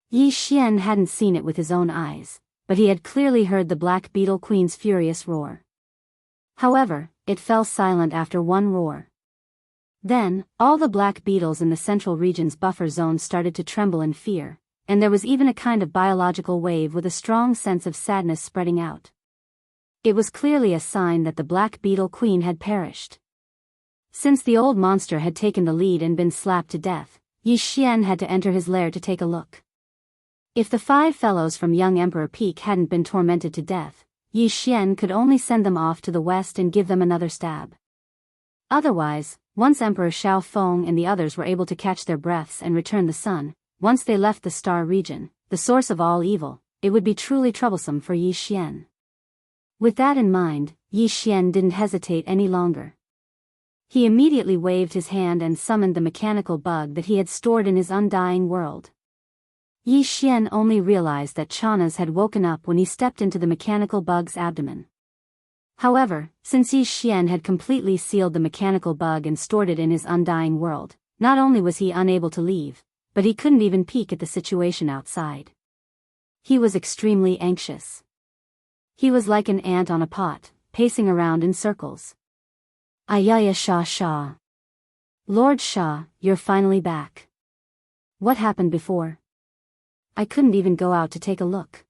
Yi Xian hadn't seen it with his own eyes, but he had clearly heard the Black Beetle Queen's furious roar. However, it fell silent after one roar. Then, all the black beetles in the central region's buffer zone started to tremble in fear, and there was even a kind of biological wave with a strong sense of sadness spreading out. It was clearly a sign that the Black Beetle Queen had perished. Since the old monster had taken the lead and been slapped to death, Yi Xian had to enter his lair to take a look. If the 5 fellows from Young Emperor Peak hadn't been tormented to death, Yi Xian could only send them off to the west and give them another stab. Otherwise, once Emperor Xiaofeng and the others were able to catch their breaths and return the sun, once they left the star region, the source of all evil, it would be truly troublesome for Yi Xian. With that in mind, Yi Xian didn't hesitate any longer. He immediately waved his hand and summoned the mechanical bug that he had stored in his undying world. Yi Xian only realized that Chanas had woken up when he stepped into the mechanical bug's abdomen. However, since Yi Xian had completely sealed the mechanical bug and stored it in his undying world, not only was he unable to leave, but he couldn't even peek at the situation outside. He was extremely anxious. He was like an ant on a pot, pacing around in circles. Ayaya Shah Shah. Lord Shah, you're finally back. What happened before? I couldn't even go out to take a look.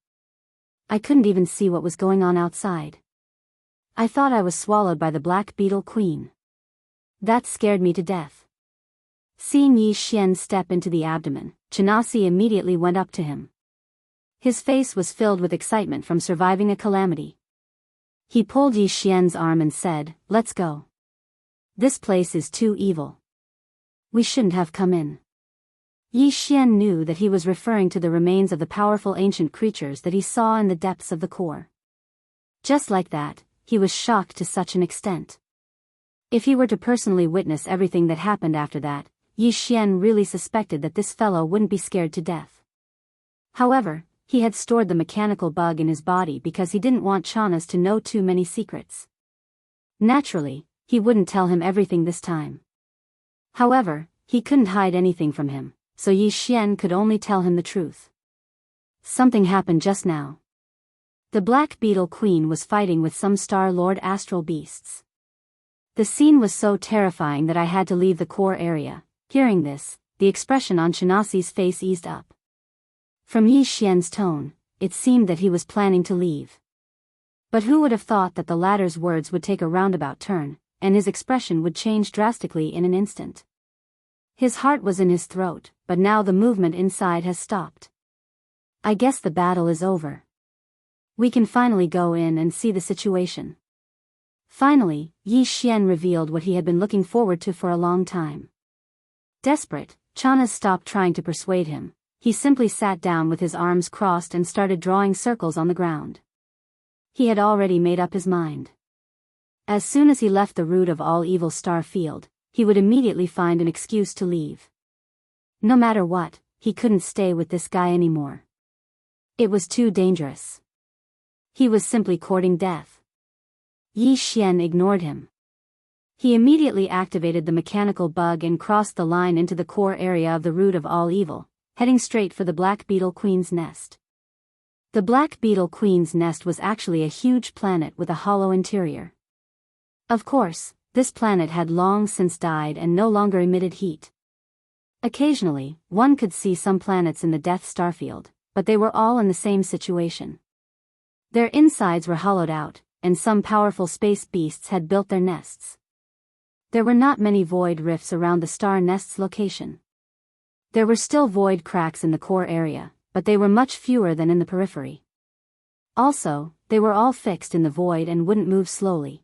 I couldn't even see what was going on outside. I thought I was swallowed by the Black Beetle Queen. That scared me to death. Seeing Yi Xian step into the abdomen, Chanasi immediately went up to him. His face was filled with excitement from surviving a calamity. He pulled Yi Xian's arm and said, "Let's go. This place is too evil. We shouldn't have come in." Yi Xian knew that he was referring to the remains of the powerful ancient creatures that he saw in the depths of the core. Just like that, he was shocked to such an extent. If he were to personally witness everything that happened after that, Yi Xian really suspected that this fellow wouldn't be scared to death. However, he had stored the mechanical bug in his body because he didn't want Chanas to know too many secrets. Naturally, he wouldn't tell him everything this time. However, he couldn't hide anything from him, so Yi Xian could only tell him the truth. Something happened just now. The Black Beetle Queen was fighting with some Star Lord astral beasts. The scene was so terrifying that I had to leave the core area. Hearing this, the expression on Chanasi's face eased up. From Yi Xian's tone, it seemed that he was planning to leave. But who would have thought that the latter's words would take a roundabout turn, and his expression would change drastically in an instant. His heart was in his throat, but now the movement inside has stopped. I guess the battle is over. We can finally go in and see the situation. Finally, Yi Xian revealed what he had been looking forward to for a long time. Desperate, Chanas stopped trying to persuade him. He simply sat down with his arms crossed and started drawing circles on the ground. He had already made up his mind. As soon as he left the root of all evil star field, he would immediately find an excuse to leave. No matter what, he couldn't stay with this guy anymore. It was too dangerous. He was simply courting death. Yi Xian ignored him. He immediately activated the mechanical bug and crossed the line into the core area of the root of all evil, heading straight for the Black Beetle Queen's nest. The Black Beetle Queen's nest was actually a huge planet with a hollow interior. Of course, this planet had long since died and no longer emitted heat. Occasionally, one could see some planets in the Death Starfield, but they were all in the same situation. Their insides were hollowed out, and some powerful space beasts had built their nests. There were not many void rifts around the star nest's location. There were still void cracks in the core area, but they were much fewer than in the periphery. Also, they were all fixed in the void and wouldn't move slowly.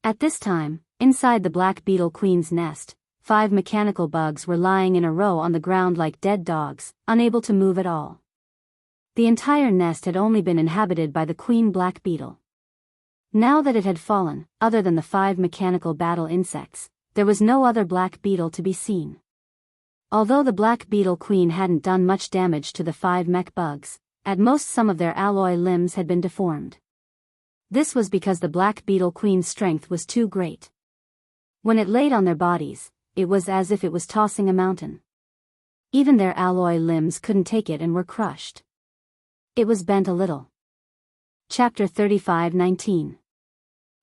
At this time, inside the black beetle queen's nest, 5 mechanical bugs were lying in a row on the ground like dead dogs, unable to move at all. The entire nest had only been inhabited by the queen black beetle. Now that it had fallen, other than the 5 mechanical battle insects, there was no other black beetle to be seen. Although the black beetle queen hadn't done much damage to the 5 mech bugs, at most some of their alloy limbs had been deformed. This was because the black beetle queen's strength was too great. When it laid on their bodies, it was as if it was tossing a mountain. Even their alloy limbs couldn't take it and were crushed. It was bent a little. Chapter 35:19.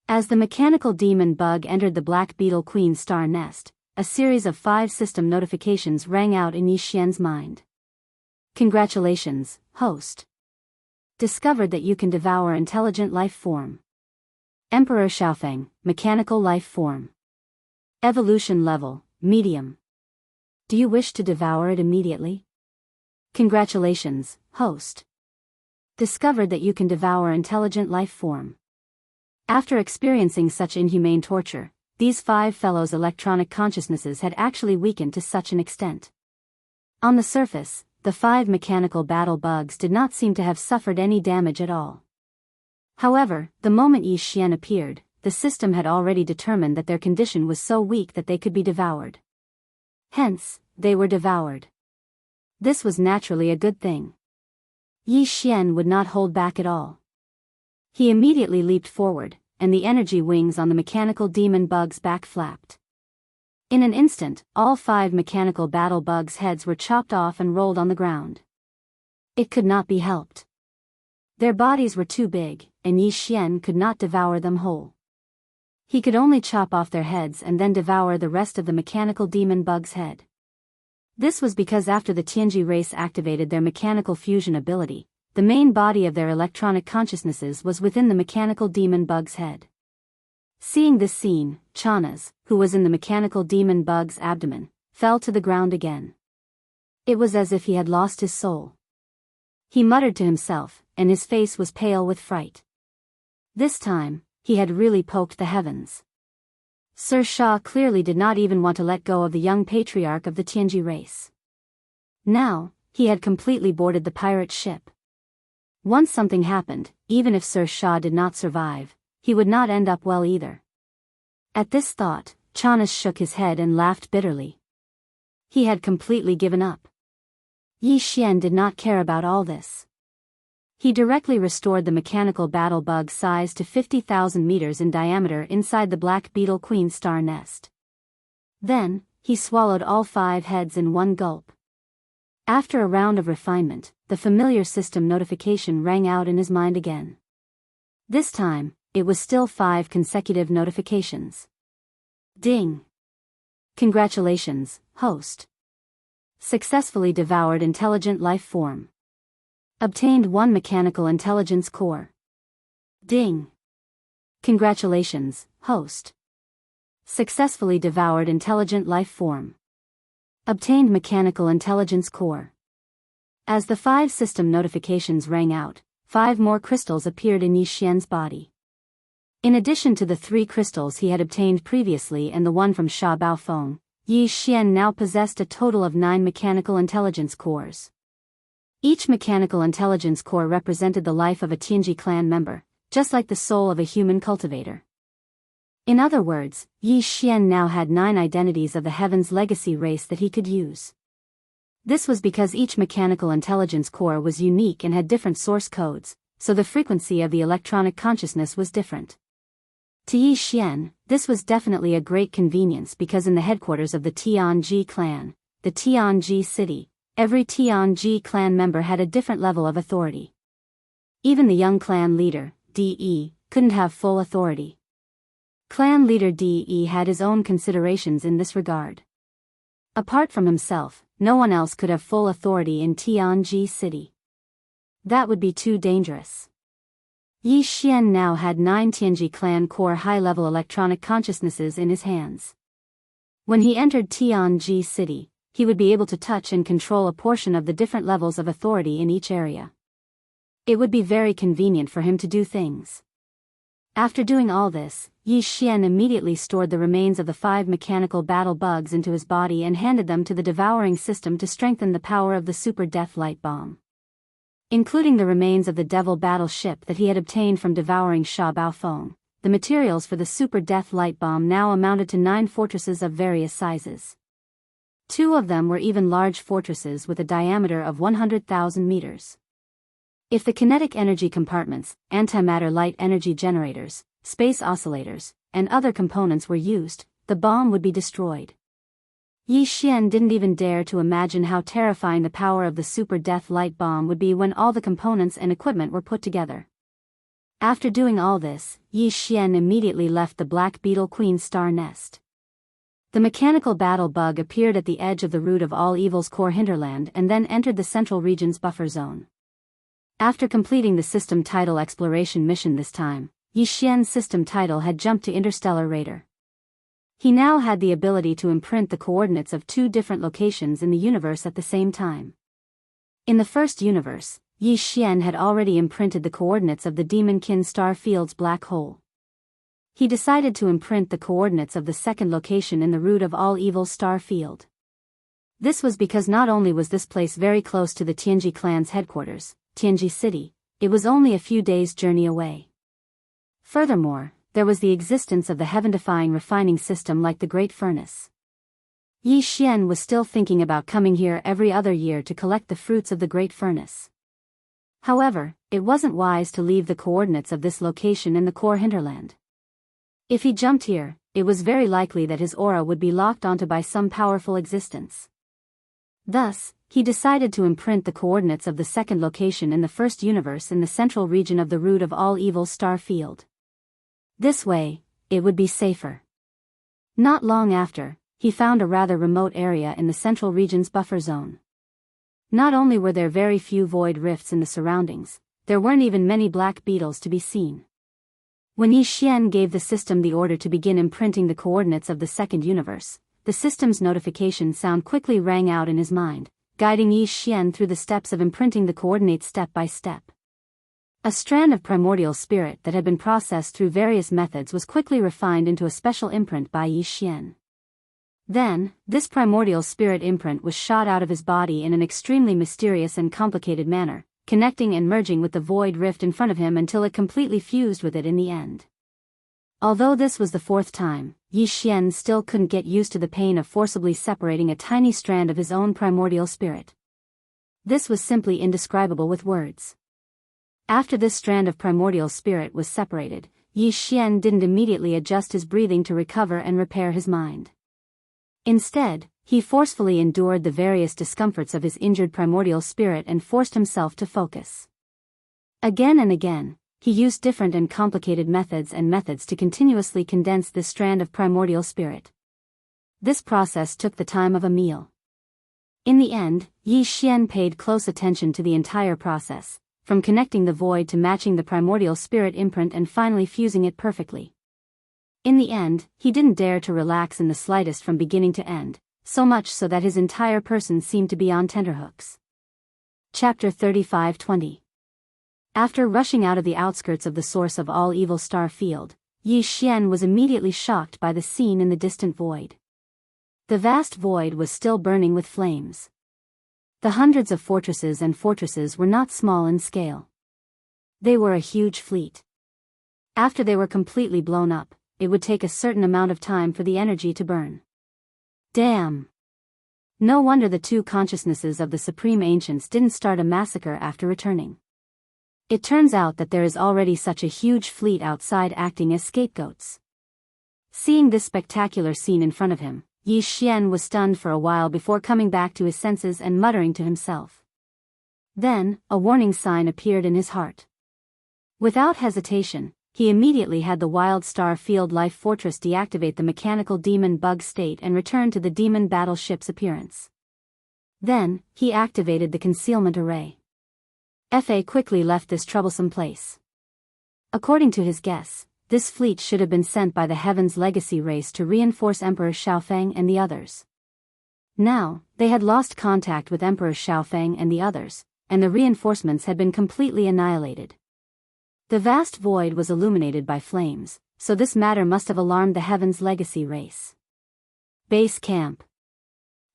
As the mechanical demon bug entered the black beetle queen's star nest, a series of 5 system notifications rang out in Yi Xian's mind. Congratulations, host. Discovered that you can devour intelligent life form. Emperor Xiaofeng, mechanical life form. Evolution level, medium. Do you wish to devour it immediately? Congratulations, host. Discovered that you can devour intelligent life form. After experiencing such inhumane torture, these 5 fellows' electronic consciousnesses had actually weakened to such an extent. On the surface, the 5 mechanical battle bugs did not seem to have suffered any damage at all. However, the moment Yi Xian appeared, the system had already determined that their condition was so weak that they could be devoured. Hence, they were devoured. This was naturally a good thing. Yi Xian would not hold back at all. He immediately leaped forward, and the energy wings on the mechanical demon bug's back flapped. In an instant, all 5 mechanical battle bugs' heads were chopped off and rolled on the ground. It could not be helped. Their bodies were too big, and Yi Xian could not devour them whole. He could only chop off their heads and then devour the rest of the mechanical demon bug's head. This was because after the Tianji race activated their mechanical fusion ability, the main body of their electronic consciousnesses was within the mechanical demon bug's head. Seeing this scene, Chanas, who was in the mechanical demon bug's abdomen, fell to the ground again. It was as if he had lost his soul. He muttered to himself, and his face was pale with fright. This time, he had really poked the heavens. Sir Shah clearly did not even want to let go of the young patriarch of the Tianji race. Now, he had completely boarded the pirate ship. Once something happened, even if Sir Shah did not survive, he would not end up well either. At this thought, Chanas shook his head and laughed bitterly. He had completely given up. Yi Xian did not care about all this. He directly restored the mechanical battle bug's size to 50,000 meters in diameter inside the black beetle queen star nest. Then, he swallowed all 5 heads in one gulp. After a round of refinement, the familiar system notification rang out in his mind again. This time, it was still 5 consecutive notifications. Ding! Congratulations, host. Successfully devoured intelligent life form. Obtained 1 mechanical intelligence core. Ding! Congratulations, host. Successfully devoured intelligent life form. Obtained mechanical intelligence core. As the 5 system notifications rang out, 5 more crystals appeared in Yi Xian's body. In addition to the 3 crystals he had obtained previously and the one from Sha Baofeng, Yi Xian now possessed a total of 9 mechanical intelligence cores. Each mechanical intelligence core represented the life of a Tianji clan member, just like the soul of a human cultivator. In other words, Yi Xian now had 9 identities of the Heaven's legacy race that he could use. This was because each mechanical intelligence core was unique and had different source codes, so the frequency of the electronic consciousness was different. To Yi Xian, this was definitely a great convenience because in the headquarters of the Tianji clan, the Tianji city, every Tianji clan member had a different level of authority. Even the young clan leader, De, couldn't have full authority. Clan leader De had his own considerations in this regard. Apart from himself, no one else could have full authority in Tianji city. That would be too dangerous. Yi Xian now had 9 Tianji clan core high-level electronic consciousnesses in his hands. When he entered Tianji City, he would be able to touch and control a portion of the different levels of authority in each area. It would be very convenient for him to do things. After doing all this, Yi Xian immediately stored the remains of the 5 mechanical battle bugs into his body and handed them to the devouring system to strengthen the power of the super death light bomb. Including the remains of the devil battleship that he had obtained from devouring Sha Baofeng, the materials for the super death light bomb now amounted to 9 fortresses of various sizes. 2 of them were even large fortresses with a diameter of 100,000 meters. If the kinetic energy compartments, antimatter light energy generators, space oscillators, and other components were used, the bomb would be destroyed. Yi Xian didn't even dare to imagine how terrifying the power of the super death light bomb would be when all the components and equipment were put together. After doing all this, Yi Xian immediately left the Black Beetle Queen Star nest. The mechanical battle bug appeared at the edge of the root of all evil's core hinterland and then entered the central region's buffer zone. After completing the system title exploration mission this time, Yi Xian's system title had jumped to Interstellar Raider. He now had the ability to imprint the coordinates of 2 different locations in the universe at the same time. In the first universe, Yi Xian had already imprinted the coordinates of the Demonkin star field's black hole. He decided to imprint the coordinates of the second location in the root of all evil's star field. This was because not only was this place very close to the Tianji clan's headquarters, Tianji City, it was only a few days' journey away. Furthermore, there was the existence of the heaven-defying refining system like the Great Furnace. Yi Xian was still thinking about coming here every other year to collect the fruits of the Great Furnace. However, it wasn't wise to leave the coordinates of this location in the core hinterland. If he jumped here, it was very likely that his aura would be locked onto by some powerful existence. Thus, he decided to imprint the coordinates of the second location in the first universe in the central region of the root of all evil's star field. This way, it would be safer. Not long after, he found a rather remote area in the central region's buffer zone. Not only were there very few void rifts in the surroundings, there weren't even many black beetles to be seen. When Yi Xian gave the system the order to begin imprinting the coordinates of the second universe, the system's notification sound quickly rang out in his mind, guiding Yi Xian through the steps of imprinting the coordinates step by step. A strand of primordial spirit that had been processed through various methods was quickly refined into a special imprint by Yi Xian. Then, this primordial spirit imprint was shot out of his body in an extremely mysterious and complicated manner, connecting and merging with the void rift in front of him until it completely fused with it in the end. Although this was the 4th time, Yi Xian still couldn't get used to the pain of forcibly separating a tiny strand of his own primordial spirit. This was simply indescribable with words. After this strand of primordial spirit was separated, Yi Xian didn't immediately adjust his breathing to recover and repair his mind. Instead, he forcefully endured the various discomforts of his injured primordial spirit and forced himself to focus. Again and again, he used different and complicated methods to continuously condense this strand of primordial spirit. This process took the time of a meal. In the end, Yi Xian paid close attention to the entire process, from connecting the void to matching the primordial spirit imprint and finally fusing it perfectly. In the end, he didn't dare to relax in the slightest from beginning to end, so much so that his entire person seemed to be on tenterhooks. Chapter 35-20. After rushing out of the outskirts of the source of all evil star field, Yi Xian was immediately shocked by the scene in the distant void. The vast void was still burning with flames. The hundreds of fortresses were not small in scale. They were a huge fleet. After they were completely blown up, it would take a certain amount of time for the energy to burn. Damn! No wonder the 2 consciousnesses of the Supreme Ancients didn't start a massacre after returning. It turns out that there is already such a huge fleet outside acting as scapegoats. Seeing this spectacular scene in front of him, Yi Xian was stunned for a while before coming back to his senses and muttering to himself. Then, a warning sign appeared in his heart. Without hesitation, he immediately had the Wild Star Field Life Fortress deactivate the mechanical demon bug state and return to the demon battleship's appearance. Then, he activated the concealment array. Fa quickly left this troublesome place. According to his guess, this fleet should have been sent by the Heaven's Legacy race to reinforce Emperor Xiaofeng and the others. Now, they had lost contact with Emperor Xiaofeng and the others, and the reinforcements had been completely annihilated. The vast void was illuminated by flames, so this matter must have alarmed the Heaven's Legacy race. Base Camp.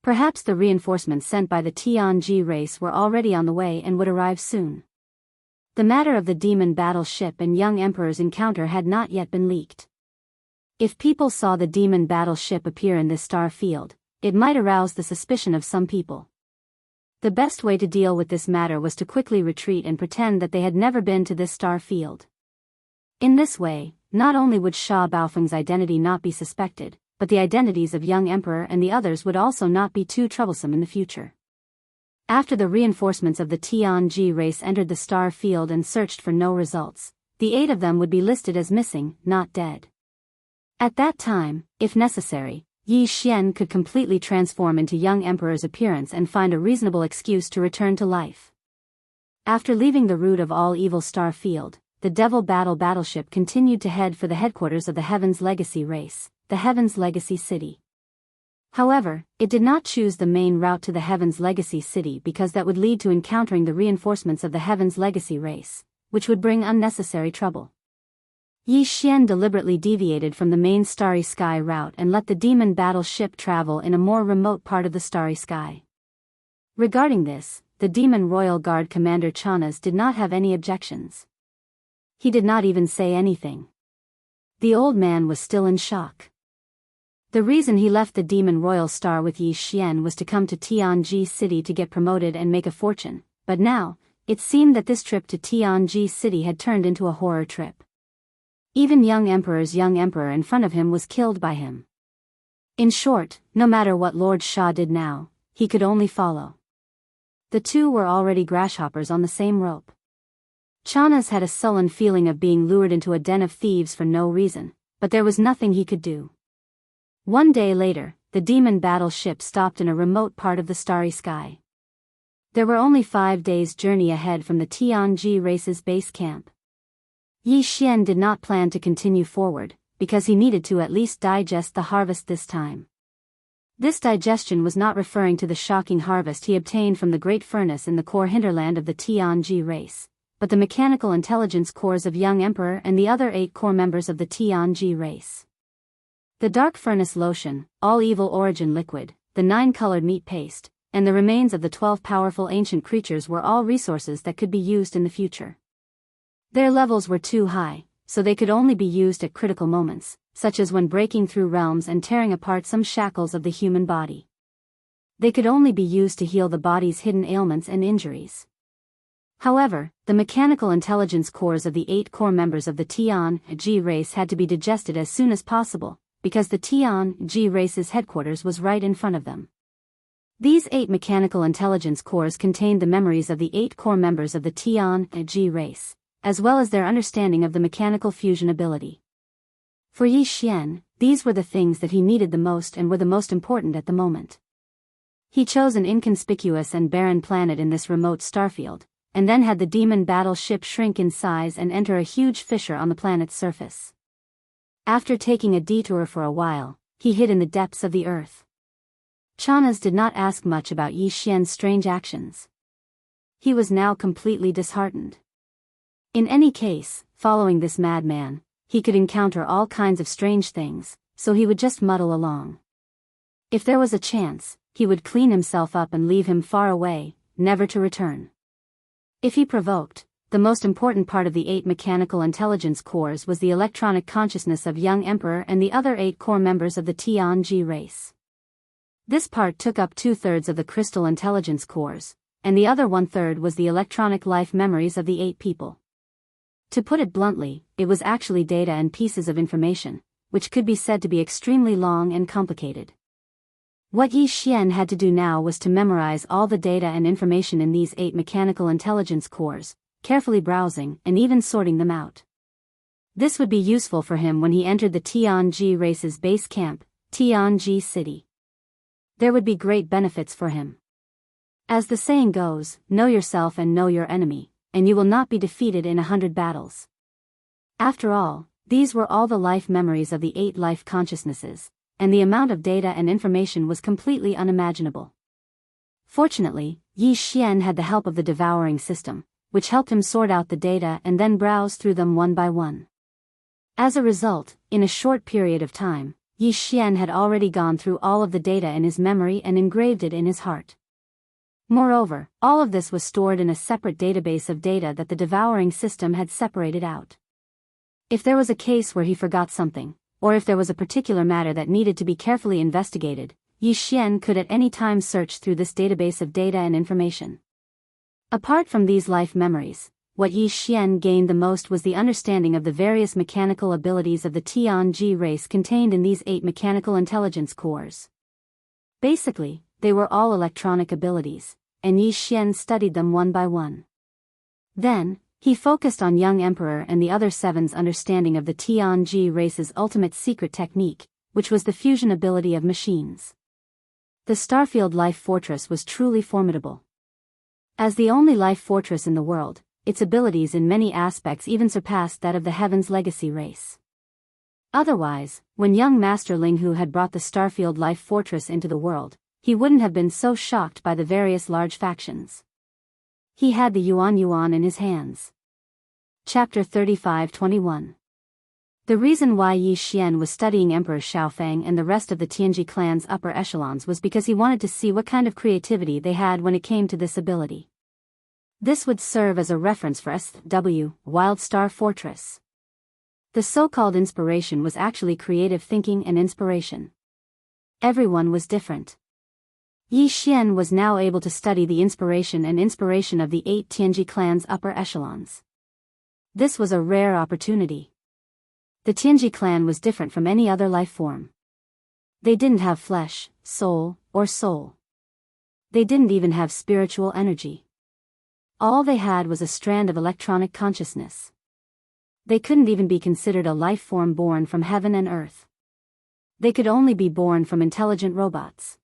Perhaps the reinforcements sent by the Tianji race were already on the way and would arrive soon. The matter of the demon battleship and young emperor's encounter had not yet been leaked. If people saw the demon battleship appear in this star field, it might arouse the suspicion of some people. The best way to deal with this matter was to quickly retreat and pretend that they had never been to this star field. In this way, not only would Sha Baofeng's identity not be suspected, but the identities of young emperor and the others would also not be too troublesome in the future. After the reinforcements of the Tianji race entered the star field and searched for no results, the 8 of them would be listed as missing, not dead. At that time, if necessary, Yi Xian could completely transform into young emperor's appearance and find a reasonable excuse to return to life. After leaving the root of all evil star field, the Devil battleship continued to head for the headquarters of the Heaven's Legacy race, the Heaven's Legacy City. However, it did not choose the main route to the Heaven's Legacy City because that would lead to encountering the reinforcements of the Heaven's Legacy race, which would bring unnecessary trouble. Yi Xian deliberately deviated from the main Starry Sky route and let the demon battleship travel in a more remote part of the Starry Sky. Regarding this, the Demon Royal Guard Commander Chanas did not have any objections. He did not even say anything. The old man was still in shock. The reason he left the Demon Royal Star with Yi Xian was to come to Tianji City to get promoted and make a fortune, but now, it seemed that this trip to Tianji City had turned into a horror trip. Even young emperor's young emperor in front of him was killed by him. In short, no matter what Lord Sha did now, he could only follow. The two were already grasshoppers on the same rope. Chanas had a sullen feeling of being lured into a den of thieves for no reason, but there was nothing he could do. One day later, the demon battleship stopped in a remote part of the Starry Sky. There were only 5 days' journey ahead from the Tianji race's base camp. Yi Xian did not plan to continue forward, because he needed to at least digest the harvest this time. This digestion was not referring to the shocking harvest he obtained from the great furnace in the core hinterland of the Tianji race, but the mechanical intelligence cores of young emperor and the other 8 core members of the Tianji race. The dark furnace lotion, all evil origin liquid, the 9-colored meat paste, and the remains of the 12 powerful ancient creatures were all resources that could be used in the future. Their levels were too high, so they could only be used at critical moments, such as when breaking through realms and tearing apart some shackles of the human body. They could only be used to heal the body's hidden ailments and injuries. However, the mechanical intelligence cores of the 8 core members of the Tianji race had to be digested as soon as possible, because the Tianji race's headquarters was right in front of them. These 8 mechanical intelligence cores contained the memories of the 8 core members of the Tianji race, as well as their understanding of the mechanical fusion ability. For Yi Xian, these were the things that he needed the most and were the most important at the moment. He chose an inconspicuous and barren planet in this remote starfield, and then had the demon battleship shrink in size and enter a huge fissure on the planet's surface. After taking a detour for a while, he hid in the depths of the earth. Chanas did not ask much about Yi Xian's strange actions. He was now completely disheartened. In any case, following this madman, he could encounter all kinds of strange things, so he would just muddle along. If there was a chance, he would clean himself up and leave him far away, never to return. If he provoked, the most important part of the 8 mechanical intelligence cores was the electronic consciousness of young emperor and the other 8 core members of the Tianji race. This part took up 2/3 of the crystal intelligence cores, and the other 1/3 was the electronic life memories of the 8 people. To put it bluntly, it was actually data and pieces of information, which could be said to be extremely long and complicated. What Yi Xian had to do now was to memorize all the data and information in these 8 mechanical intelligence cores, carefully browsing and even sorting them out. This would be useful for him when he entered the Tianji race's base camp, Tianji City. There would be great benefits for him. As the saying goes, know yourself and know your enemy, and you will not be defeated in 100 battles. After all, these were all the life memories of the 8 life consciousnesses, and the amount of data and information was completely unimaginable. Fortunately, Yi Xian had the help of the devouring system, which helped him sort out the data and then browse through them one by one. As a result, in a short period of time, Yi Xian had already gone through all of the data in his memory and engraved it in his heart. Moreover, all of this was stored in a separate database of data that the devouring system had separated out. If there was a case where he forgot something, or if there was a particular matter that needed to be carefully investigated, Yi Xian could at any time search through this database of data and information. Apart from these life memories, what Yi Xian gained the most was the understanding of the various mechanical abilities of the Tianji race contained in these 8 mechanical intelligence cores. Basically, they were all electronic abilities, and Yi Xian studied them one by one. Then, he focused on young Emperor and the other 7's understanding of the Tianji race's ultimate secret technique, which was the fusion ability of machines. The Starfield Life Fortress was truly formidable. As the only life fortress in the world, its abilities in many aspects even surpassed that of the Heaven's Legacy race. Otherwise, when young Master Linghu had brought the Starfield Life Fortress into the world, he wouldn't have been so shocked by the various large factions. He had the Yuan in his hands. Chapter 35-21. The reason why Yi Xian was studying Emperor Xiaofeng and the rest of the Tianji clan's upper echelons was because he wanted to see what kind of creativity they had when it came to this ability. This would serve as a reference for SW, Wild Star Fortress. The so-called inspiration was actually creative thinking and inspiration. Everyone was different. Yi Xian was now able to study the inspiration of the 8 Tianji clan's upper echelons. This was a rare opportunity. The Tianji clan was different from any other life form. They didn't have flesh, soul, or soul. They didn't even have spiritual energy. All they had was a strand of electronic consciousness. They couldn't even be considered a life form born from heaven and earth. They could only be born from intelligent robots.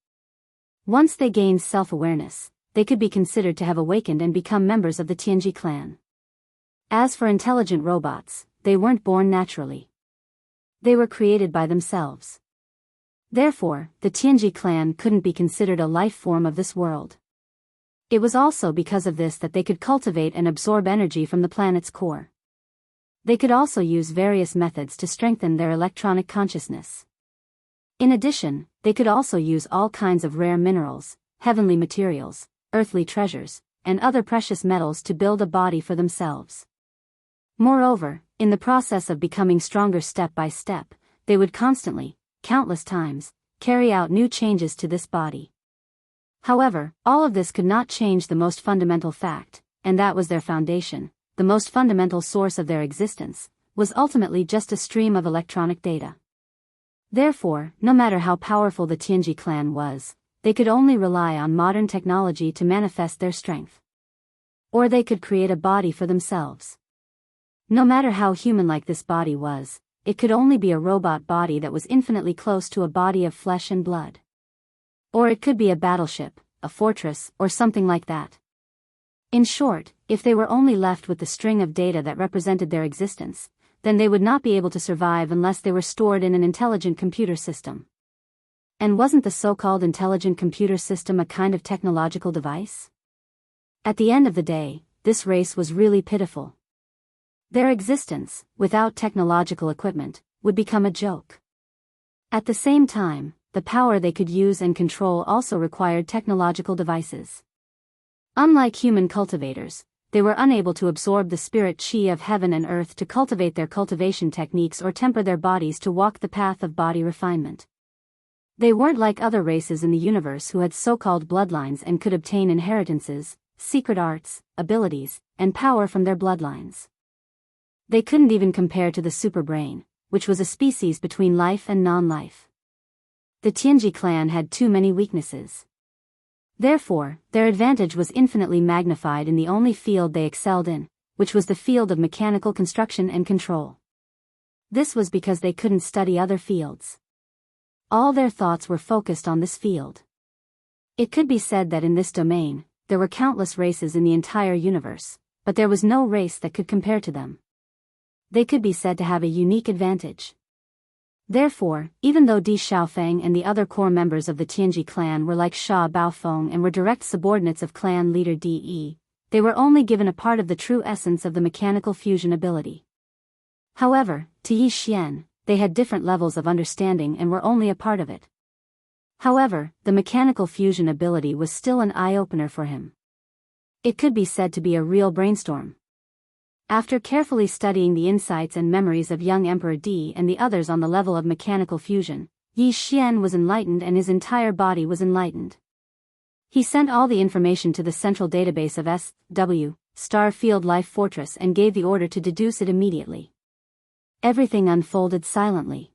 Once they gained self-awareness, they could be considered to have awakened and become members of the Tianji clan. As for intelligent robots, they weren't born naturally. They were created by themselves. Therefore, the Tianji clan couldn't be considered a life form of this world. It was also because of this that they could cultivate and absorb energy from the planet's core. They could also use various methods to strengthen their electronic consciousness. In addition, they could also use all kinds of rare minerals, heavenly materials, earthly treasures, and other precious metals to build a body for themselves. Moreover, in the process of becoming stronger step by step, they would constantly, countless times, carry out new changes to this body. However, all of this could not change the most fundamental fact, and that was their foundation, the most fundamental source of their existence, was ultimately just a stream of electronic data. Therefore, no matter how powerful the Tianji clan was, they could only rely on modern technology to manifest their strength. Or they could create a body for themselves. No matter how human-like this body was, it could only be a robot body that was infinitely close to a body of flesh and blood. Or it could be a battleship, a fortress, or something like that. In short, if they were only left with the string of data that represented their existence, then they would not be able to survive unless they were stored in an intelligent computer system. And wasn't the so-called intelligent computer system a kind of technological device? At the end of the day, this race was really pitiful. Their existence, without technological equipment, would become a joke. At the same time, the power they could use and control also required technological devices. Unlike human cultivators, they were unable to absorb the spirit chi of heaven and earth to cultivate their cultivation techniques or temper their bodies to walk the path of body refinement. They weren't like other races in the universe who had so-called bloodlines and could obtain inheritances, secret arts, abilities, and power from their bloodlines. They couldn't even compare to the superbrain, which was a species between life and non-life. The Tianji clan had too many weaknesses. Therefore, their advantage was infinitely magnified in the only field they excelled in, which was the field of mechanical construction and control. This was because they couldn't study other fields. All their thoughts were focused on this field. It could be said that in this domain, there were countless races in the entire universe, but there was no race that could compare to them. they could be said to have a unique advantage. Therefore, even though Di Xiaofeng and the other core members of the Tianji clan were like Sha Baofeng and were direct subordinates of clan leader De, they were only given a part of the true essence of the mechanical fusion ability. However, to Yi Xian, they had different levels of understanding and were only a part of it. However, the mechanical fusion ability was still an eye-opener for him. It could be said to be a real brainstorm. After carefully studying the insights and memories of young Emperor Di and the others on the level of mechanical fusion, Yi Xian was enlightened and his entire body was enlightened. He sent all the information to the central database of SW, Star Field Life Fortress, and gave the order to deduce it immediately. Everything unfolded silently.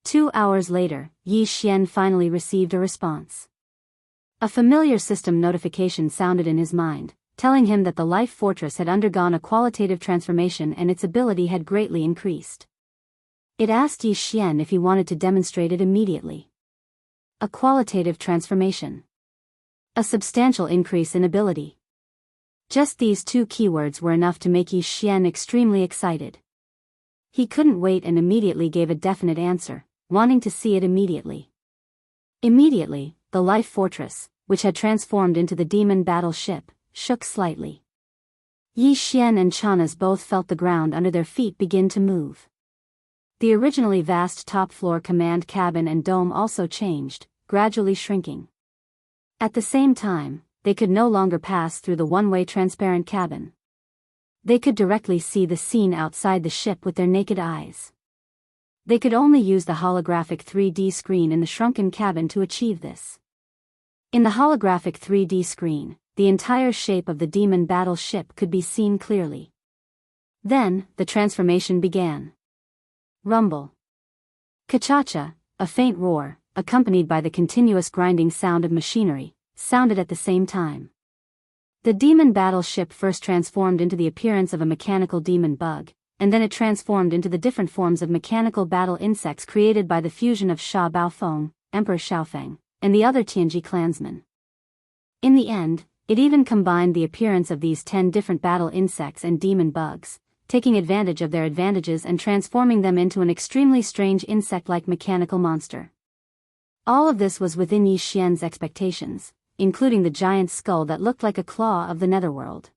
2 hours later, Yi Xian finally received a response. A familiar system notification sounded in his mind, telling him that the Life Fortress had undergone a qualitative transformation and its ability had greatly increased. It asked Yi Xian if he wanted to demonstrate it immediately. A qualitative transformation. A substantial increase in ability. Just these two keywords were enough to make Yi Xian extremely excited. He couldn't wait and immediately gave a definite answer, wanting to see it immediately. Immediately, the Life Fortress, which had transformed into the demon battle ship, shook slightly. Yi Xian and Chanas both felt the ground under their feet begin to move. The originally vast top-floor command cabin and dome also changed, gradually shrinking. At the same time, they could no longer pass through the one-way transparent cabin. They could directly see the scene outside the ship with their naked eyes. They could only use the holographic 3D screen in the shrunken cabin to achieve this. In the holographic 3D screen, the entire shape of the demon battle ship could be seen clearly. Then, the transformation began. Rumble. Ka-cha-cha, a faint roar, accompanied by the continuous grinding sound of machinery, sounded at the same time. The demon battle ship first transformed into the appearance of a mechanical demon bug, and then it transformed into the different forms of mechanical battle insects created by the fusion of Sha Baofeng, Emperor Xiaofeng, and the other Tianji clansmen. In the end, it even combined the appearance of these 10 different battle insects and demon bugs, taking advantage of their advantages and transforming them into an extremely strange insect-like mechanical monster. All of this was within Yi Xian's expectations, including the giant skull that looked like a claw of the netherworld.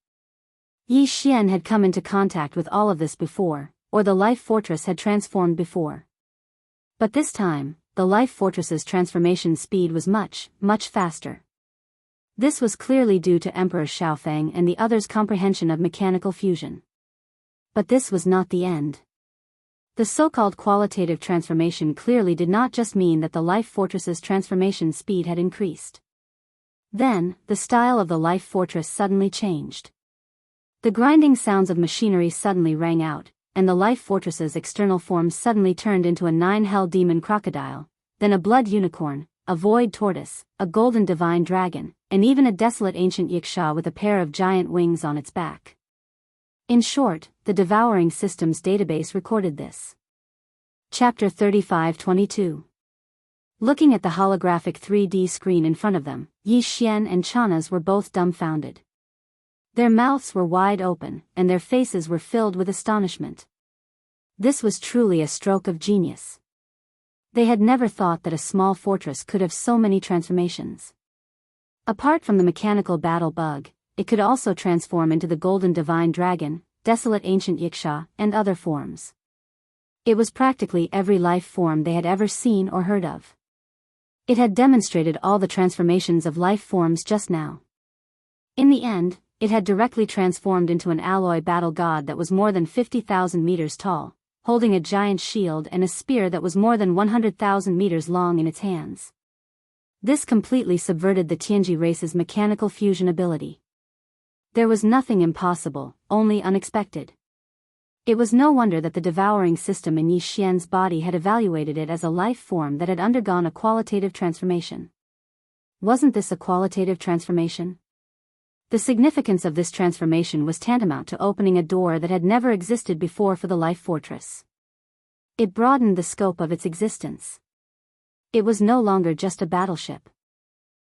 Yi Xian had come into contact with all of this before, or the Life Fortress had transformed before. But this time, the Life Fortress's transformation speed was much, much faster. This was clearly due to Emperor Xiaofeng and the others' comprehension of mechanical fusion. But this was not the end. The so-called qualitative transformation clearly did not just mean that the Life Fortress's transformation speed had increased. Then, the style of the Life Fortress suddenly changed. The grinding sounds of machinery suddenly rang out, and the Life Fortress's external form suddenly turned into a 9-hell demon crocodile, then a blood unicorn, a void tortoise, a golden divine dragon, and even a desolate ancient yiksha with a pair of giant wings on its back. In short, the Devouring Systems database recorded this. Chapter 35-22. Looking at the holographic 3D screen in front of them, Yi Xian and Chanas were both dumbfounded. Their mouths were wide open, and their faces were filled with astonishment. This was truly a stroke of genius. They had never thought that a small fortress could have so many transformations. Apart from the mechanical battle bug, it could also transform into the golden divine dragon, desolate ancient yiksha, and other forms. It was practically every life form they had ever seen or heard of. It had demonstrated all the transformations of life forms just now. In the end, it had directly transformed into an alloy battle god that was more than 50,000 meters tall, holding a giant shield and a spear that was more than 100,000 meters long in its hands. This completely subverted the Tianji race's mechanical fusion ability. There was nothing impossible, only unexpected. It was no wonder that the devouring system in Yi Xian's body had evaluated it as a life form that had undergone a qualitative transformation. Wasn't this a qualitative transformation? The significance of this transformation was tantamount to opening a door that had never existed before for the Life Fortress. It broadened the scope of its existence. It was no longer just a battleship.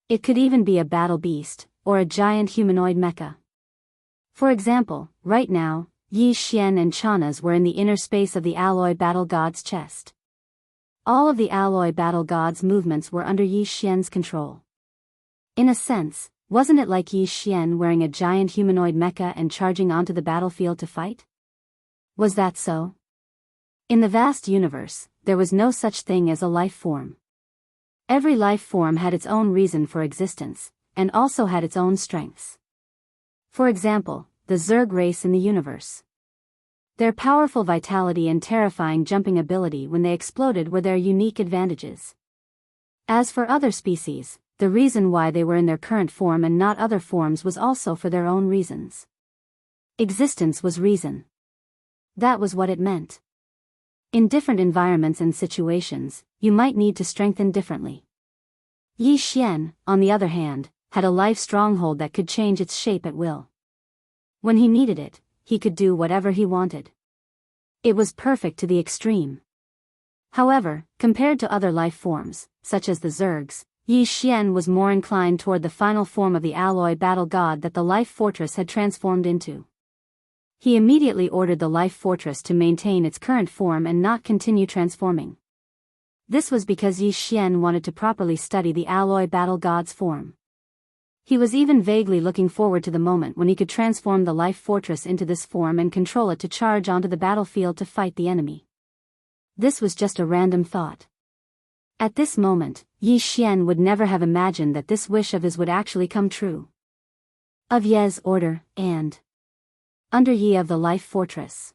It could even be a battle beast, or a giant humanoid mecha. For example, right now, Yi Xian and Chana's were in the inner space of the alloy battle god's chest. All of the alloy battle god's movements were under Yi Xian's control. In a sense, wasn't it like Yi Xian wearing a giant humanoid mecha and charging onto the battlefield to fight? Was that so? In the vast universe, there was no such thing as a life form. Every life form had its own reason for existence, and also had its own strengths. For example, the Zerg race in the universe. Their powerful vitality and terrifying jumping ability when they exploded were their unique advantages. As for other species, the reason why they were in their current form and not other forms was also for their own reasons. Existence was reason. That was what it meant. In different environments and situations, you might need to strengthen differently. Yi Xian, on the other hand, had a life stronghold that could change its shape at will. When he needed it, he could do whatever he wanted. It was perfect to the extreme. However, compared to other life forms, such as the Zergs, Yi Xian was more inclined toward the final form of the alloy battle god that the life fortress had transformed into. He immediately ordered the life fortress to maintain its current form and not continue transforming. This was because Yi Xian wanted to properly study the alloy battle god's form. He was even vaguely looking forward to the moment when he could transform the life fortress into this form and control it to charge onto the battlefield to fight the enemy. This was just a random thought. At this moment, Yi Xian would never have imagined that this wish of his would actually come true. Of Ye's order, and under Yi of the life fortress.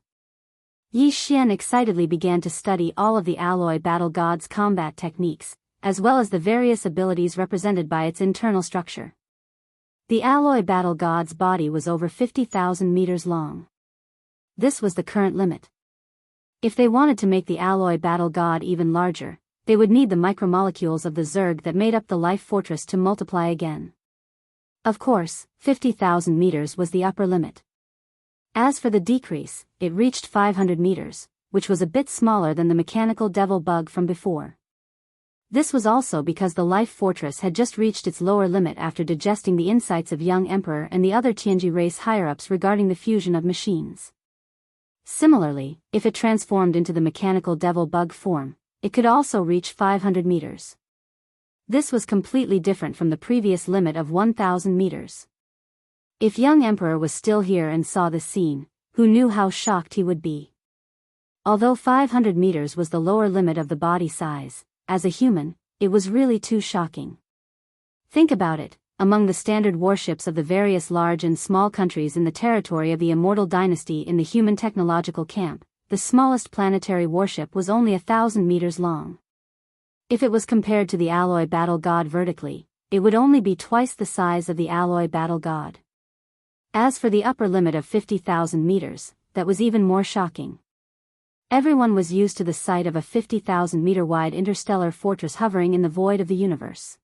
Yi Xian excitedly began to study all of the alloy battle god's combat techniques, as well as the various abilities represented by its internal structure. The alloy battle god's body was over 50,000 meters long. This was the current limit. If they wanted to make the alloy battle god even larger, they would need the micromolecules of the Zerg that made up the life fortress to multiply again. Of course, 50,000 meters was the upper limit. As for the decrease, it reached 500 meters, which was a bit smaller than the mechanical devil bug from before. This was also because the life fortress had just reached its lower limit after digesting the insights of young Emperor and the other Tianji race higher-ups regarding the fusion of machines. Similarly, if it transformed into the mechanical devil bug form, it could also reach 500 meters. This was completely different from the previous limit of 1,000 meters. If young Emperor was still here and saw this scene, who knew how shocked he would be? Although 500 meters was the lower limit of the body size, as a human, it was really too shocking. Think about it, among the standard warships of the various large and small countries in the territory of the Immortal Dynasty in the human technological camp, the smallest planetary warship was only 1,000 meters long. If it was compared to the alloy battle god vertically, it would only be twice the size of the alloy battle god. As for the upper limit of 50,000 meters, that was even more shocking. Everyone was used to the sight of a 50,000-meter-wide interstellar fortress hovering in the void of the universe.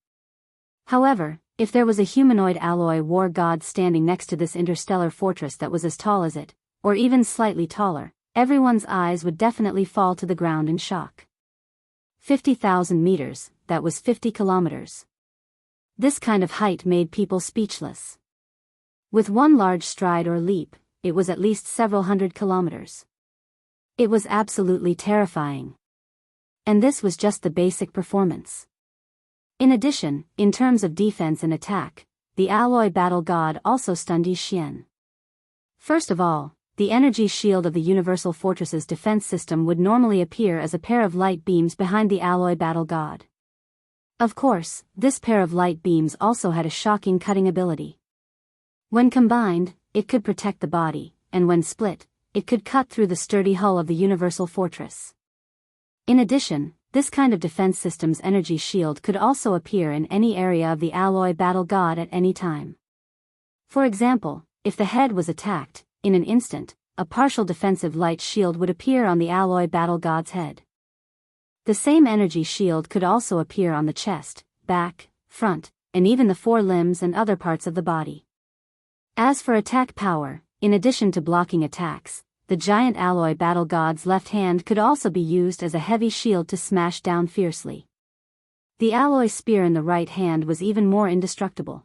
However, if there was a humanoid alloy war god standing next to this interstellar fortress that was as tall as it, or even slightly taller, everyone's eyes would definitely fall to the ground in shock. 50,000 meters, that was 50 kilometers. This kind of height made people speechless. With one large stride or leap, it was at least several hundred kilometers. It was absolutely terrifying. And this was just the basic performance. In addition, in terms of defense and attack, the alloy battle god also stunned Yi Xian. First of all, the energy shield of the Universal Fortress's defense system would normally appear as a pair of light beams behind the alloy battle god. Of course, this pair of light beams also had a shocking cutting ability. When combined, it could protect the body, and when split, it could cut through the sturdy hull of the Universal Fortress. In addition, this kind of defense system's energy shield could also appear in any area of the alloy battle god at any time. For example, if the head was attacked, in an instant, a partial defensive light shield would appear on the alloy battle god's head. The same energy shield could also appear on the chest, back, front, and even the forelimbs and other parts of the body. As for attack power, in addition to blocking attacks, the giant alloy battle god's left hand could also be used as a heavy shield to smash down fiercely. The alloy spear in the right hand was even more indestructible.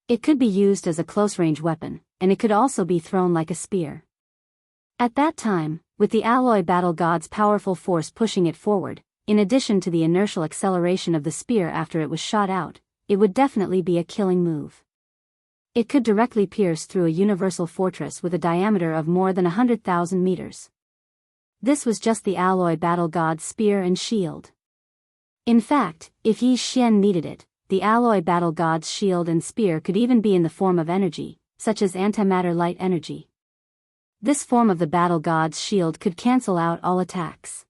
It could be used as a close-range weapon, and it could also be thrown like a spear. At that time, with the alloy battle god's powerful force pushing it forward, in addition to the inertial acceleration of the spear after it was shot out, it would definitely be a killing move. It could directly pierce through a universal fortress with a diameter of more than 100,000 meters. This was just the alloy battle god's spear and shield. In fact, if Yi Xian needed it, the alloy battle god's shield and spear could even be in the form of energy, such as antimatter light energy. This form of the battle god's shield could cancel out all attacks.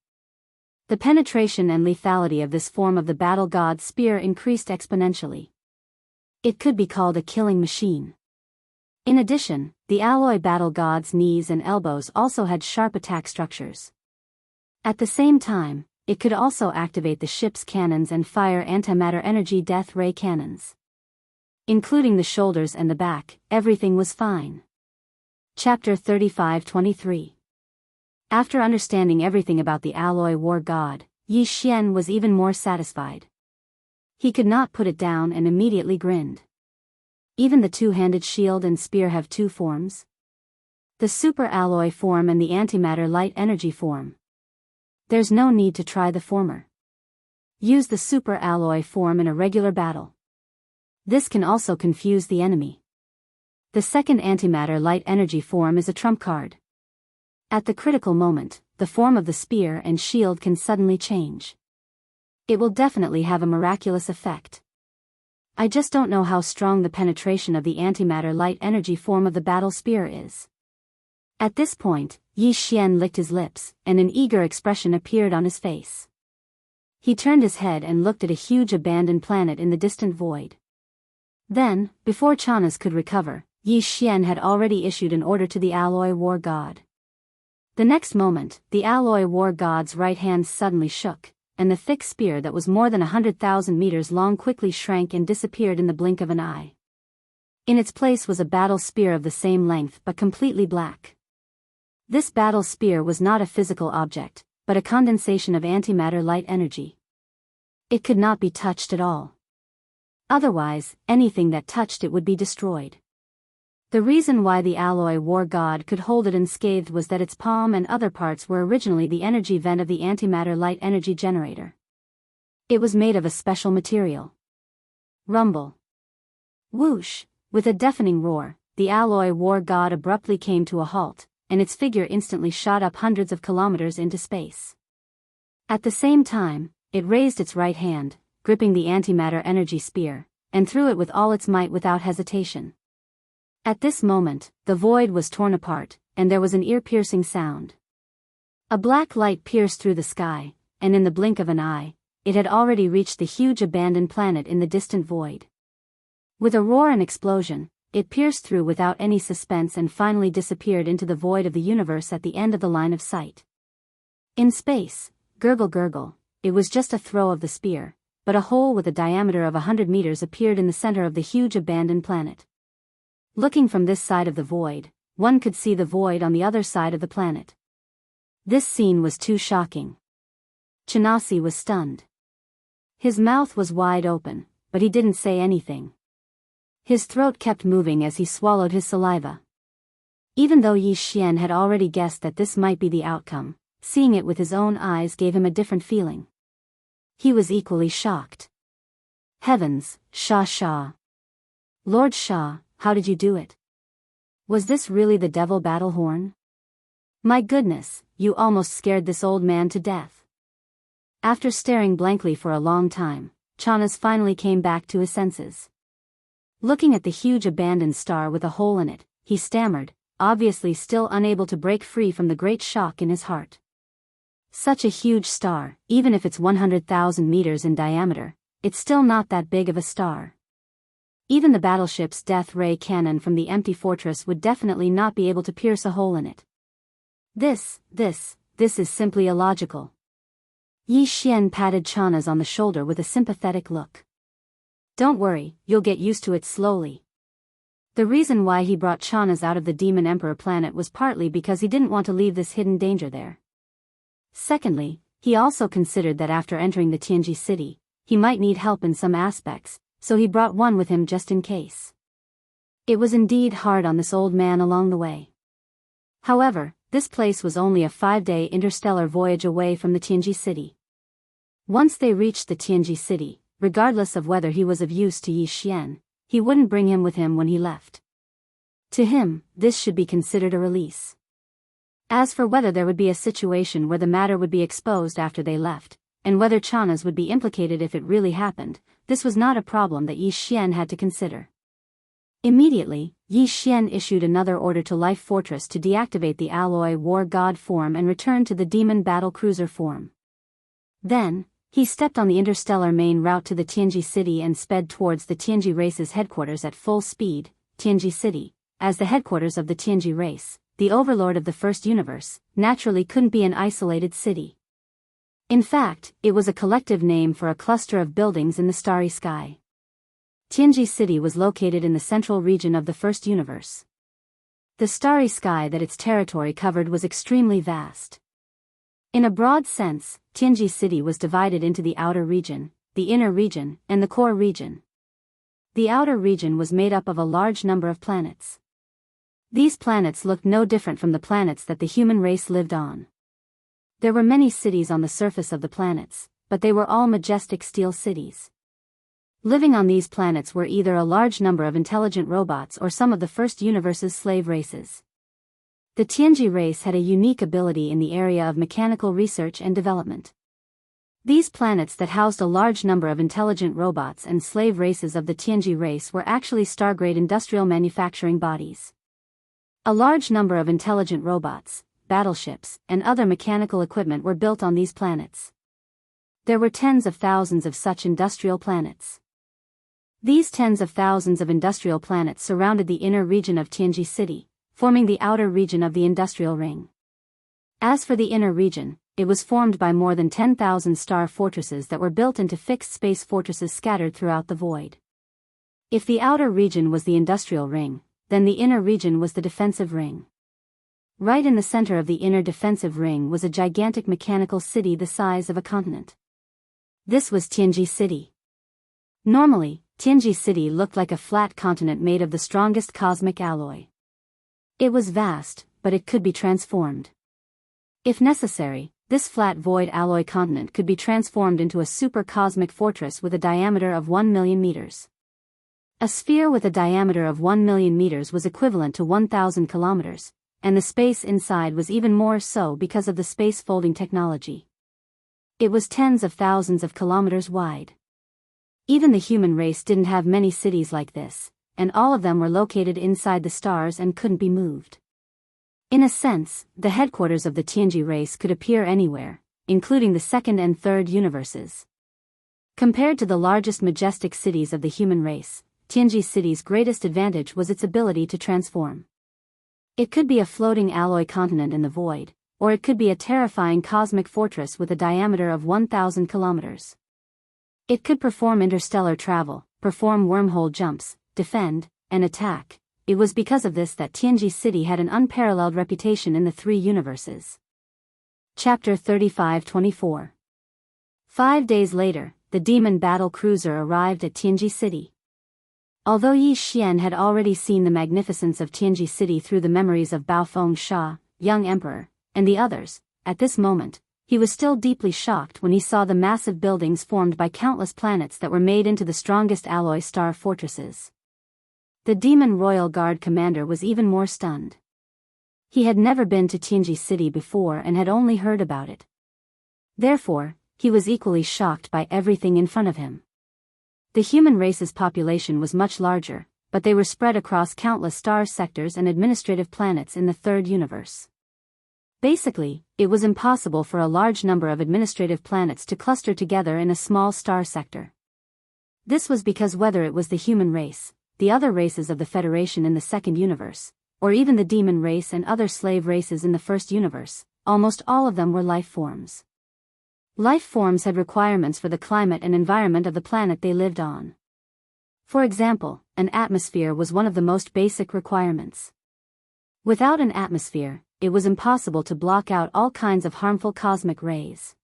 The penetration and lethality of this form of the battle god's spear increased exponentially. It could be called a killing machine. In addition, the alloy battle god's knees and elbows also had sharp attack structures. At the same time, it could also activate the ship's cannons and fire antimatter energy death ray cannons. Including the shoulders and the back, everything was fine. Chapter 35-23. After understanding everything about the alloy war god, Yi Xian was even more satisfied. He could not put it down and immediately grinned. Even the two-handed shield and spear have two forms. The super alloy form and the antimatter light energy form. There's no need to try the former. Use the super alloy form in a regular battle. This can also confuse the enemy. The second antimatter light energy form is a trump card. At the critical moment, the form of the spear and shield can suddenly change. It will definitely have a miraculous effect. I just don't know how strong the penetration of the antimatter light energy form of the battle spear is. At this point, Yi Xian licked his lips, and an eager expression appeared on his face. He turned his head and looked at a huge abandoned planet in the distant void. Then, before Chanas could recover, Yi Xian had already issued an order to the alloy war god. The next moment, the alloy war god's right hand suddenly shook, and the thick spear that was more than 100,000 meters long quickly shrank and disappeared in the blink of an eye. In its place was a battle spear of the same length but completely black. This battle spear was not a physical object, but a condensation of antimatter light energy. It could not be touched at all. Otherwise, anything that touched it would be destroyed. The reason why the alloy war god could hold it unscathed was that its palm and other parts were originally the energy vent of the antimatter light energy generator. It was made of a special material. Rumble. Whoosh! With a deafening roar, the alloy war god abruptly came to a halt, and its figure instantly shot up hundreds of kilometers into space. At the same time, it raised its right hand, gripping the antimatter energy spear, and threw it with all its might without hesitation. At this moment, the void was torn apart, and there was an ear-piercing sound. A black light pierced through the sky, and in the blink of an eye, it had already reached the huge abandoned planet in the distant void. With a roar and explosion, it pierced through without any suspense and finally disappeared into the void of the universe at the end of the line of sight. In space, gurgle gurgle, it was just a throw of the spear, but a hole with a diameter of 100 meters appeared in the center of the huge abandoned planet. Looking from this side of the void, one could see the void on the other side of the planet. This scene was too shocking. Chanasi was stunned. His mouth was wide open, but he didn't say anything. His throat kept moving as he swallowed his saliva. Even though Yi Xian had already guessed that this might be the outcome, seeing it with his own eyes gave him a different feeling. He was equally shocked. Heavens, Shah. Lord Shah, how did you do it? Was this really the devil battle horn? My goodness, you almost scared this old man to death. After staring blankly for a long time, Chanas finally came back to his senses. Looking at the huge abandoned star with a hole in it, he stammered, obviously still unable to break free from the great shock in his heart. Such a huge star, even if it's 100,000 meters in diameter, it's still not that big of a star. Even the battleship's death ray cannon from the empty fortress would definitely not be able to pierce a hole in it. This is simply illogical. Yi Xian patted Chanas on the shoulder with a sympathetic look. Don't worry, you'll get used to it slowly. The reason why he brought Chanas out of the Demon Emperor planet was partly because he didn't want to leave this hidden danger there. Secondly, he also considered that after entering the Tianji city, he might need help in some aspects, so he brought one with him just in case. It was indeed hard on this old man along the way. However, this place was only a 5-day interstellar voyage away from the Tianji city. Once they reached the Tianji city, regardless of whether he was of use to Yi Xian, he wouldn't bring him with him when he left. To him, this should be considered a release. As for whether there would be a situation where the matter would be exposed after they left, and whether Chanas would be implicated if it really happened, this was not a problem that Yi Xian had to consider. Immediately, Yi Xian issued another order to Life Fortress to deactivate the alloy war god form and return to the demon battle cruiser form. Then, he stepped on the interstellar main route to the Tianji city and sped towards the Tianji race's headquarters at full speed. Tianji city, as the headquarters of the Tianji race, the overlord of the first universe, naturally couldn't be an isolated city. In fact, it was a collective name for a cluster of buildings in the starry sky. Tianji city was located in the central region of the first universe. The starry sky that its territory covered was extremely vast. In a broad sense, Tianji city was divided into the outer region, the inner region, and the core region. The outer region was made up of a large number of planets. These planets looked no different from the planets that the human race lived on. There were many cities on the surface of the planets, but they were all majestic steel cities. Living on these planets were either a large number of intelligent robots or some of the first universe's slave races. The Tianji race had a unique ability in the area of mechanical research and development. These planets that housed a large number of intelligent robots and slave races of the Tianji race were actually star-grade industrial manufacturing bodies. A large number of intelligent robots, battleships, and other mechanical equipment were built on these planets. There were tens of thousands of such industrial planets. These tens of thousands of industrial planets surrounded the inner region of Tianji city, forming the outer region of the industrial ring. As for the inner region, it was formed by more than 10,000 star fortresses that were built into fixed space fortresses scattered throughout the void. If the outer region was the industrial ring, then the inner region was the defensive ring. Right in the center of the inner defensive ring was a gigantic mechanical city the size of a continent. This was Tianji city. Normally, Tianji city looked like a flat continent made of the strongest cosmic alloy. It was vast, but it could be transformed. If necessary, this flat void alloy continent could be transformed into a super cosmic fortress with a diameter of 1 million meters. A sphere with a diameter of 1 million meters was equivalent to 1,000 kilometers, and the space inside was even more so because of the space folding technology. It was tens of thousands of kilometers wide. Even the human race didn't have many cities like this, and all of them were located inside the stars and couldn't be moved. In a sense, the headquarters of the Tianji race could appear anywhere, including the second and third universes. Compared to the largest majestic cities of the human race, Tianji city's greatest advantage was its ability to transform. It could be a floating alloy continent in the void, or it could be a terrifying cosmic fortress with a diameter of 1,000 kilometers. It could perform interstellar travel, perform wormhole jumps, defend, and attack. It was because of this that Tianji city had an unparalleled reputation in the three universes. Chapter 35-24. 5 days later, the demon battle cruiser arrived at Tianji city. Although Yi Xian had already seen the magnificence of Tianji city through the memories of Baofeng Sha, young emperor, and the others, at this moment, he was still deeply shocked when he saw the massive buildings formed by countless planets that were made into the strongest alloy star fortresses. The Demon Royal Guard commander was even more stunned. He had never been to Tianji city before and had only heard about it. Therefore, he was equally shocked by everything in front of him. The human race's population was much larger, but they were spread across countless star sectors and administrative planets in the third universe. Basically, it was impossible for a large number of administrative planets to cluster together in a small star sector. This was because whether it was the human race, the other races of the Federation in the second universe, or even the demon race and other slave races in the first universe, almost all of them were life forms. Life forms had requirements for the climate and environment of the planet they lived on. For example, an atmosphere was one of the most basic requirements. Without an atmosphere, it was impossible to block out all kinds of harmful cosmic rays.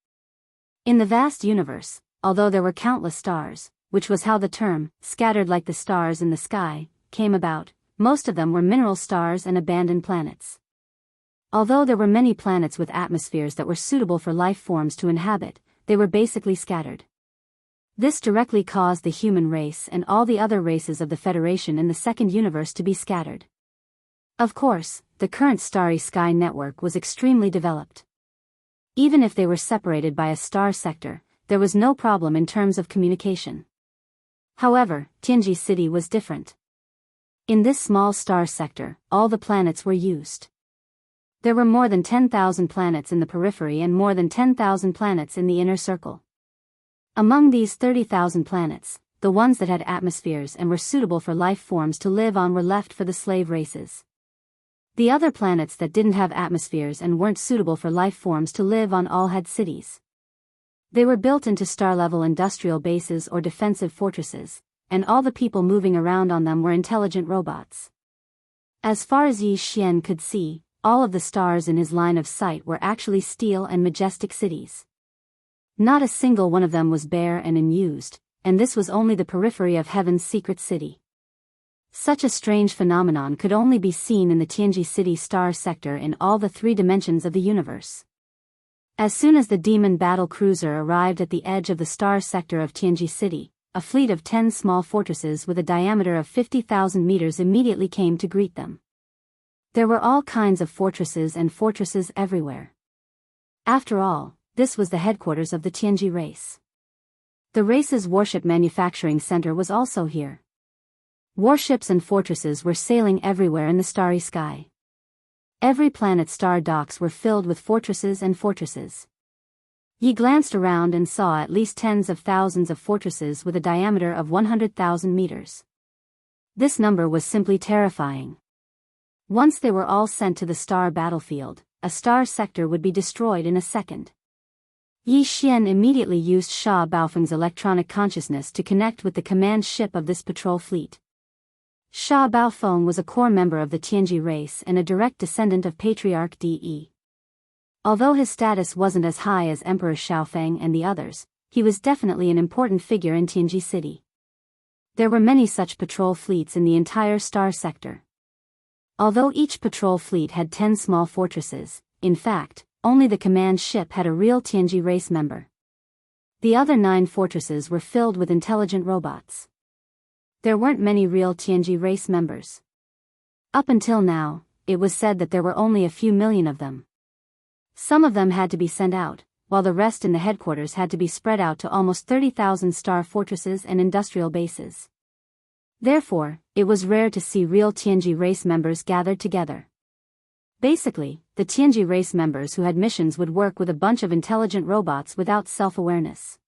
In the vast universe, although there were countless stars, which was how the term, scattered like the stars in the sky, came about, most of them were mineral stars and abandoned planets. Although there were many planets with atmospheres that were suitable for life forms to inhabit, they were basically scattered. This directly caused the human race and all the other races of the Federation in the second universe to be scattered. Of course, the current starry sky network was extremely developed. Even if they were separated by a star sector, there was no problem in terms of communication. However, Tianji City was different. In this small star sector, all the planets were used. There were more than 10,000 planets in the periphery and more than 10,000 planets in the inner circle. Among these 30,000 planets, the ones that had atmospheres and were suitable for life forms to live on were left for the slave races. The other planets that didn't have atmospheres and weren't suitable for life forms to live on all had cities. They were built into star-level industrial bases or defensive fortresses, and all the people moving around on them were intelligent robots. As far as Yi Xian could see, all of the stars in his line of sight were actually steel and majestic cities. Not a single one of them was bare and unused, and this was only the periphery of Heaven's secret city. Such a strange phenomenon could only be seen in the Tianji City star sector in all the three dimensions of the universe. As soon as the demon battle cruiser arrived at the edge of the star sector of Tianji City, a fleet of 10 small fortresses with a diameter of 50,000 meters immediately came to greet them. There were all kinds of fortresses and fortresses everywhere. After all, this was the headquarters of the Tianji race. The race's warship manufacturing center was also here. Warships and fortresses were sailing everywhere in the starry sky. Every planet's star docks were filled with fortresses and fortresses. Yi glanced around and saw at least tens of thousands of fortresses with a diameter of 100,000 meters. This number was simply terrifying. Once they were all sent to the star battlefield, a star sector would be destroyed in a second. Yi Xian immediately used Sha Baofeng's electronic consciousness to connect with the command ship of this patrol fleet. Sha Baofeng was a core member of the Tianji race and a direct descendant of Patriarch De. Although his status wasn't as high as Emperor Xiaofeng and the others, he was definitely an important figure in Tianji City. There were many such patrol fleets in the entire star sector. Although each patrol fleet had 10 small fortresses, in fact, only the command ship had a real Tianji race member. The other 9 fortresses were filled with intelligent robots. There weren't many real Tianji race members. Up until now, it was said that there were only a few million of them. Some of them had to be sent out, while the rest in the headquarters had to be spread out to almost 30,000 star fortresses and industrial bases. Therefore, it was rare to see real Tianji race members gathered together. Basically, the Tianji race members who had missions would work with a bunch of intelligent robots without self-awareness.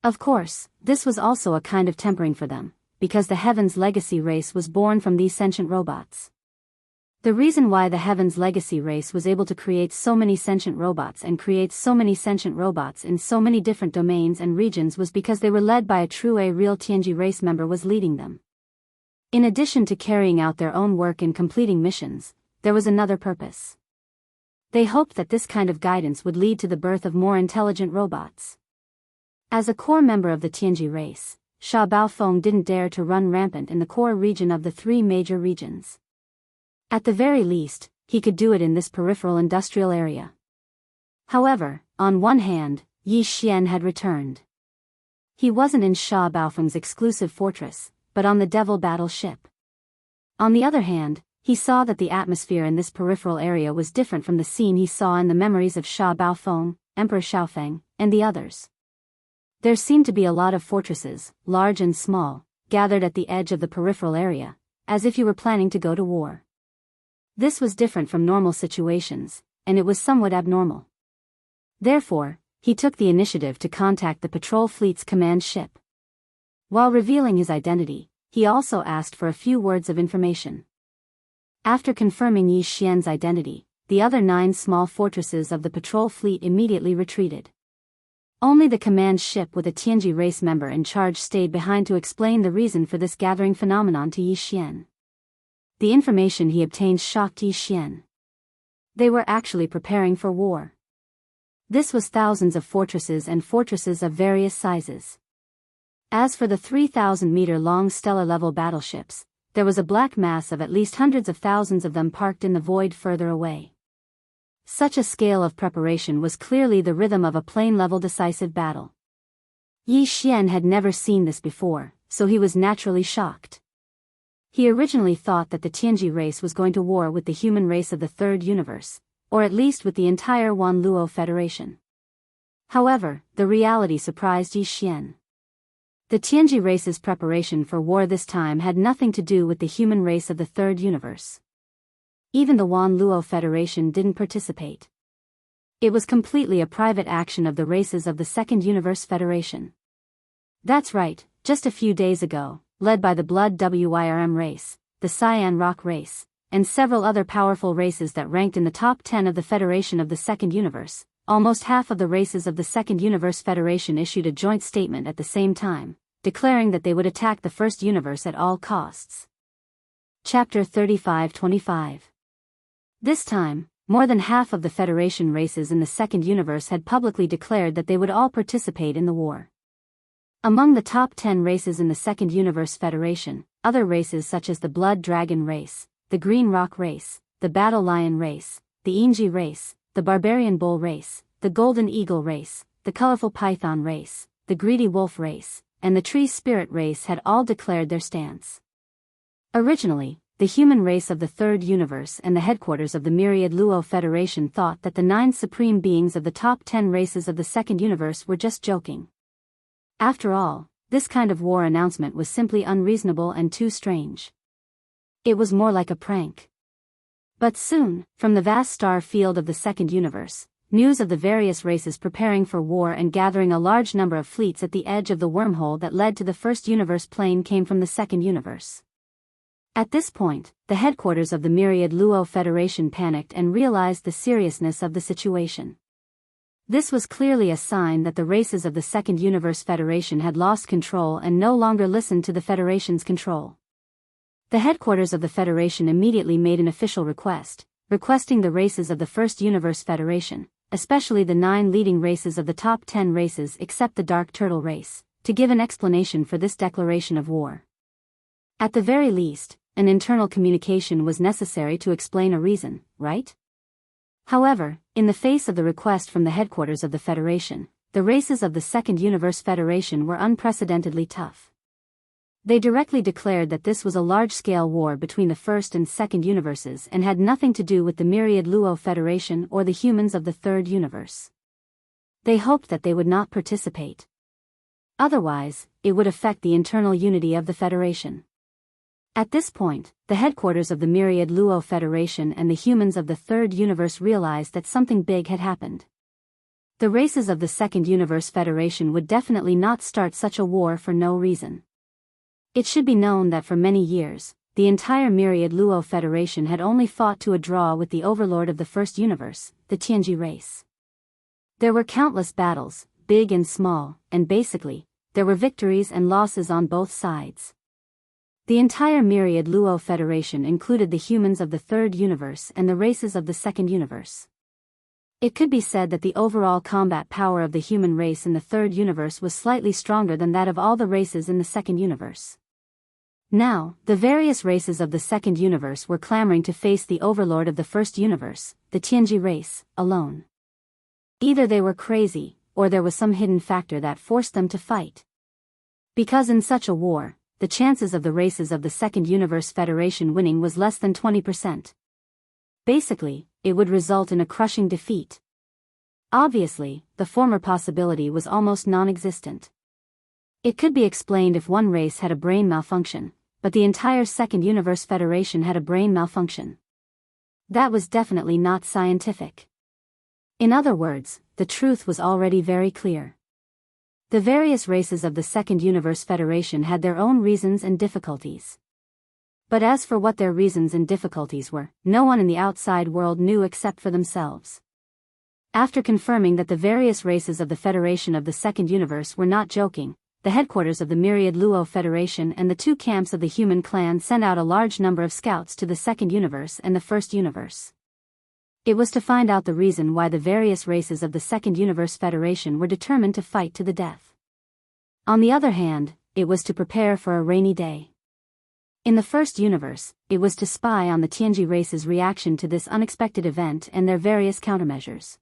Of course, this was also a kind of tempering for them, because the Heaven's Legacy race was born from these sentient robots. The reason why the Heaven's Legacy race was able to create so many sentient robots and create so many sentient robots in so many different domains and regions was because they were led by a real Tianji race member was leading them. In addition to carrying out their own work and completing missions, there was another purpose. They hoped that this kind of guidance would lead to the birth of more intelligent robots. As a core member of the Tianji race, Sha Baofeng didn't dare to run rampant in the core region of the 3 major regions. At the very least, he could do it in this peripheral industrial area. However, on one hand, Yi Xian had returned. He wasn't in Sha Baofeng's exclusive fortress, but on the Devil battle ship. On the other hand, he saw that the atmosphere in this peripheral area was different from the scene he saw in the memories of Sha Baofeng, Emperor Xiaofeng, and the others. There seemed to be a lot of fortresses, large and small, gathered at the edge of the peripheral area, as if you were planning to go to war. This was different from normal situations, and it was somewhat abnormal. Therefore, he took the initiative to contact the patrol fleet's command ship. While revealing his identity, he also asked for a few words of information. After confirming Yi Xian's identity, the other 9 small fortresses of the patrol fleet immediately retreated. Only the command ship with a Tianji race member in charge stayed behind to explain the reason for this gathering phenomenon to Yi Xian. The information he obtained shocked Yi Xian. They were actually preparing for war. This was thousands of fortresses and fortresses of various sizes. As for the 3,000-meter-long stellar-level battleships, there was a black mass of at least hundreds of thousands of them parked in the void further away. Such a scale of preparation was clearly the rhythm of a plane-level decisive battle. Yi Xian had never seen this before, so he was naturally shocked. He originally thought that the Tianji race was going to war with the human race of the Third Universe, or at least with the entire Wanluo Federation. However, the reality surprised Yi Xian. The Tianji race's preparation for war this time had nothing to do with the human race of the Third Universe. Even the Wanluo Federation didn't participate. It was completely a private action of the races of the Second Universe Federation. That's right, just a few days ago, led by the Blood Wyrm race, the Cyan Rock race, and several other powerful races that ranked in the top 10 of the Federation of the Second Universe, almost half of the races of the Second Universe Federation issued a joint statement at the same time, declaring that they would attack the First Universe at all costs. Chapter 35-25. This time, more than half of the Federation races in the Second Universe had publicly declared that they would all participate in the war. Among the top 10 races in the Second Universe Federation, other races such as the Blood Dragon race, the Green Rock race, the Battle Lion race, the Inji race, the Barbarian Bull race, the Golden Eagle race, the Colorful Python race, the Greedy Wolf race, and the Tree Spirit race had all declared their stance. Originally, the human race of the Third Universe and the headquarters of the Myriad Luo Federation thought that the 9 supreme beings of the top 10 races of the Second Universe were just joking. After all, this kind of war announcement was simply unreasonable and too strange. It was more like a prank. But soon, from the vast star field of the Second Universe, news of the various races preparing for war and gathering a large number of fleets at the edge of the wormhole that led to the First Universe plane came from the Second Universe. At this point, the headquarters of the Myriad Luo Federation panicked and realized the seriousness of the situation. This was clearly a sign that the races of the Second Universe Federation had lost control and no longer listened to the Federation's control. The headquarters of the Federation immediately made an official request, requesting the races of the First Universe Federation, especially the 9 leading races of the top 10 races except the Dark Turtle race, to give an explanation for this declaration of war. At the very least, an internal communication was necessary to explain a reason, right? However, in the face of the request from the headquarters of the Federation, the races of the Second Universe Federation were unprecedentedly tough. They directly declared that this was a large-scale war between the First and Second Universes and had nothing to do with the Myriad Luo Federation or the humans of the Third Universe. They hoped that they would not participate. Otherwise, it would affect the internal unity of the Federation. At this point, the headquarters of the Myriad Luo Federation and the humans of the Third Universe realized that something big had happened. The races of the Second Universe Federation would definitely not start such a war for no reason. It should be known that for many years, the entire Myriad Luo Federation had only fought to a draw with the overlord of the First Universe, the Tianji race. There were countless battles, big and small, and basically, there were victories and losses on both sides. The entire Myriad Luo Federation included the humans of the Third Universe and the races of the Second Universe. It could be said that the overall combat power of the human race in the Third Universe was slightly stronger than that of all the races in the Second Universe. Now, the various races of the Second Universe were clamoring to face the overlord of the First Universe, the Tianji race, alone. Either they were crazy, or there was some hidden factor that forced them to fight. Because in such a war, the chances of the races of the Second Universe Federation winning was less than 20%. Basically, it would result in a crushing defeat. Obviously, the former possibility was almost non-existent. It could be explained if one race had a brain malfunction, but the entire Second Universe Federation had a brain malfunction. That was definitely not scientific. In other words, the truth was already very clear. The various races of the Second Universe Federation had their own reasons and difficulties. But as for what their reasons and difficulties were, no one in the outside world knew except for themselves. After confirming that the various races of the Federation of the Second Universe were not joking, the headquarters of the Myriad Luo Federation and the 2 camps of the human clan sent out a large number of scouts to the Second Universe and the First Universe. It was to find out the reason why the various races of the Second Universe Federation were determined to fight to the death. On the other hand, it was to prepare for a rainy day. In the first universe, it was to spy on the Tianji race's reaction to this unexpected event and their various countermeasures.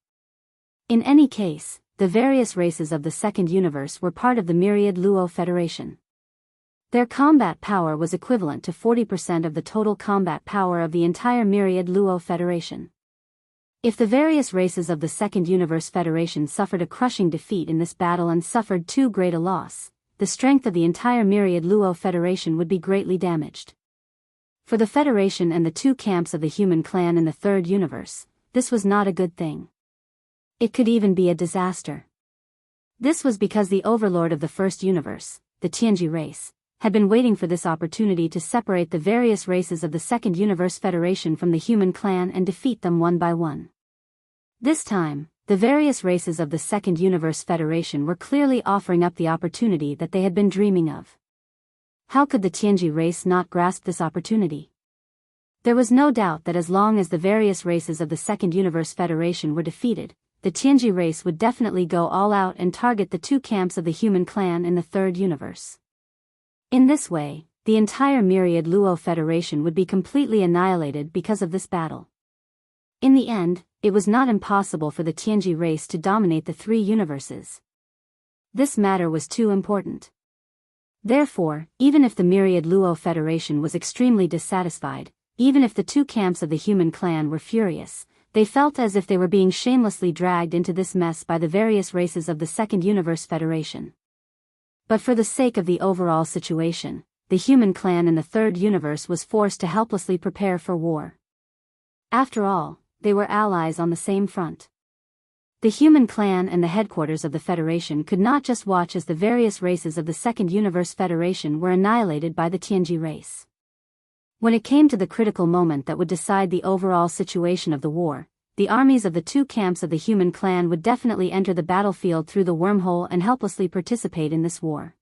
In any case, the various races of the second universe were part of the Myriad Luo Federation. Their combat power was equivalent to 40% of the total combat power of the entire Myriad Luo Federation. If the various races of the Second Universe Federation suffered a crushing defeat in this battle and suffered too great a loss, the strength of the entire Myriad Luo Federation would be greatly damaged. For the Federation and the two camps of the human clan in the Third Universe, this was not a good thing. It could even be a disaster. This was because the overlord of the First Universe, the Tianji race, had been waiting for this opportunity to separate the various races of the Second Universe Federation from the human clan and defeat them one by one. This time, the various races of the Second Universe Federation were clearly offering up the opportunity that they had been dreaming of. How could the Tianji race not grasp this opportunity? There was no doubt that as long as the various races of the Second Universe Federation were defeated, the Tianji race would definitely go all out and target the two camps of the human clan in the Third Universe. In this way, the entire Myriad Luo Federation would be completely annihilated because of this battle. In the end, it was not impossible for the Tianji race to dominate the three universes. This matter was too important. Therefore, even if the Myriad Luo Federation was extremely dissatisfied, even if the two camps of the human clan were furious, they felt as if they were being shamelessly dragged into this mess by the various races of the Second Universe Federation. But for the sake of the overall situation, the human clan in the Third Universe was forced to helplessly prepare for war. After all, they were allies on the same front. The human clan and the headquarters of the Federation could not just watch as the various races of the Second Universe Federation were annihilated by the Tianji race. When it came to the critical moment that would decide the overall situation of the war, the armies of the two camps of the human clan would definitely enter the battlefield through the wormhole and helplessly participate in this war.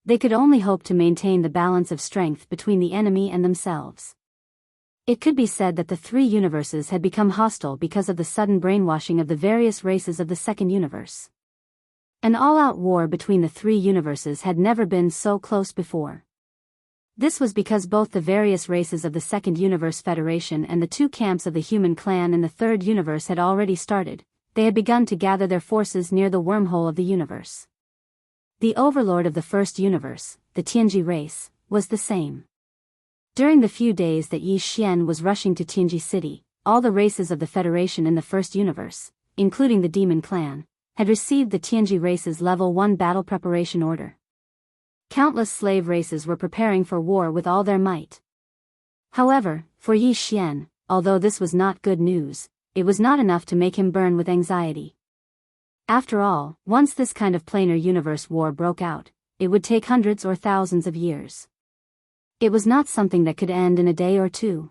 They could only hope to maintain the balance of strength between the enemy and themselves. It could be said that the three universes had become hostile because of the sudden brainwashing of the various races of the Second Universe. An all-out war between the three universes had never been so close before. This was because both the various races of the Second Universe Federation and the two camps of the human clan in the Third Universe had already started. They had begun to gather their forces near the wormhole of the universe. The overlord of the First Universe, the Tianji race, was the same. During the few days that Yi Xian was rushing to Tianji City, all the races of the Federation in the First Universe, including the Demon Clan, had received the Tianji race's Level 1 battle preparation order. Countless slave races were preparing for war with all their might. However, for Yi Xian, although this was not good news, it was not enough to make him burn with anxiety. After all, once this kind of planar universe war broke out, it would take hundreds or thousands of years. It was not something that could end in a day or two.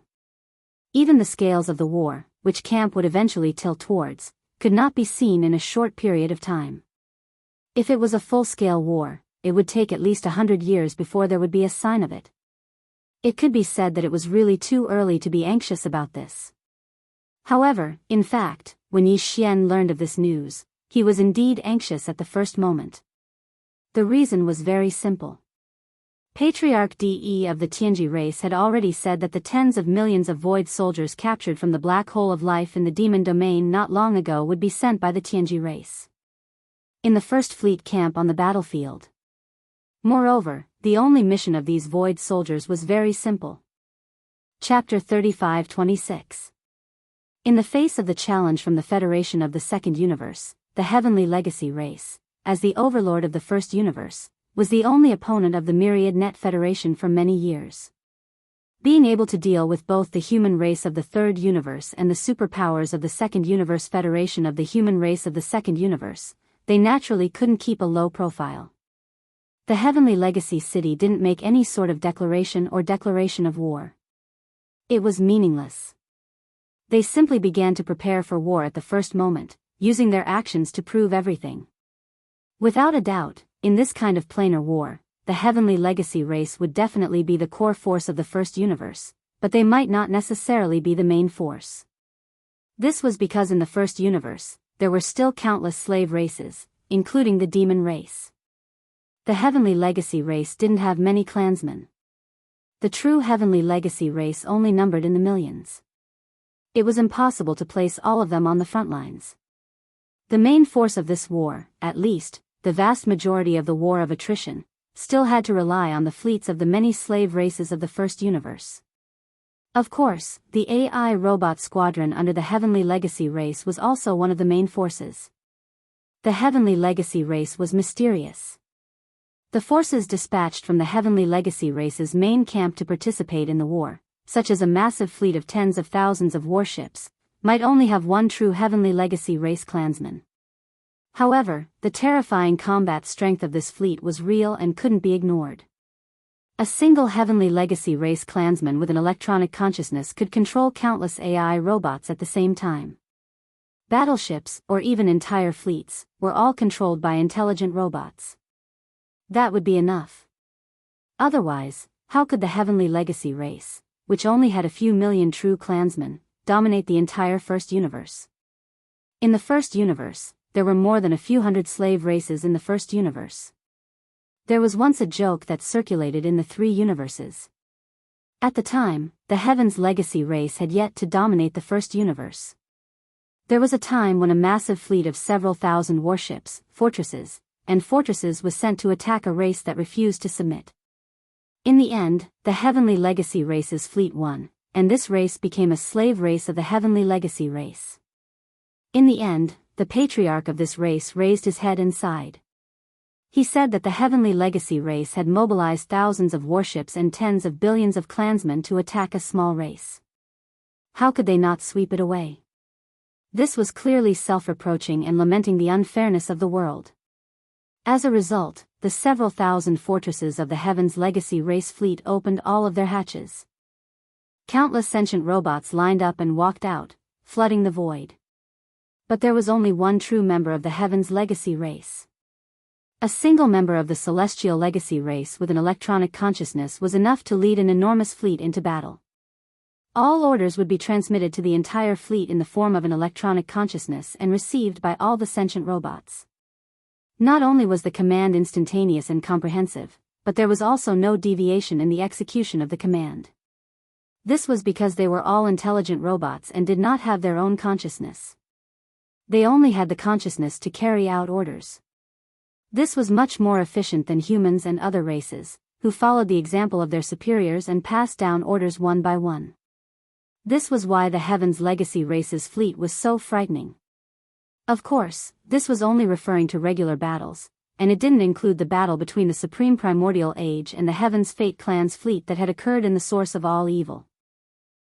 Even the scales of the war, which camp would eventually tilt towards, could not be seen in a short period of time. If it was a full-scale war, it would take at least 100 years before there would be a sign of it. It could be said that it was really too early to be anxious about this. However, in fact, when Yi Xian learned of this news, he was indeed anxious at the first moment. The reason was very simple. Patriarch De of the Tianji race had already said that the tens of millions of void soldiers captured from the black hole of life in the demon domain not long ago would be sent by the Tianji race in the first fleet camp on the battlefield. Moreover, the only mission of these void soldiers was very simple. Chapter 35-26. In the face of the challenge from the Federation of the Second Universe, the Heavenly Legacy race, as the overlord of the First Universe, was the only opponent of the Myriad Net Federation for many years. Being able to deal with both the human race of the Third Universe and the superpowers of the Second Universe Federation of the human race of the Second Universe, they naturally couldn't keep a low profile. The Heavenly Legacy City didn't make any sort of declaration of war. It was meaningless. They simply began to prepare for war at the first moment, using their actions to prove everything. Without a doubt, in this kind of planar war, the Heavenly Legacy race would definitely be the core force of the First Universe, but they might not necessarily be the main force. This was because in the First Universe, there were still countless slave races, including the demon race. The Heavenly Legacy race didn't have many clansmen. The true heavenly legacy race only numbered in the millions. It was impossible to place all of them on the front lines. The main force of this war, at least, the vast majority of the war of attrition, still had to rely on the fleets of the many slave races of the first universe. Of course, the AI robot squadron under the heavenly legacy race was also one of the main forces. The heavenly legacy race was mysterious. The forces dispatched from the heavenly legacy race's main camp to participate in the war, such as a massive fleet of tens of thousands of warships, might only have one true heavenly legacy race clansman. However, the terrifying combat strength of this fleet was real and couldn't be ignored. A single heavenly legacy race clansman with an electronic consciousness could control countless AI robots at the same time. Battleships, or even entire fleets, were all controlled by intelligent robots. That would be enough. Otherwise, how could the heavenly legacy race, which only had a few million true clansmen, dominate the entire first universe? In the first universe, there were more than a few hundred slave races in the first universe. There was once a joke that circulated in the three universes. At the time, the Heaven's legacy race had yet to dominate the first universe. There was a time when a massive fleet of several thousand warships, fortresses was sent to attack a race that refused to submit. In the end, the heavenly legacy race's fleet won, and this race became a slave race of the heavenly legacy race. In the end, the patriarch of this race raised his head and sighed. He said that the heavenly legacy race had mobilized thousands of warships and tens of billions of clansmen to attack a small race. How could they not sweep it away? This was clearly self-reproaching and lamenting the unfairness of the world. As a result, the several thousand fortresses of the Heaven's legacy race fleet opened all of their hatches. Countless sentient robots lined up and walked out, flooding the void. But there was only one true member of the Heaven's legacy race. A single member of the celestial legacy race with an electronic consciousness was enough to lead an enormous fleet into battle. All orders would be transmitted to the entire fleet in the form of an electronic consciousness and received by all the sentient robots. Not only was the command instantaneous and comprehensive, but there was also no deviation in the execution of the command. This was because they were all intelligent robots and did not have their own consciousness. They only had the consciousness to carry out orders. This was much more efficient than humans and other races, who followed the example of their superiors and passed down orders one by one. This was why the Heaven's legacy race's fleet was so frightening. Of course, this was only referring to regular battles, and it didn't include the battle between the Supreme Primordial Age and the Heaven's Fate Clan's fleet that had occurred in the source of all evil.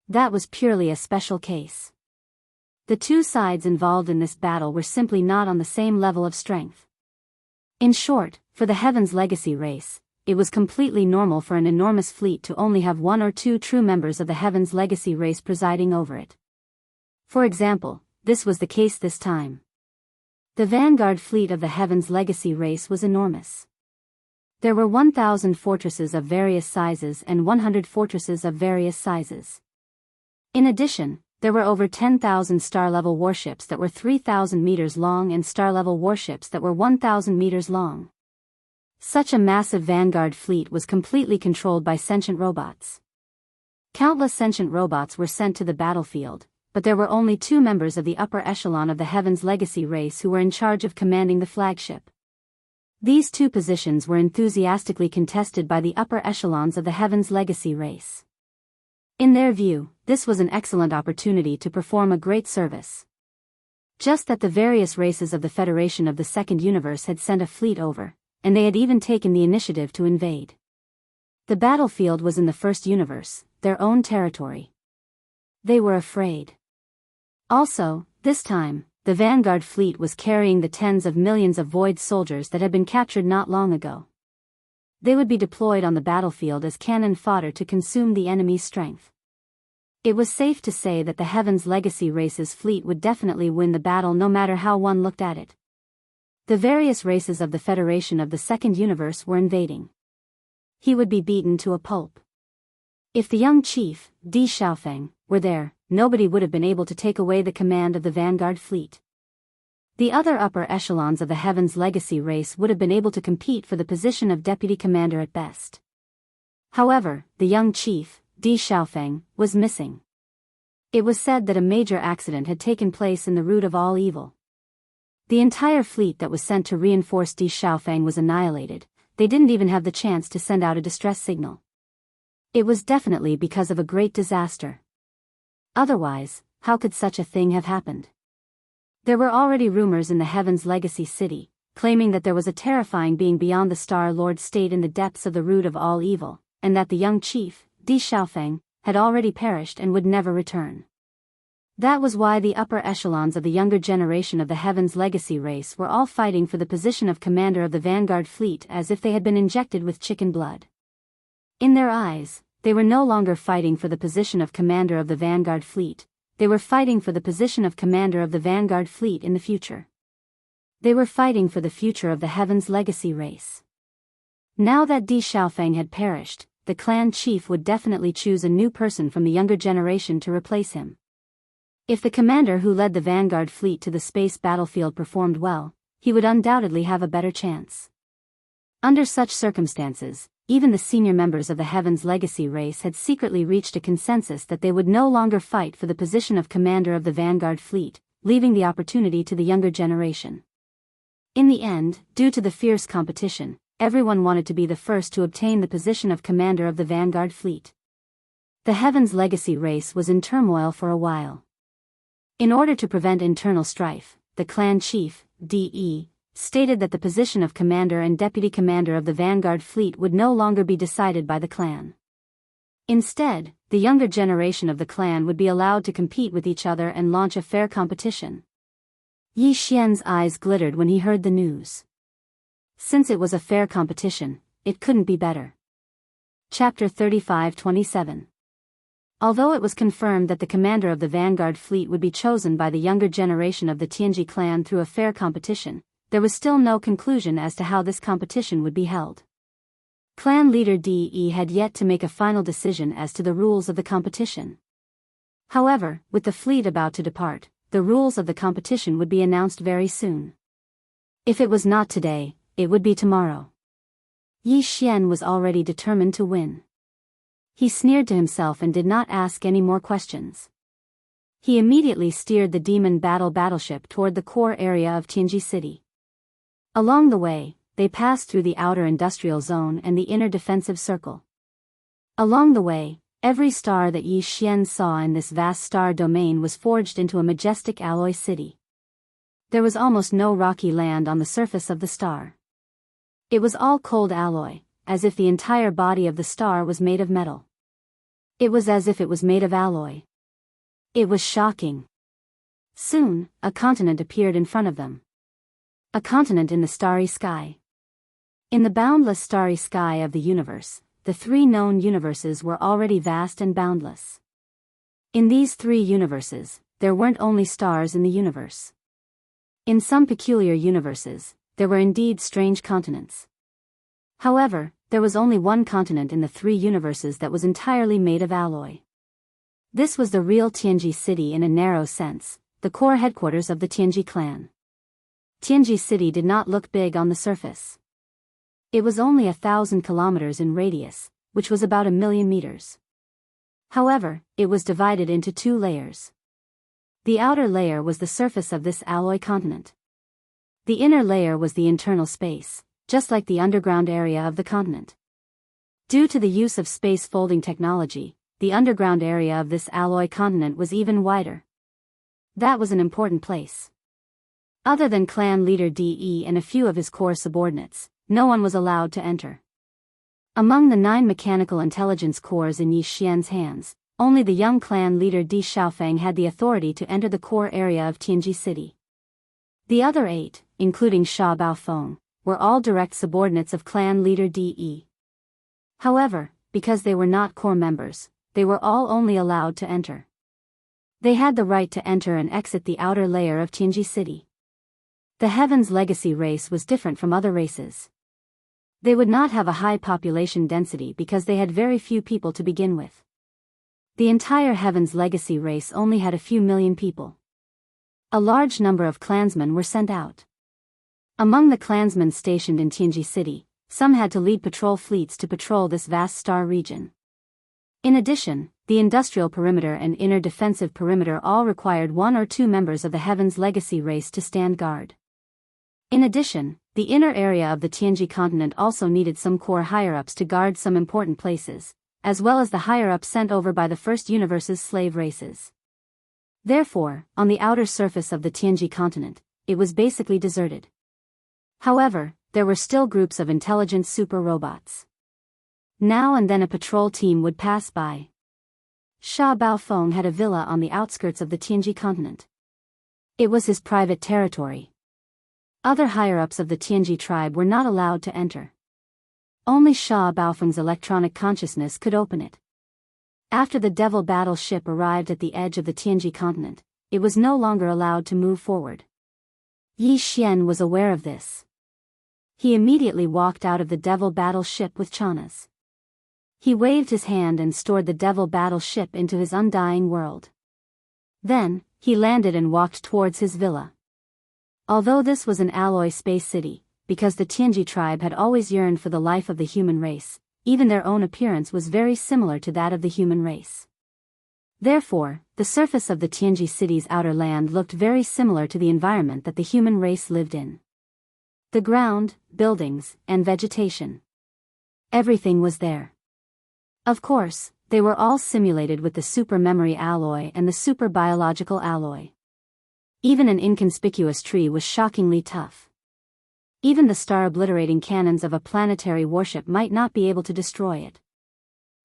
That was purely a special case. The two sides involved in this battle were simply not on the same level of strength. In short, for the Heaven's legacy race, it was completely normal for an enormous fleet to only have one or two true members of the Heaven's legacy race presiding over it. For example, this was the case this time. The vanguard fleet of the Heaven's legacy race was enormous. There were 1,000 fortresses of various sizes and 100 fortresses of various sizes. In addition, there were over 10,000 star-level warships that were 3,000 meters long and star-level warships that were 1,000 meters long. Such a massive vanguard fleet was completely controlled by sentient robots. Countless sentient robots were sent to the battlefield, but there were only two members of the upper echelon of the Heaven's legacy race who were in charge of commanding the flagship. These two positions were enthusiastically contested by the upper echelons of the Heaven's legacy race. In their view, this was an excellent opportunity to perform a great service. Just that the various races of the Federation of the Second Universe had sent a fleet over, and they had even taken the initiative to invade. The battlefield was in the First Universe, their own territory. They were afraid. Also, this time, the vanguard fleet was carrying the tens of millions of void soldiers that had been captured not long ago. They would be deployed on the battlefield as cannon fodder to consume the enemy's strength. It was safe to say that the Heaven's legacy race's fleet would definitely win the battle no matter how one looked at it. The various races of the Federation of the Second Universe were invading. He would be beaten to a pulp. If the young chief, Di Xiaofeng, were there, nobody would have been able to take away the command of the vanguard fleet. The other upper echelons of the Heaven's legacy race would have been able to compete for the position of deputy commander at best. However, the young chief, Di Xiaofeng, was missing. It was said that a major accident had taken place in the root of all evil. The entire fleet that was sent to reinforce Di Xiaofeng was annihilated. They didn't even have the chance to send out a distress signal. It was definitely because of a great disaster. Otherwise, how could such a thing have happened? There were already rumors in the Heaven's Legacy City, claiming that there was a terrifying being beyond the Star Lord state in the depths of the root of all evil, and that the young chief, Di Xiaofeng, had already perished and would never return. That was why the upper echelons of the younger generation of the Heaven's Legacy race were all fighting for the position of commander of the Vanguard fleet as if they had been injected with chicken blood. In their eyes, they were no longer fighting for the position of commander of the Vanguard fleet, they were fighting for the position of commander of the Vanguard fleet in the future. They were fighting for the future of the Heaven's Legacy race. Now that Di Xiaofeng had perished, the clan chief would definitely choose a new person from the younger generation to replace him. If the commander who led the Vanguard fleet to the space battlefield performed well, he would undoubtedly have a better chance. Under such circumstances, even the senior members of the Heaven's Legacy race had secretly reached a consensus that they would no longer fight for the position of commander of the Vanguard fleet, leaving the opportunity to the younger generation. In the end, due to the fierce competition, everyone wanted to be the first to obtain the position of commander of the Vanguard fleet. The Heaven's Legacy race was in turmoil for a while. In order to prevent internal strife, the clan chief, D.E., stated that the position of commander and deputy commander of the Vanguard fleet would no longer be decided by the clan. Instead, the younger generation of the clan would be allowed to compete with each other and launch a fair competition. Yi Xian's eyes glittered when he heard the news. Since it was a fair competition, it couldn't be better. Chapter 35-27. Although it was confirmed that the commander of the Vanguard fleet would be chosen by the younger generation of the Tianji clan through a fair competition, there was still no conclusion as to how this competition would be held. Clan leader De had yet to make a final decision as to the rules of the competition. However, with the fleet about to depart, the rules of the competition would be announced very soon. If it was not today, it would be tomorrow. Yi Xian was already determined to win. He sneered to himself and did not ask any more questions. He immediately steered the demon battleship toward the core area of Tianji City. Along the way, they passed through the outer industrial zone and the inner defensive circle. Along the way, every star that Yi Xian saw in this vast star domain was forged into a majestic alloy city. There was almost no rocky land on the surface of the star. It was all cold alloy, as if the entire body of the star was made of metal. It was as if it was made of alloy. It was shocking. Soon, a continent appeared in front of them. A continent in the starry sky. In the boundless starry sky of the universe, the three known universes were already vast and boundless. In these three universes, there weren't only stars in the universe. In some peculiar universes, there were indeed strange continents. However, there was only one continent in the three universes that was entirely made of alloy. This was the real Tianji City in a narrow sense, the core headquarters of the Tianji clan. Tianji City did not look big on the surface. It was only 1,000 kilometers in radius, which was about 1,000,000 meters. However, it was divided into two layers. The outer layer was the surface of this alloy continent. The inner layer was the internal space, just like the underground area of the continent. Due to the use of space folding technology, the underground area of this alloy continent was even wider. That was an important place. Other than clan leader De and a few of his core subordinates, no one was allowed to enter. Among the 9 mechanical intelligence cores in Yi Xian's hands, only the young clan leader Di Xiaofeng had the authority to enter the core area of Tianji City. The other 8, including Sha Baofeng, were all direct subordinates of clan leader De. However, because they were not core members, they were all only allowed to enter. They had the right to enter and exit the outer layer of Tianji City. The Heaven's Legacy race was different from other races. They would not have a high population density because they had very few people to begin with. The entire Heaven's Legacy race only had a few million people. A large number of clansmen were sent out. Among the clansmen stationed in Tianji City, Some had to lead patrol fleets to patrol this vast star region. In addition, the industrial perimeter and inner defensive perimeter all required 1 or 2 members of the Heaven's Legacy race to stand guard. In addition, the inner area of the Tianji continent also needed some core higher-ups to guard some important places, as well as the higher-ups sent over by the First Universe's slave races. Therefore, on the outer surface of the Tianji continent, it was basically deserted. However, there were still groups of intelligent super robots. Now and then a patrol team would pass by. Sha Baofeng had a villa on the outskirts of the Tianji continent. It was his private territory. Other higher-ups of the Tianji tribe were not allowed to enter. Only Sha Baofeng's electronic consciousness could open it. After the Devil battle ship arrived at the edge of the Tianji continent, it was no longer allowed to move forward. Yi Xian was aware of this. He immediately walked out of the Devil battle ship with Chanas. He waved his hand and stored the Devil battle ship into his undying world. Then, he landed and walked towards his villa. Although this was an alloy space city, because the Tianji tribe had always yearned for the life of the human race, even their own appearance was very similar to that of the human race. Therefore, the surface of the Tianji city's outer land looked very similar to the environment that the human race lived in. The ground, buildings, and vegetation. Everything was there. Of course, they were all simulated with the super memory alloy and the super biological alloy. Even an inconspicuous tree was shockingly tough. Even the star-obliterating cannons of a planetary warship might not be able to destroy it.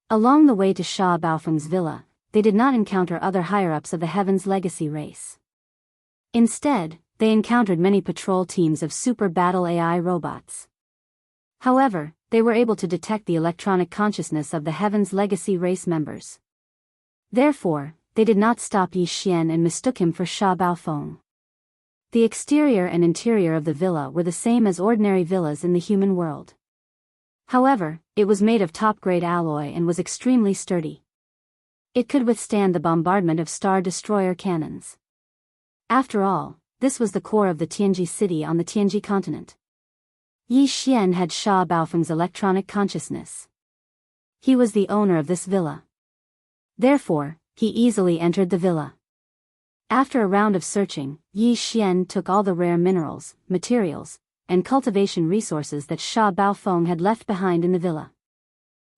Along the way to Sha Baofeng's villa, they did not encounter other higher-ups of the Heaven's Legacy race. Instead, they encountered many patrol teams of super battle AI robots. However, they were able to detect the electronic consciousness of the Heaven's Legacy race members. Therefore, they did not stop Yi Xian and mistook him for Sha Baofeng. The exterior and interior of the villa were the same as ordinary villas in the human world. However, it was made of top-grade alloy and was extremely sturdy. It could withstand the bombardment of Star Destroyer cannons. After all, this was the core of the Tianji city on the Tianji continent. Yi Xian had Sha Baofeng's electronic consciousness. He was the owner of this villa. Therefore, he easily entered the villa. After a round of searching, Yi Xian took all the rare minerals, materials, and cultivation resources that Sha Baofeng had left behind in the villa.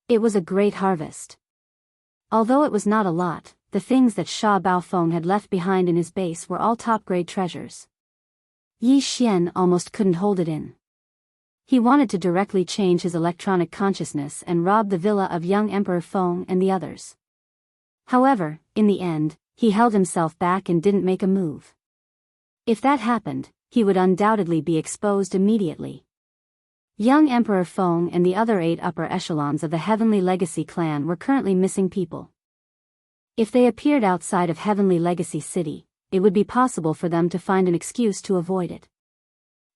It was a great harvest. Although it was not a lot, the things that Sha Baofeng had left behind in his base were all top-grade treasures. Yi Xian almost couldn't hold it in. He wanted to directly change his electronic consciousness and rob the villa of young Emperor Feng and the others. However, in the end, he held himself back and didn't make a move. If that happened, he would undoubtedly be exposed immediately. Young Emperor Feng and the other 8 upper echelons of the Heavenly Legacy clan were currently missing people. If they appeared outside of Heavenly Legacy City, it would be possible for them to find an excuse to avoid it.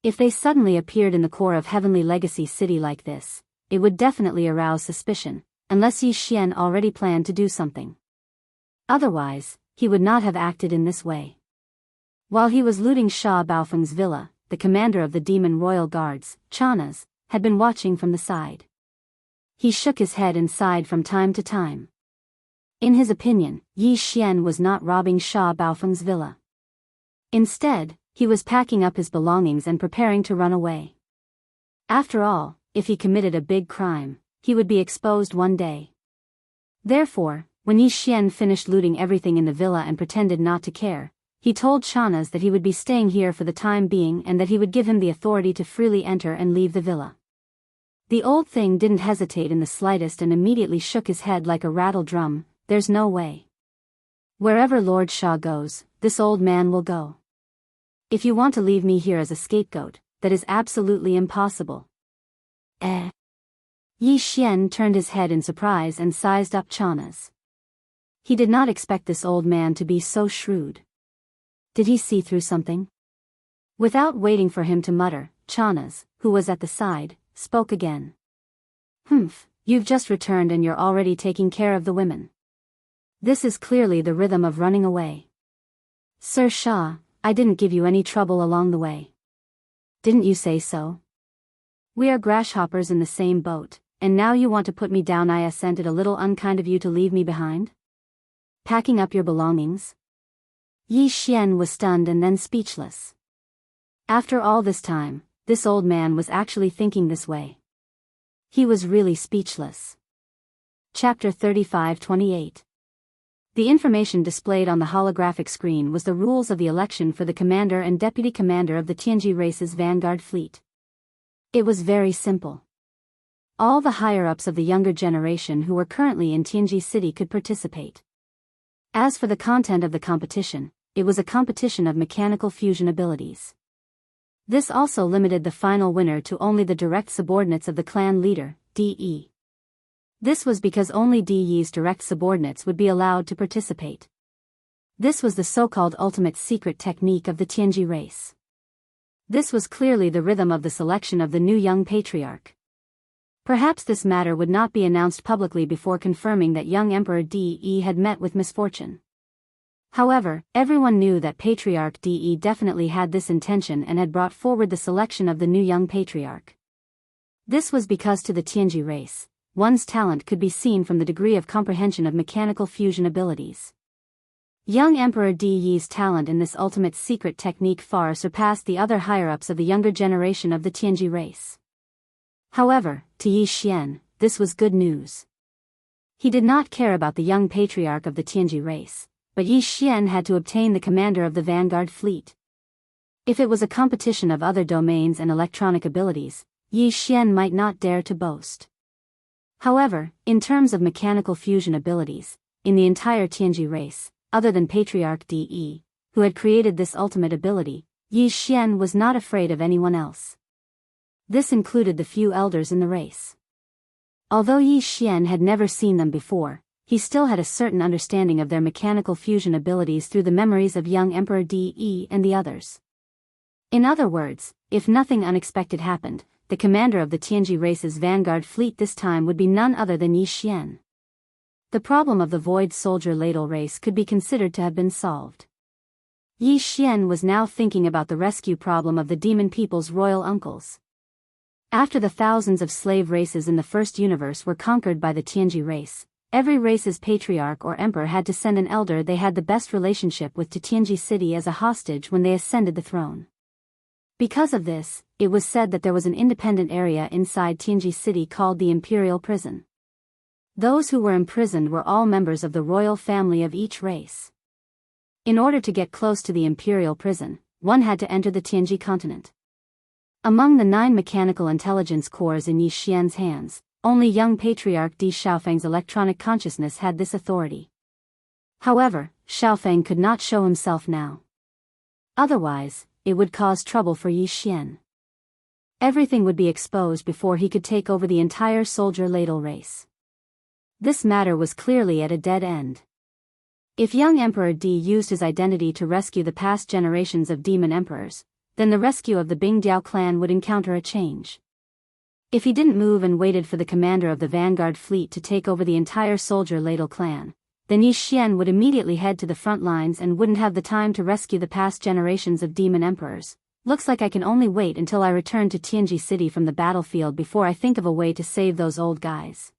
If they suddenly appeared in the core of Heavenly Legacy City like this, it would definitely arouse suspicion, unless Yi Xian already planned to do something. Otherwise, he would not have acted in this way. While he was looting Sha Baofeng's villa, the commander of the Demon Royal Guards, Chanas, had been watching from the side. He shook his head and sighed from time to time. In his opinion, Yi Xian was not robbing Sha Baofeng's villa. Instead, he was packing up his belongings and preparing to run away. After all, if he committed a big crime, he would be exposed one day. Therefore, when Yi Xian finished looting everything in the villa and pretended not to care, he told Chanas that he would be staying here for the time being and that he would give him the authority to freely enter and leave the villa. The old thing didn't hesitate in the slightest and immediately shook his head like a rattle drum. There's no way. Wherever Lord Sha goes, this old man will go. If you want to leave me here as a scapegoat, that is absolutely impossible. Yi Xian turned his head in surprise and sized up Chanas. He did not expect this old man to be so shrewd. Did he see through something? Without waiting for him to mutter, Chanas, who was at the side, spoke again. Humph, you've just returned and you're already taking care of the women. This is clearly the rhythm of running away. Sir Sha, I didn't give you any trouble along the way. Didn't you say so? We are grasshoppers in the same boat, and now you want to put me down. I assented. A little unkind of you to leave me behind? Packing up your belongings? Yi Xian was stunned and then speechless. After all this time, this old man was actually thinking this way. He was really speechless. Chapter 35-28. The information displayed on the holographic screen was the rules of the election for the commander and deputy commander of the Tianji race's vanguard fleet. It was very simple. All the higher-ups of the younger generation who were currently in Tianji City could participate. As for the content of the competition, it was a competition of mechanical fusion abilities. This also limited the final winner to only the direct subordinates of the clan leader, DE. This was because only DE's direct subordinates would be allowed to participate. This was the so-called ultimate secret technique of the Tianji race. This was clearly the rhythm of the selection of the new young patriarch. Perhaps this matter would not be announced publicly before confirming that young Emperor DE had met with misfortune. However, everyone knew that Patriarch DE definitely had this intention and had brought forward the selection of the new young patriarch. This was because to the Tianji race, one's talent could be seen from the degree of comprehension of mechanical fusion abilities. Young Emperor DE's talent in this ultimate secret technique far surpassed the other higher-ups of the younger generation of the Tianji race. However, to Yi Xian, this was good news. He did not care about the young patriarch of the Tianji race, but Yi Xian had to obtain the commander of the vanguard fleet. If it was a competition of other domains and electronic abilities, Yi Xian might not dare to boast. However, in terms of mechanical fusion abilities, in the entire Tianji race, other than Patriarch DE, who had created this ultimate ability, Yi Xian was not afraid of anyone else. This included the few elders in the race. Although Yi Xian had never seen them before, he still had a certain understanding of their mechanical fusion abilities through the memories of young Emperor DE and the others. In other words, if nothing unexpected happened, the commander of the Tianji race's vanguard fleet this time would be none other than Yi Xian. The problem of the Void Soldier Ladle race could be considered to have been solved. Yi Xian was now thinking about the rescue problem of the demon people's royal uncles. After the thousands of slave races in the first universe were conquered by the Tianji race, every race's patriarch or emperor had to send an elder they had the best relationship with to Tianji City as a hostage when they ascended the throne. Because of this, it was said that there was an independent area inside Tianji City called the Imperial Prison. Those who were imprisoned were all members of the royal family of each race. In order to get close to the Imperial Prison, one had to enter the Tianji continent. Among the 9 mechanical intelligence cores in Yi Xian's hands, only young Patriarch Di Xiaofeng's electronic consciousness had this authority. However, Xiaofeng could not show himself now. Otherwise, it would cause trouble for Yi Xian. Everything would be exposed before he could take over the entire Soldier Ladle race. This matter was clearly at a dead end. If young Emperor Di used his identity to rescue the past generations of demon emperors, then the rescue of the Bingdiao clan would encounter a change. If he didn't move and waited for the commander of the vanguard fleet to take over the entire Soldier Ladle clan, then Yi Xian would immediately head to the front lines and wouldn't have the time to rescue the past generations of demon emperors. Looks like I can only wait until I return to Tianji City from the battlefield before I think of a way to save those old guys.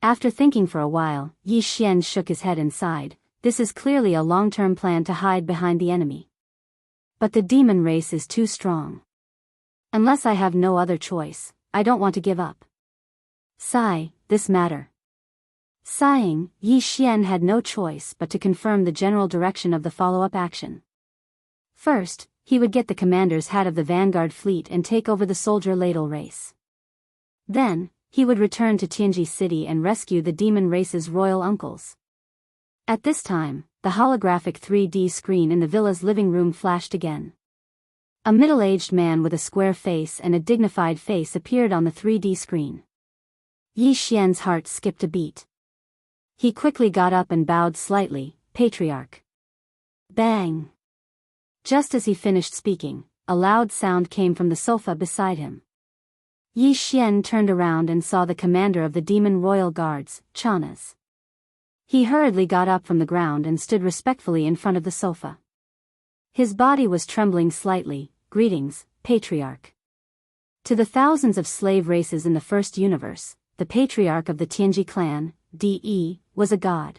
After thinking for a while, Yi Xian shook his head and sighed. This is clearly a long-term plan to hide behind the enemy. But the demon race is too strong. Unless I have no other choice, I don't want to give up. Sigh, this matter. Sighing, Yi Xian had no choice but to confirm the general direction of the follow-up action. First, he would get the commander's hat of the vanguard fleet and take over the Soldier Ladle race. Then, he would return to Tianji City and rescue the demon race's royal uncles. At this time, the holographic 3D screen in the villa's living room flashed again. A middle-aged man with a square face and a dignified face appeared on the 3D screen. Yi Xian's heart skipped a beat. He quickly got up and bowed slightly. Patriarch. Bang! Just as he finished speaking, a loud sound came from the sofa beside him. Yi Xian turned around and saw the commander of the demon royal guards, Chanas. He hurriedly got up from the ground and stood respectfully in front of the sofa. His body was trembling slightly. Greetings, Patriarch. To the thousands of slave races in the first universe, the patriarch of the Tianji clan, De, was a god.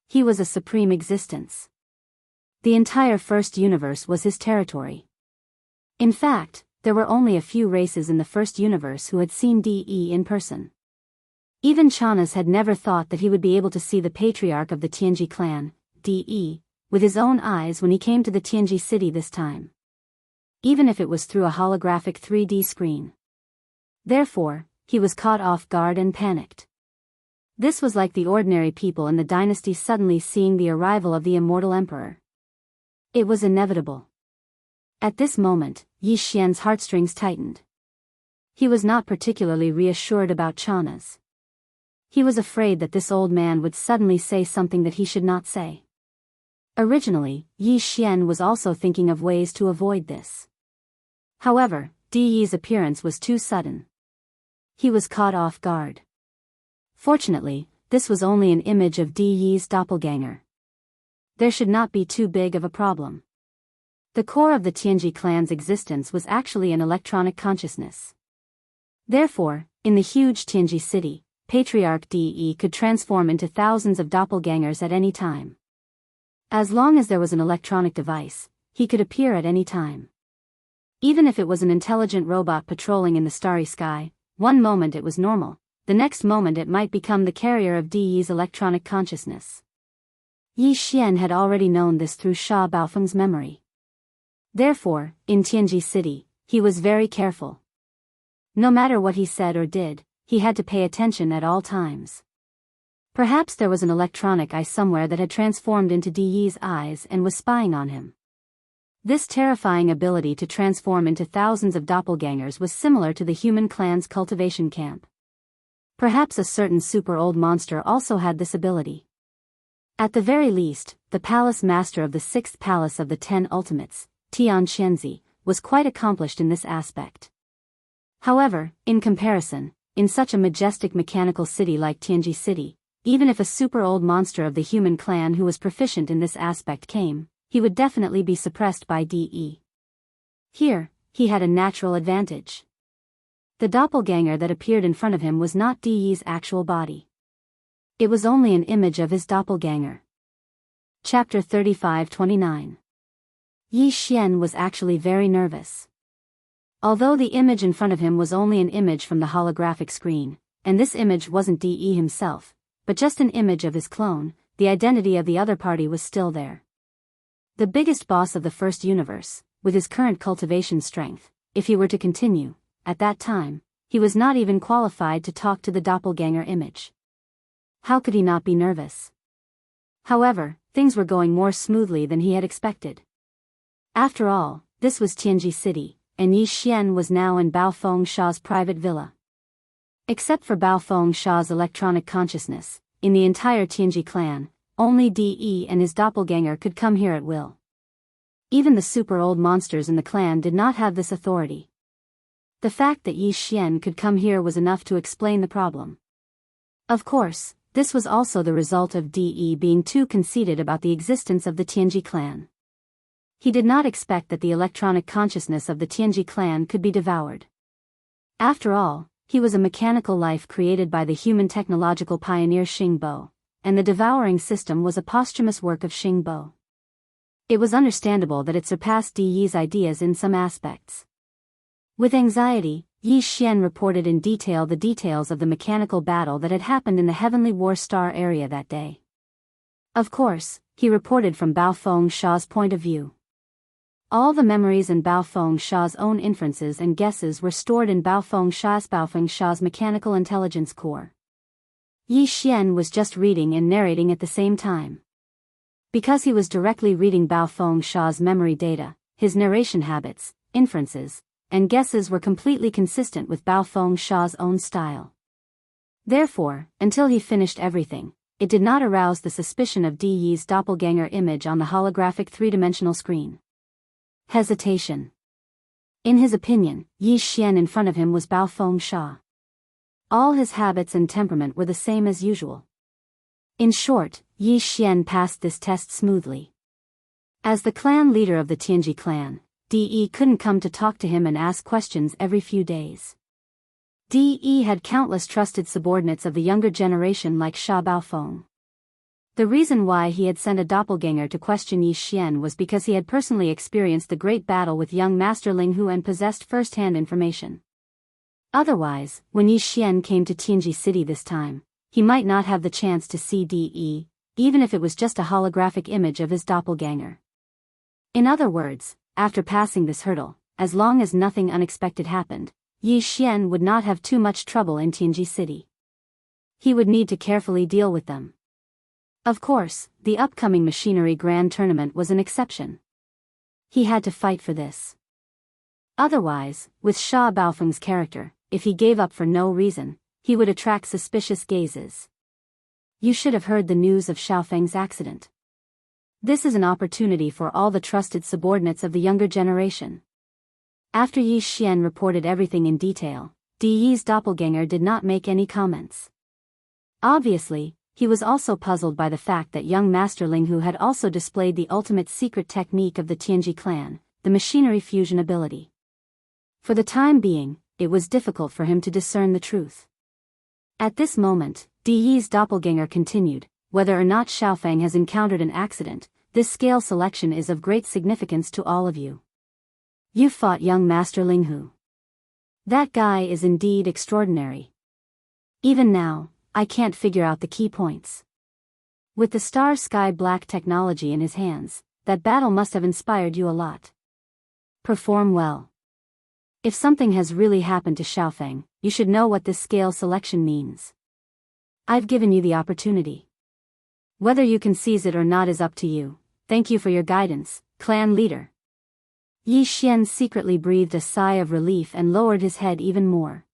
He was a supreme existence. The entire first universe was his territory. In fact, there were only a few races in the first universe who had seen De in person. Even Chanas had never thought that he would be able to see the patriarch of the Tianji clan, De, with his own eyes when he came to the Tianji city this time. Even if it was through a holographic 3D screen. Therefore, he was caught off guard and panicked. This was like the ordinary people in the dynasty suddenly seeing the arrival of the immortal emperor. It was inevitable. At this moment, Yi Xian's heartstrings tightened. He was not particularly reassured about Chanas. He was afraid that this old man would suddenly say something that he should not say. Originally, Yi Xian was also thinking of ways to avoid this. However, De's appearance was too sudden. He was caught off guard. Fortunately, this was only an image of De's doppelganger. There should not be too big of a problem. The core of the Tianji clan's existence was actually an electronic consciousness. Therefore, in the huge Tianji city, Patriarch De could transform into thousands of doppelgangers at any time. As long as there was an electronic device, he could appear at any time. Even if it was an intelligent robot patrolling in the starry sky, one moment it was normal, the next moment it might become the carrier of De's electronic consciousness. Yi Xian had already known this through Sha Baofeng's memory. Therefore, in Tianji city, he was very careful. No matter what he said or did, he had to pay attention at all times. Perhaps there was an electronic eye somewhere that had transformed into De's eyes and was spying on him. This terrifying ability to transform into thousands of doppelgangers was similar to the human clan's cultivation camp. Perhaps a certain super old monster also had this ability. At the very least, the palace master of the 6th palace of the 10 ultimates, Tian Xianzi, was quite accomplished in this aspect. However, in comparison, in such a majestic mechanical city like Tianji City, even if a super old monster of the human clan who was proficient in this aspect came, he would definitely be suppressed by De. Here, he had a natural advantage. The doppelganger that appeared in front of him was not De's actual body. It was only an image of his doppelganger. Chapter 35-29. Yi Xian was actually very nervous. Although the image in front of him was only an image from the holographic screen, and this image wasn't De himself, but just an image of his clone, the identity of the other party was still there. The biggest boss of the first universe, with his current cultivation strength, if he were to continue, at that time, he was not even qualified to talk to the doppelganger image. How could he not be nervous? However, things were going more smoothly than he had expected. After all, this was Tianji City, and Yi Xian was now in Baofeng Sha's private villa. Except for Baofeng Sha's electronic consciousness, in the entire Tianji clan, only De and his doppelganger could come here at will. Even the super old monsters in the clan did not have this authority. The fact that Yi Xian could come here was enough to explain the problem. Of course, this was also the result of De being too conceited about the existence of the Tianji clan. He did not expect that the electronic consciousness of the Tianji clan could be devoured. After all, he was a mechanical life created by the human technological pioneer Xing Bo, and the devouring system was a posthumous work of Xing Bo. It was understandable that it surpassed De's ideas in some aspects. With anxiety, Yi Xian reported in detail the details of the mechanical battle that had happened in the Heavenly War Star area that day. Of course, he reported from Baofeng Sha's point of view. All the memories and Baofeng Sha's own inferences and guesses were stored in Baofeng Sha's mechanical intelligence core. Yi Xian was just reading and narrating at the same time. Because he was directly reading Baofeng Sha's memory data, his narration habits, inferences, and guesses were completely consistent with Baofeng Sha's own style. Therefore, until he finished everything, it did not arouse the suspicion of De's doppelganger image on the holographic three-dimensional screen. Hesitation. In his opinion, Yi Xian in front of him was Baofeng Sha. All his habits and temperament were the same as usual. In short, Yi Xian passed this test smoothly. As the clan leader of the Tianji clan, De couldn't come to talk to him and ask questions every few days. De had countless trusted subordinates of the younger generation like Sha Baofeng. The reason why he had sent a doppelganger to question Yi Xian was because he had personally experienced the great battle with young Master Ling Hu and possessed first-hand information. Otherwise, when Yi Xian came to Tianji City this time, he might not have the chance to see De, even if it was just a holographic image of his doppelganger. In other words, after passing this hurdle, as long as nothing unexpected happened, Yi Xian would not have too much trouble in Tianji City. He would need to carefully deal with them. Of course, the upcoming Machinery Grand Tournament was an exception. He had to fight for this. Otherwise, with Sha Baofeng's character, if he gave up for no reason, he would attract suspicious gazes. You should have heard the news of Xiaofeng's accident. This is an opportunity for all the trusted subordinates of the younger generation. After Yi Xian reported everything in detail, De's doppelganger did not make any comments. Obviously, he was also puzzled by the fact that young Master Ling Hu had also displayed the ultimate secret technique of the Tianji clan, the machinery fusion ability. For the time being, it was difficult for him to discern the truth. At this moment, De's doppelganger continued, whether or not Xiaofeng has encountered an accident, this scale selection is of great significance to all of you. You fought young Master Ling Hu. That guy is indeed extraordinary. Even now, I can't figure out the key points. With the star sky black technology in his hands, that battle must have inspired you a lot. Perform well. If something has really happened to Xiaofeng, you should know what this scale selection means. I've given you the opportunity. Whether you can seize it or not is up to you. Thank you for your guidance, clan leader. Yi Xian secretly breathed a sigh of relief and lowered his head even more.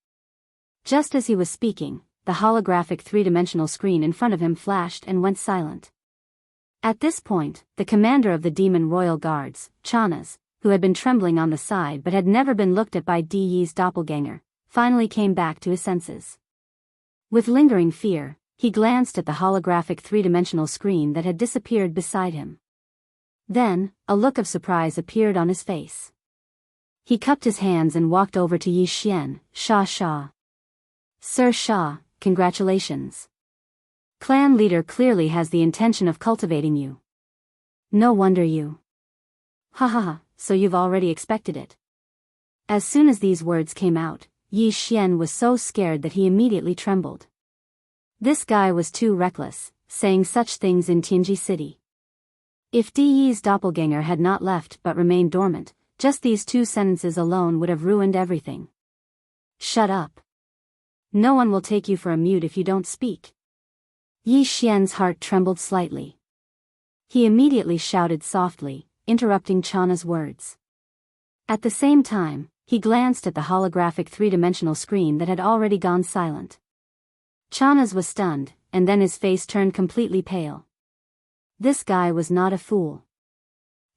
Just as he was speaking, the holographic three-dimensional screen in front of him flashed and went silent. At this point, the commander of the Demon Royal Guards, Chanas, who had been trembling on the side but had never been looked at by De's doppelganger, finally came back to his senses. With lingering fear, he glanced at the holographic three-dimensional screen that had disappeared beside him. Then, a look of surprise appeared on his face. He cupped his hands and walked over to Yi Xian. Sha. Sir Sha, congratulations. Clan leader clearly has the intention of cultivating you. No wonder you. Ha, so you've already expected it. As soon as these words came out, Yi Xian was so scared that he immediately trembled. This guy was too reckless, saying such things in Tianji City. If De's doppelganger had not left but remained dormant, just these two sentences alone would have ruined everything. Shut up. No one will take you for a mute if you don't speak. Yi Xian's heart trembled slightly. He immediately shouted softly, interrupting Chana's words. At the same time, he glanced at the holographic three-dimensional screen that had already gone silent. Chana's was stunned, and then his face turned completely pale. This guy was not a fool.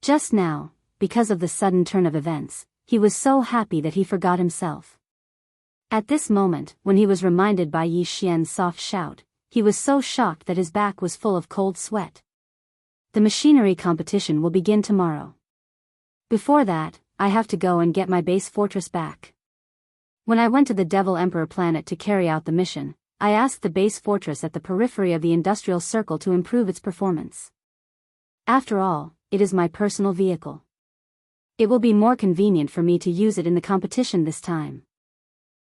Just now, because of the sudden turn of events, he was so happy that he forgot himself. At this moment, when he was reminded by Yi Xian's soft shout, he was so shocked that his back was full of cold sweat. The machinery competition will begin tomorrow. Before that, I have to go and get my base fortress back. When I went to the Devil Emperor planet to carry out the mission, I asked the base fortress at the periphery of the industrial circle to improve its performance. After all, it is my personal vehicle. It will be more convenient for me to use it in the competition this time.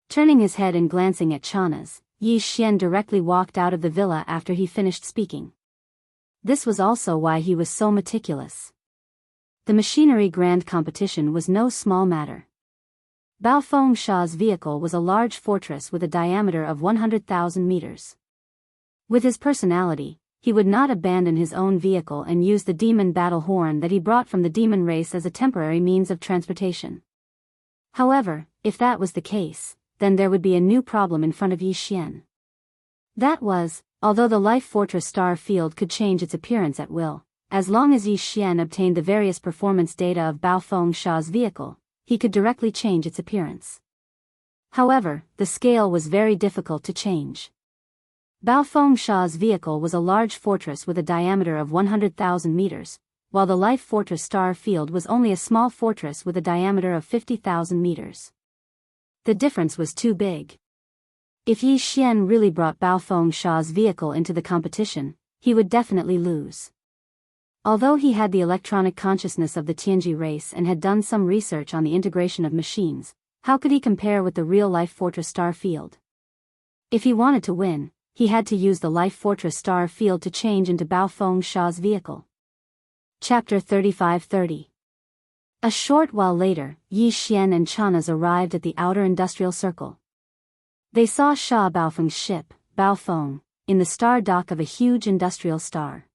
Turning his head and glancing at Chana's, Yi Xian directly walked out of the villa after he finished speaking. This was also why he was so meticulous. The machinery grand competition was no small matter. Baofeng Sha's vehicle was a large fortress with a diameter of 100,000 meters. With his personality, he would not abandon his own vehicle and use the demon battle horn that he brought from the demon race as a temporary means of transportation. However, if that was the case, then there would be a new problem in front of Yi Xian. That was, although the Life Fortress star field could change its appearance at will, as long as Yi Xian obtained the various performance data of Baofeng Sha's vehicle, he could directly change its appearance. However, the scale was very difficult to change. Baofeng Sha's vehicle was a large fortress with a diameter of 100,000 meters, while the Life Fortress star field was only a small fortress with a diameter of 50,000 meters. The difference was too big. If Yi Xian really brought Bao Fengsha's vehicle into the competition, he would definitely lose. Although he had the electronic consciousness of the Tianji race and had done some research on the integration of machines, how could he compare with the real Life Fortress star field? If he wanted to win, he had to use the Life Fortress star field to change into Bao Fengsha's vehicle. Chapter 35-30. A short while later, Yi Xian and Chanaz arrived at the outer industrial circle. They saw Sha Baofeng's ship, Baofeng, in the star dock of a huge industrial star.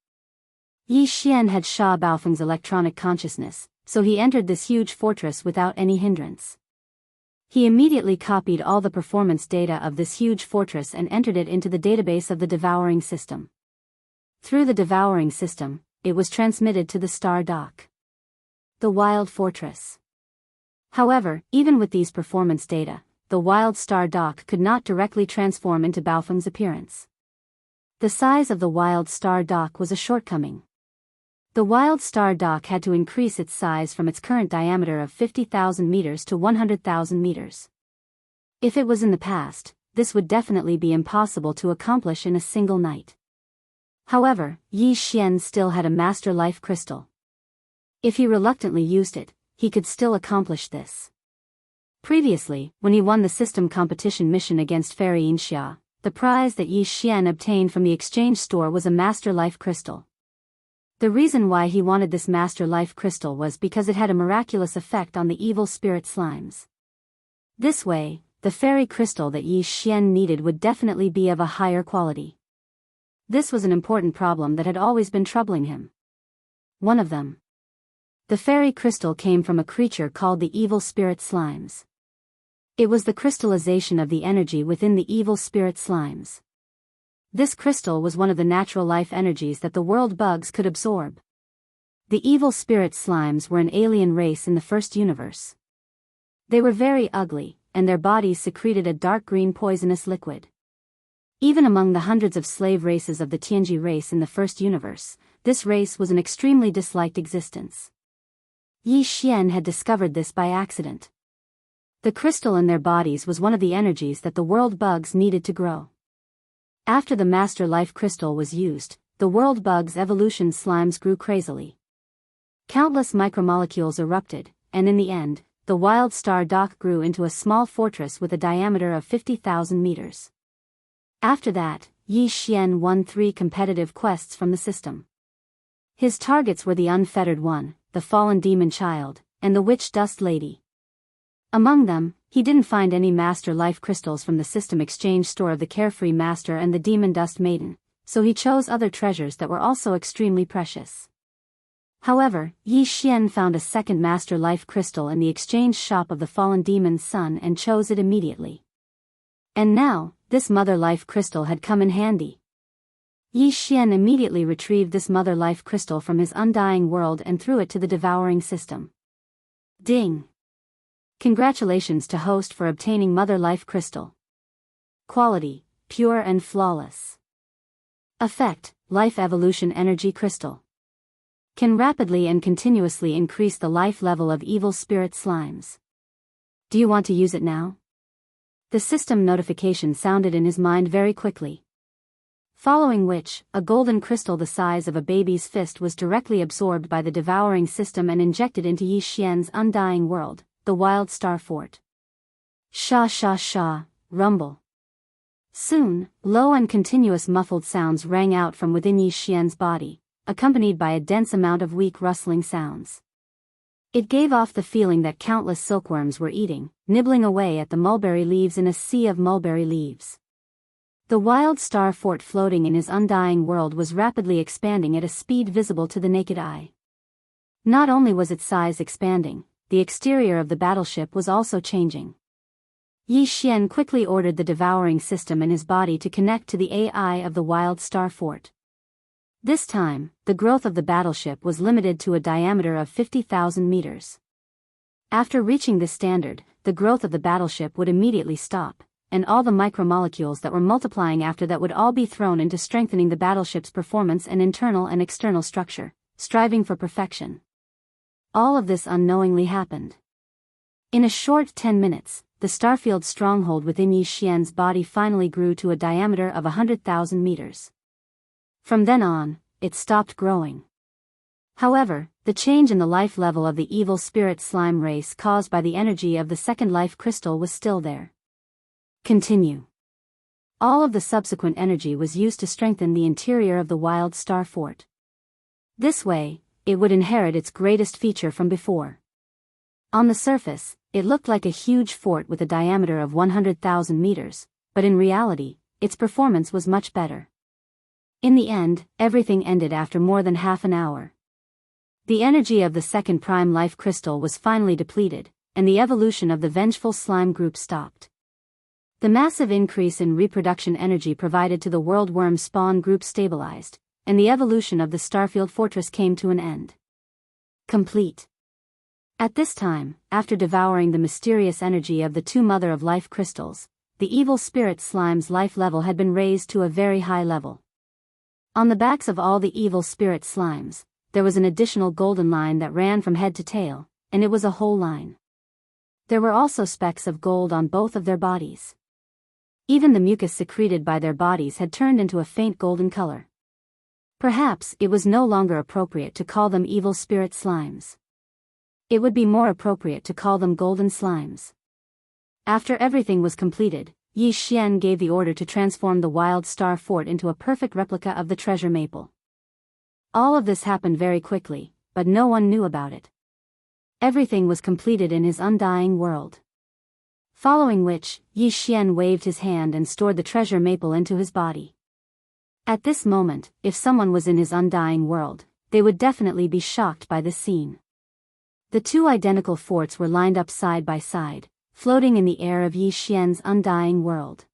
Yi Xian had Sha Baofeng's electronic consciousness, so he entered this huge fortress without any hindrance. He immediately copied all the performance data of this huge fortress and entered it into the database of the devouring system. Through the devouring system, it was transmitted to the star dock. The Wild Fortress. However, even with these performance data, the Wild Star Dock could not directly transform into Baofeng's appearance. The size of the Wild Star Dock was a shortcoming. The Wild Star Dock had to increase its size from its current diameter of 50,000 meters to 100,000 meters. If it was in the past, this would definitely be impossible to accomplish in a single night. However, Yi Xian still had a Master Life Crystal. If he reluctantly used it, he could still accomplish this. Previously, when he won the system competition mission against Fairy Inxia, the prize that Yi Xian obtained from the exchange store was a Master Life Crystal. The reason why he wanted this Master Life Crystal was because it had a miraculous effect on the evil spirit slimes. This way, the fairy crystal that Yi Xian needed would definitely be of a higher quality. This was an important problem that had always been troubling him. One of them. The fairy crystal came from a creature called the evil spirit slimes. It was the crystallization of the energy within the evil spirit slimes. This crystal was one of the natural life energies that the world bugs could absorb. The evil spirit slimes were an alien race in the first universe. They were very ugly, and their bodies secreted a dark green poisonous liquid. Even among the hundreds of slave races of the Tianji race in the first universe, this race was an extremely disliked existence. Yi Xian had discovered this by accident. The crystal in their bodies was one of the energies that the world bugs needed to grow. After the Master Life Crystal was used, the world bugs' evolution slimes grew crazily. Countless micromolecules erupted, and in the end, the Wild Star Dock grew into a small fortress with a diameter of 50,000 meters. After that, Yi Xian won 3 competitive quests from the system. His targets were the Unfettered One, the Fallen Demon Child, and the Witch Dust Lady. Among them, he didn't find any Master Life Crystals from the system exchange store of the Carefree Master and the Demon Dust Maiden, so he chose other treasures that were also extremely precious. However, Yi Xian found a second Master Life Crystal in the exchange shop of the Fallen Demon's son and chose it immediately. And now, this Mother Life Crystal had come in handy. Yi Xian immediately retrieved this Mother Life Crystal from his undying world and threw it to the devouring system. Ding! Congratulations to host for obtaining Mother Life Crystal. Quality, pure and flawless. Effect, Life Evolution Energy Crystal. Can rapidly and continuously increase the life level of evil spirit slimes. Do you want to use it now? The system notification sounded in his mind very quickly. Following which, a golden crystal the size of a baby's fist was directly absorbed by the devouring system and injected into Yi Xian's undying world, the Wild Star Fort. Sha sha sha, rumble. Soon, low and continuous muffled sounds rang out from within Yi Xian's body, accompanied by a dense amount of weak rustling sounds. It gave off the feeling that countless silkworms were eating, nibbling away at the mulberry leaves in a sea of mulberry leaves. The Wild Star Fort floating in his undying world was rapidly expanding at a speed visible to the naked eye. Not only was its size expanding, the exterior of the battleship was also changing. Yi Xian quickly ordered the devouring system in his body to connect to the AI of the Wild Star Fort. This time, the growth of the battleship was limited to a diameter of 50,000 meters. After reaching this standard, the growth of the battleship would immediately stop, and all the micromolecules that were multiplying after that would all be thrown into strengthening the battleship's performance and internal and external structure, striving for perfection. All of this unknowingly happened. In a short 10 minutes, the starfield stronghold within Yi Xian's body finally grew to a diameter of 100,000 meters. From then on, it stopped growing. However, the change in the life level of the evil spirit slime race caused by the energy of the second life crystal was still there. Continue. All of the subsequent energy was used to strengthen the interior of the wild star fort. This way, it would inherit its greatest feature from before. On the surface, it looked like a huge fort with a diameter of 100,000 meters, but in reality, its performance was much better. In the end, everything ended after more than half an hour. The energy of the second prime life crystal was finally depleted, and the evolution of the vengeful slime group stopped. The massive increase in reproduction energy provided to the world-worm spawn group stabilized, and the evolution of the Starfield Fortress came to an end. Complete. At this time, after devouring the mysterious energy of the two mother-of-life crystals, the evil spirit slime's life level had been raised to a very high level. On the backs of all the evil spirit slimes, there was an additional golden line that ran from head to tail, and it was a whole line. There were also specks of gold on both of their bodies. Even the mucus secreted by their bodies had turned into a faint golden color. Perhaps it was no longer appropriate to call them evil spirit slimes. It would be more appropriate to call them golden slimes. After everything was completed, Yi Xian gave the order to transform the wild star fort into a perfect replica of the treasure maple. All of this happened very quickly, but no one knew about it. Everything was completed in his undying world. Following which, Yi Xian waved his hand and stored the treasure maple into his body. At this moment, if someone was in his undying world, they would definitely be shocked by this scene. The two identical forts were lined up side by side, floating in the air of Yi Xian's undying world.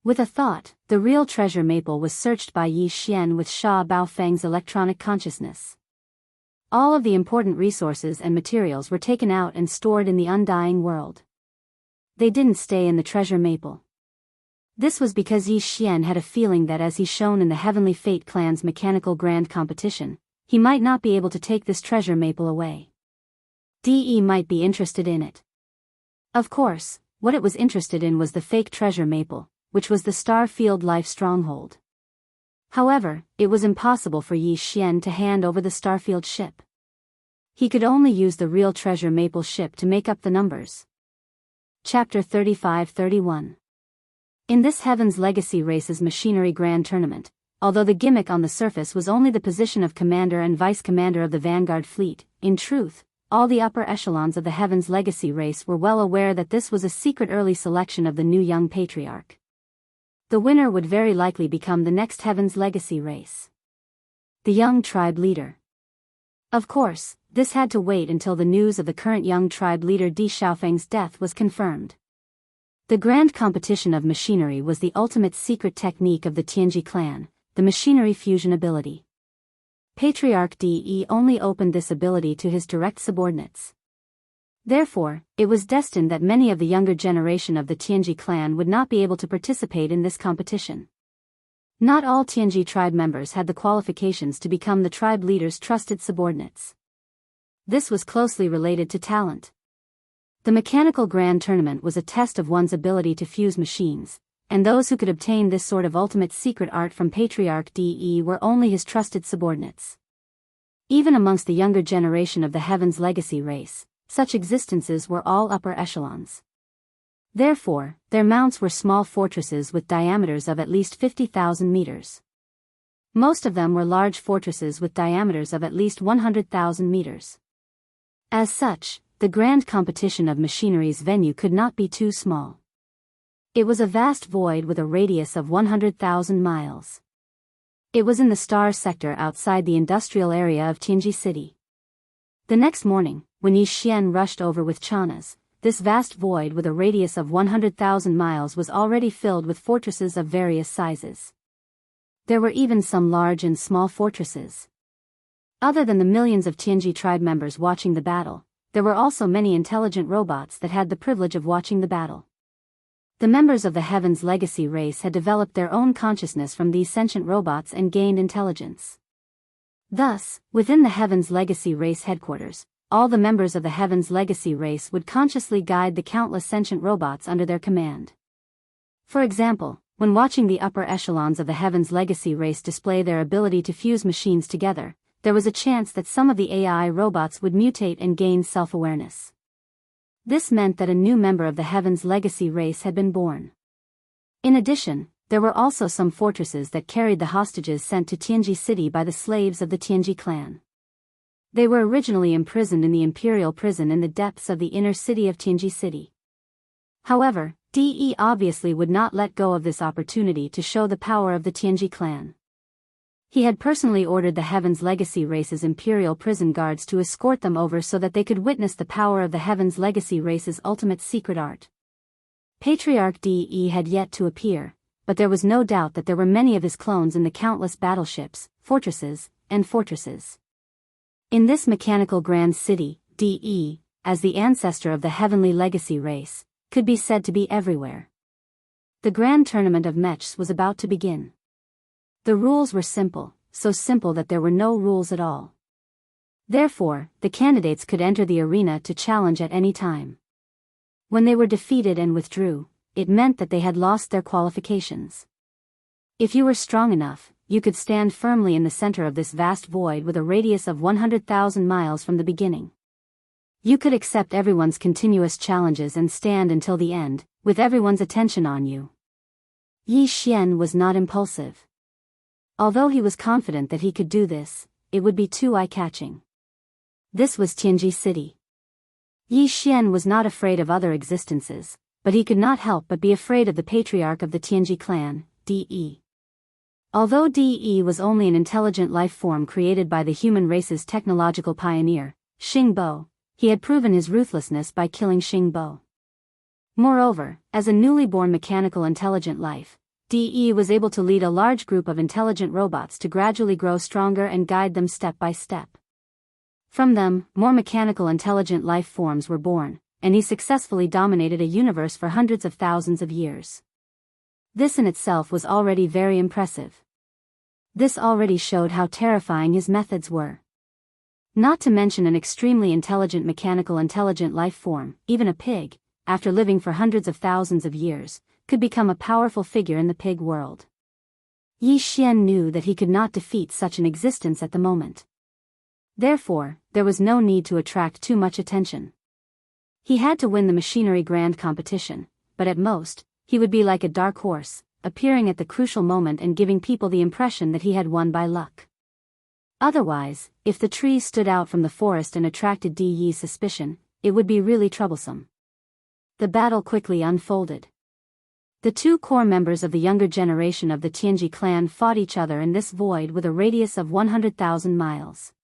With a thought, the real treasure maple was searched by Yi Xian with Sha Baofeng's electronic consciousness. All of the important resources and materials were taken out and stored in the undying world. They didn't stay in the treasure maple. This was because Yi Xian had a feeling that as he shone in the Heavenly Fate clan's mechanical grand competition, he might not be able to take this treasure maple away. DE might be interested in it. Of course, what it was interested in was the fake treasure maple, which was the Starfield Life Stronghold. However, it was impossible for Yi Xian to hand over the Starfield ship. He could only use the real treasure maple ship to make up the numbers. Chapter 35-31. In this Heaven's Legacy Races Machinery Grand Tournament, although the gimmick on the surface was only the position of commander and vice commander of the Vanguard fleet, in truth, all the upper echelons of the Heaven's Legacy race were well aware that this was a secret early selection of the new young patriarch. The winner would very likely become the next Heaven's Legacy race. The young tribe leader. Of course, this had to wait until the news of the current young tribe leader Di Xiaofeng's death was confirmed. The grand competition of machinery was the ultimate secret technique of the Tianji clan, the machinery fusion ability. Patriarch De only opened this ability to his direct subordinates. Therefore, it was destined that many of the younger generation of the Tianji clan would not be able to participate in this competition. Not all Tianji tribe members had the qualifications to become the tribe leader's trusted subordinates. This was closely related to talent. The mechanical grand tournament was a test of one's ability to fuse machines, and those who could obtain this sort of ultimate secret art from Patriarch De were only his trusted subordinates. Even amongst the younger generation of the Heaven's Legacy race, such existences were all upper echelons. Therefore, their mounts were small fortresses with diameters of at least 50,000 meters. Most of them were large fortresses with diameters of at least 100,000 meters. As such, the grand competition of machinery's venue could not be too small. It was a vast void with a radius of 100,000 miles. It was in the star sector outside the industrial area of Tianji City. The next morning, when Yi Xian rushed over with Chanas, this vast void with a radius of 100,000 miles was already filled with fortresses of various sizes. There were even some large and small fortresses. Other than the millions of Tianji tribe members watching the battle, there were also many intelligent robots that had the privilege of watching the battle. The members of the Heaven's Legacy race had developed their own consciousness from these sentient robots and gained intelligence. Thus, within the Heaven's Legacy race headquarters, all the members of the Heaven's Legacy race would consciously guide the countless sentient robots under their command. For example, when watching the upper echelons of the Heaven's Legacy race display their ability to fuse machines together, there was a chance that some of the AI robots would mutate and gain self-awareness. This meant that a new member of the Heaven's Legacy race had been born. In addition, there were also some fortresses that carried the hostages sent to Tianji City by the slaves of the Tianji clan. They were originally imprisoned in the imperial prison in the depths of the inner city of Tianji City. However, DE obviously would not let go of this opportunity to show the power of the Tianji clan. He had personally ordered the Heaven's Legacy race's imperial prison guards to escort them over so that they could witness the power of the Heaven's Legacy race's ultimate secret art. Patriarch DE had yet to appear, but there was no doubt that there were many of his clones in the countless battleships, fortresses, and fortresses. In this mechanical grand city, DE, as the ancestor of the Heavenly Legacy race, could be said to be everywhere. The grand tournament of mechs was about to begin. The rules were simple, so simple that there were no rules at all. Therefore, the candidates could enter the arena to challenge at any time. When they were defeated and withdrew, it meant that they had lost their qualifications. If you were strong enough, you could stand firmly in the center of this vast void with a radius of 100,000 miles from the beginning. You could accept everyone's continuous challenges and stand until the end, with everyone's attention on you. Yi Xian was not impulsive. Although he was confident that he could do this, it would be too eye-catching. This was Tianji City. Yi Xian was not afraid of other existences, but he could not help but be afraid of the patriarch of the Tianji clan, DE. Although DE was only an intelligent life form created by the human race's technological pioneer, Xing Bo, he had proven his ruthlessness by killing Xing Bo. Moreover, as a newly born mechanical intelligent life, DE was able to lead a large group of intelligent robots to gradually grow stronger and guide them step by step. From them, more mechanical intelligent life forms were born, and he successfully dominated a universe for hundreds of thousands of years. This in itself was already very impressive. This already showed how terrifying his methods were. Not to mention an extremely intelligent mechanical intelligent life form, even a pig, after living for hundreds of thousands of years, could become a powerful figure in the pig world. Yi Xian knew that he could not defeat such an existence at the moment. Therefore, there was no need to attract too much attention. He had to win the machinery grand competition, but at most, he would be like a dark horse, appearing at the crucial moment and giving people the impression that he had won by luck. Otherwise, if the trees stood out from the forest and attracted DE's suspicion, it would be really troublesome. The battle quickly unfolded. The two core members of the younger generation of the Tianji clan fought each other in this void with a radius of 100,000 miles.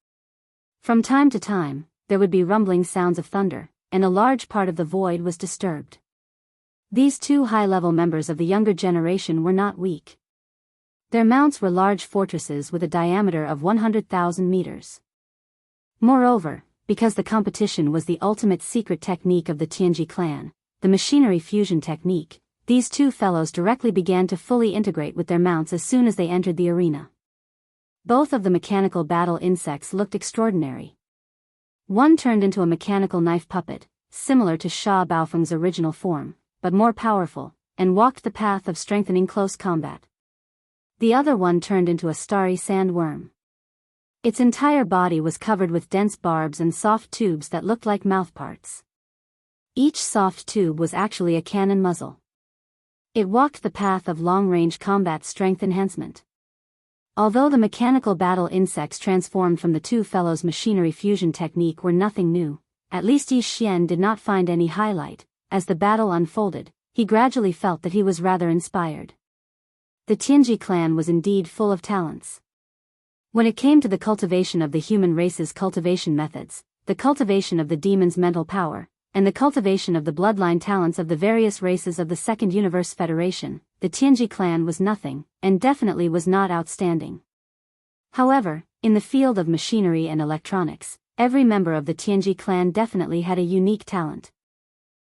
From time to time, there would be rumbling sounds of thunder, and a large part of the void was disturbed. These two high-level members of the younger generation were not weak. Their mounts were large fortresses with a diameter of 100,000 meters. Moreover, because the competition was the ultimate secret technique of the Tianji clan, the machinery fusion technique, these two fellows directly began to fully integrate with their mounts as soon as they entered the arena. Both of the mechanical battle insects looked extraordinary. One turned into a mechanical knife puppet, similar to Sha Baofeng's original form, but more powerful, and walked the path of strengthening close combat. The other one turned into a starry sandworm. Its entire body was covered with dense barbs and soft tubes that looked like mouthparts. Each soft tube was actually a cannon muzzle. It walked the path of long-range combat strength enhancement. Although the mechanical battle insects transformed from the two fellows' machinery fusion technique were nothing new, at least Yi Xian did not find any highlight. As the battle unfolded, he gradually felt that he was rather inspired. The Tianji clan was indeed full of talents. When it came to the cultivation of the human race's cultivation methods, the cultivation of the demon's mental power, and the cultivation of the bloodline talents of the various races of the Second Universe Federation, the Tianji clan was nothing, and definitely was not outstanding. However, in the field of machinery and electronics, every member of the Tianji clan definitely had a unique talent.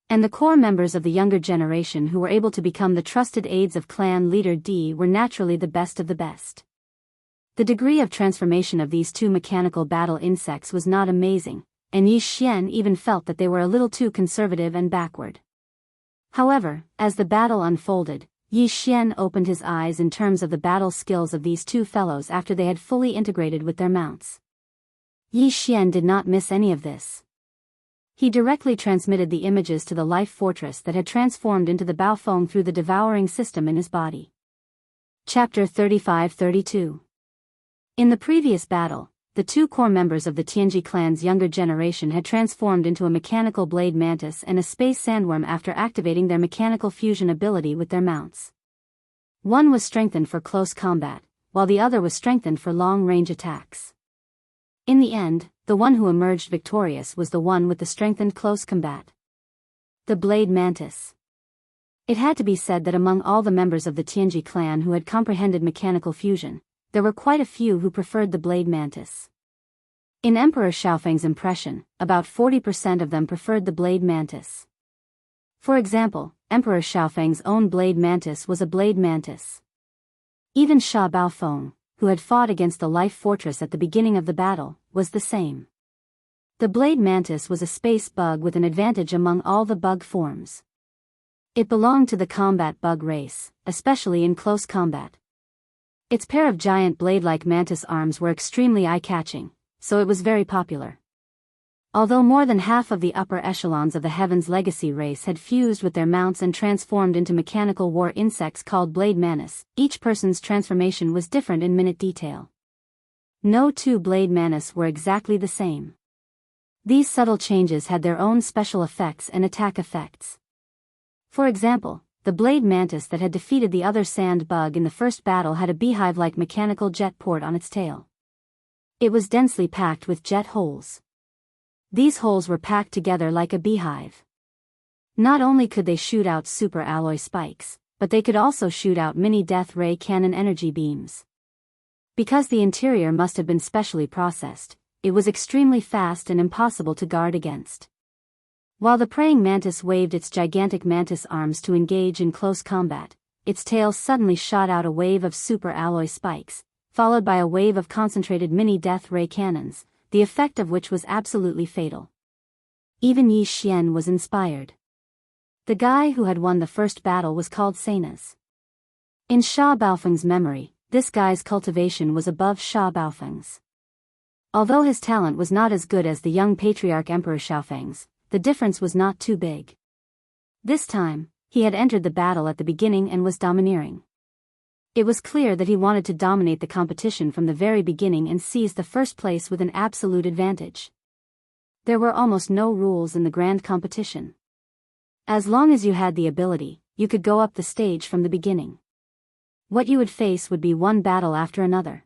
And the core members of the younger generation who were able to become the trusted aides of clan leader D were naturally the best of the best. The degree of transformation of these two mechanical battle insects was not amazing, and Yi Xian even felt that they were a little too conservative and backward. However, as the battle unfolded, Yi Xian opened his eyes in terms of the battle skills of these two fellows after they had fully integrated with their mounts. Yi Xian did not miss any of this. He directly transmitted the images to the life fortress that had transformed into the Baofeng through the devouring system in his body. Chapter 35-32. In the previous battle, the two core members of the Tianji clan's younger generation had transformed into a mechanical blade mantis and a space sandworm after activating their mechanical fusion ability with their mounts. One was strengthened for close combat, while the other was strengthened for long-range attacks. In the end, the one who emerged victorious was the one with the strengthened close combat. The blade mantis. It had to be said that among all the members of the Tianji clan who had comprehended mechanical fusion, there were quite a few who preferred the blade mantis. In Emperor Xiaofeng's impression, about 40% of them preferred the blade mantis. For example, Emperor Xiaofeng's own blade mantis was a blade mantis. Even Sha Baofeng, who had fought against the life fortress at the beginning of the battle, was the same. The blade mantis was a space bug with an advantage among all the bug forms. It belonged to the combat bug race, especially in close combat. Its pair of giant blade-like mantis arms were extremely eye-catching, so it was very popular. Although more than half of the upper echelons of the Heaven's Legacy race had fused with their mounts and transformed into mechanical war insects called blade mantis, each person's transformation was different in minute detail. No two blade mantis were exactly the same. These subtle changes had their own special effects and attack effects. For example, the blade mantis that had defeated the other sand bug in the first battle had a beehive-like mechanical jet port on its tail. It was densely packed with jet holes. These holes were packed together like a beehive. Not only could they shoot out super alloy spikes, but they could also shoot out mini death ray cannon energy beams. Because the interior must have been specially processed, it was extremely fast and impossible to guard against. While the praying mantis waved its gigantic mantis arms to engage in close combat, its tail suddenly shot out a wave of super alloy spikes, followed by a wave of concentrated mini death ray cannons, the effect of which was absolutely fatal. Even Yi Xian was inspired. The guy who had won the first battle was called Seinas. In Sha Baofeng's memory, this guy's cultivation was above Sha Baofeng's. Although his talent was not as good as the young patriarch Emperor Xiaofeng's, the difference was not too big. This time, he had entered the battle at the beginning and was domineering. It was clear that he wanted to dominate the competition from the very beginning and seize the first place with an absolute advantage. There were almost no rules in the grand competition. As long as you had the ability, you could go up the stage from the beginning. What you would face would be one battle after another.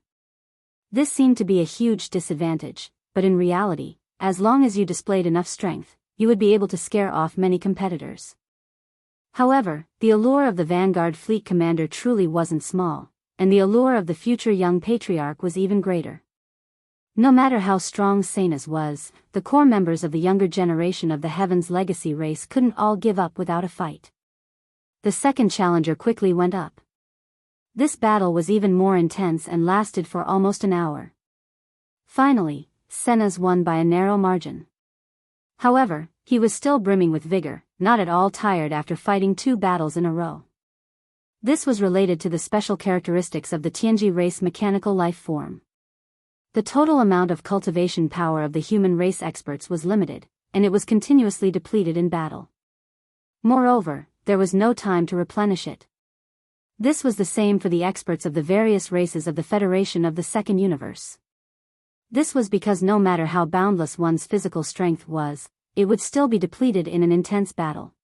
This seemed to be a huge disadvantage, but in reality, as long as you displayed enough strength, you would be able to scare off many competitors. However, the allure of the Vanguard Fleet Commander truly wasn't small, and the allure of the future young patriarch was even greater. No matter how strong Seinas was, the core members of the younger generation of the Heaven's Legacy race couldn't all give up without a fight. The second challenger quickly went up. This battle was even more intense and lasted for almost an hour. Finally, Seinas won by a narrow margin. However, he was still brimming with vigor, not at all tired after fighting 2 battles in a row. This was related to the special characteristics of the Tianji race mechanical life form. The total amount of cultivation power of the human race experts was limited, and it was continuously depleted in battle. Moreover, there was no time to replenish it. This was the same for the experts of the various races of the Federation of the Second Universe. This was because no matter how boundless one's physical strength was, it would still be depleted in an intense battle.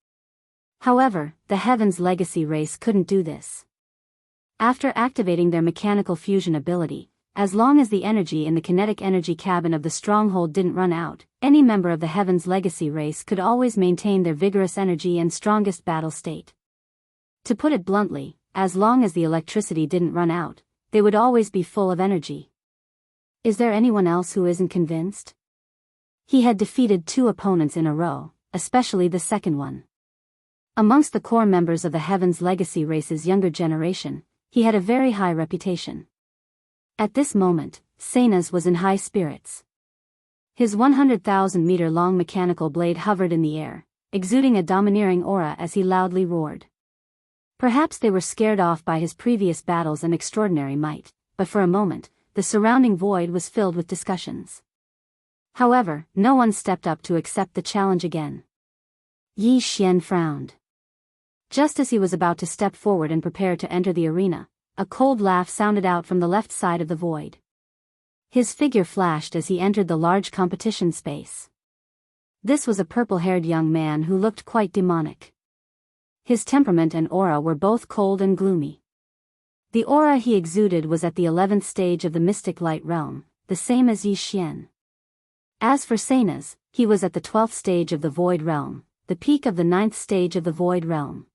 However, the Heaven's Legacy race couldn't do this. After activating their mechanical fusion ability, as long as the energy in the kinetic energy cabin of the stronghold didn't run out, any member of the Heaven's Legacy race could always maintain their vigorous energy and strongest battle state. To put it bluntly, as long as the electricity didn't run out, they would always be full of energy. Is there anyone else who isn't convinced? He had defeated 2 opponents in a row, especially the second one. Amongst the core members of the Heaven's Legacy race's younger generation, he had a very high reputation. At this moment, Sanas was in high spirits. His 100,000-meter-long mechanical blade hovered in the air, exuding a domineering aura as he loudly roared. Perhaps they were scared off by his previous battles and extraordinary might, but for a moment, the surrounding void was filled with discussions. However, no one stepped up to accept the challenge again. Yi Xian frowned. Just as he was about to step forward and prepare to enter the arena, a cold laugh sounded out from the left side of the void. His figure flashed as he entered the large competition space. This was a purple-haired young man who looked quite demonic. His temperament and aura were both cold and gloomy. The aura he exuded was at the 11th stage of the mystic light realm, the same as Yi Xian. As for Sanas, he was at the 12th stage of the void realm, the peak of the 9th stage of the void realm.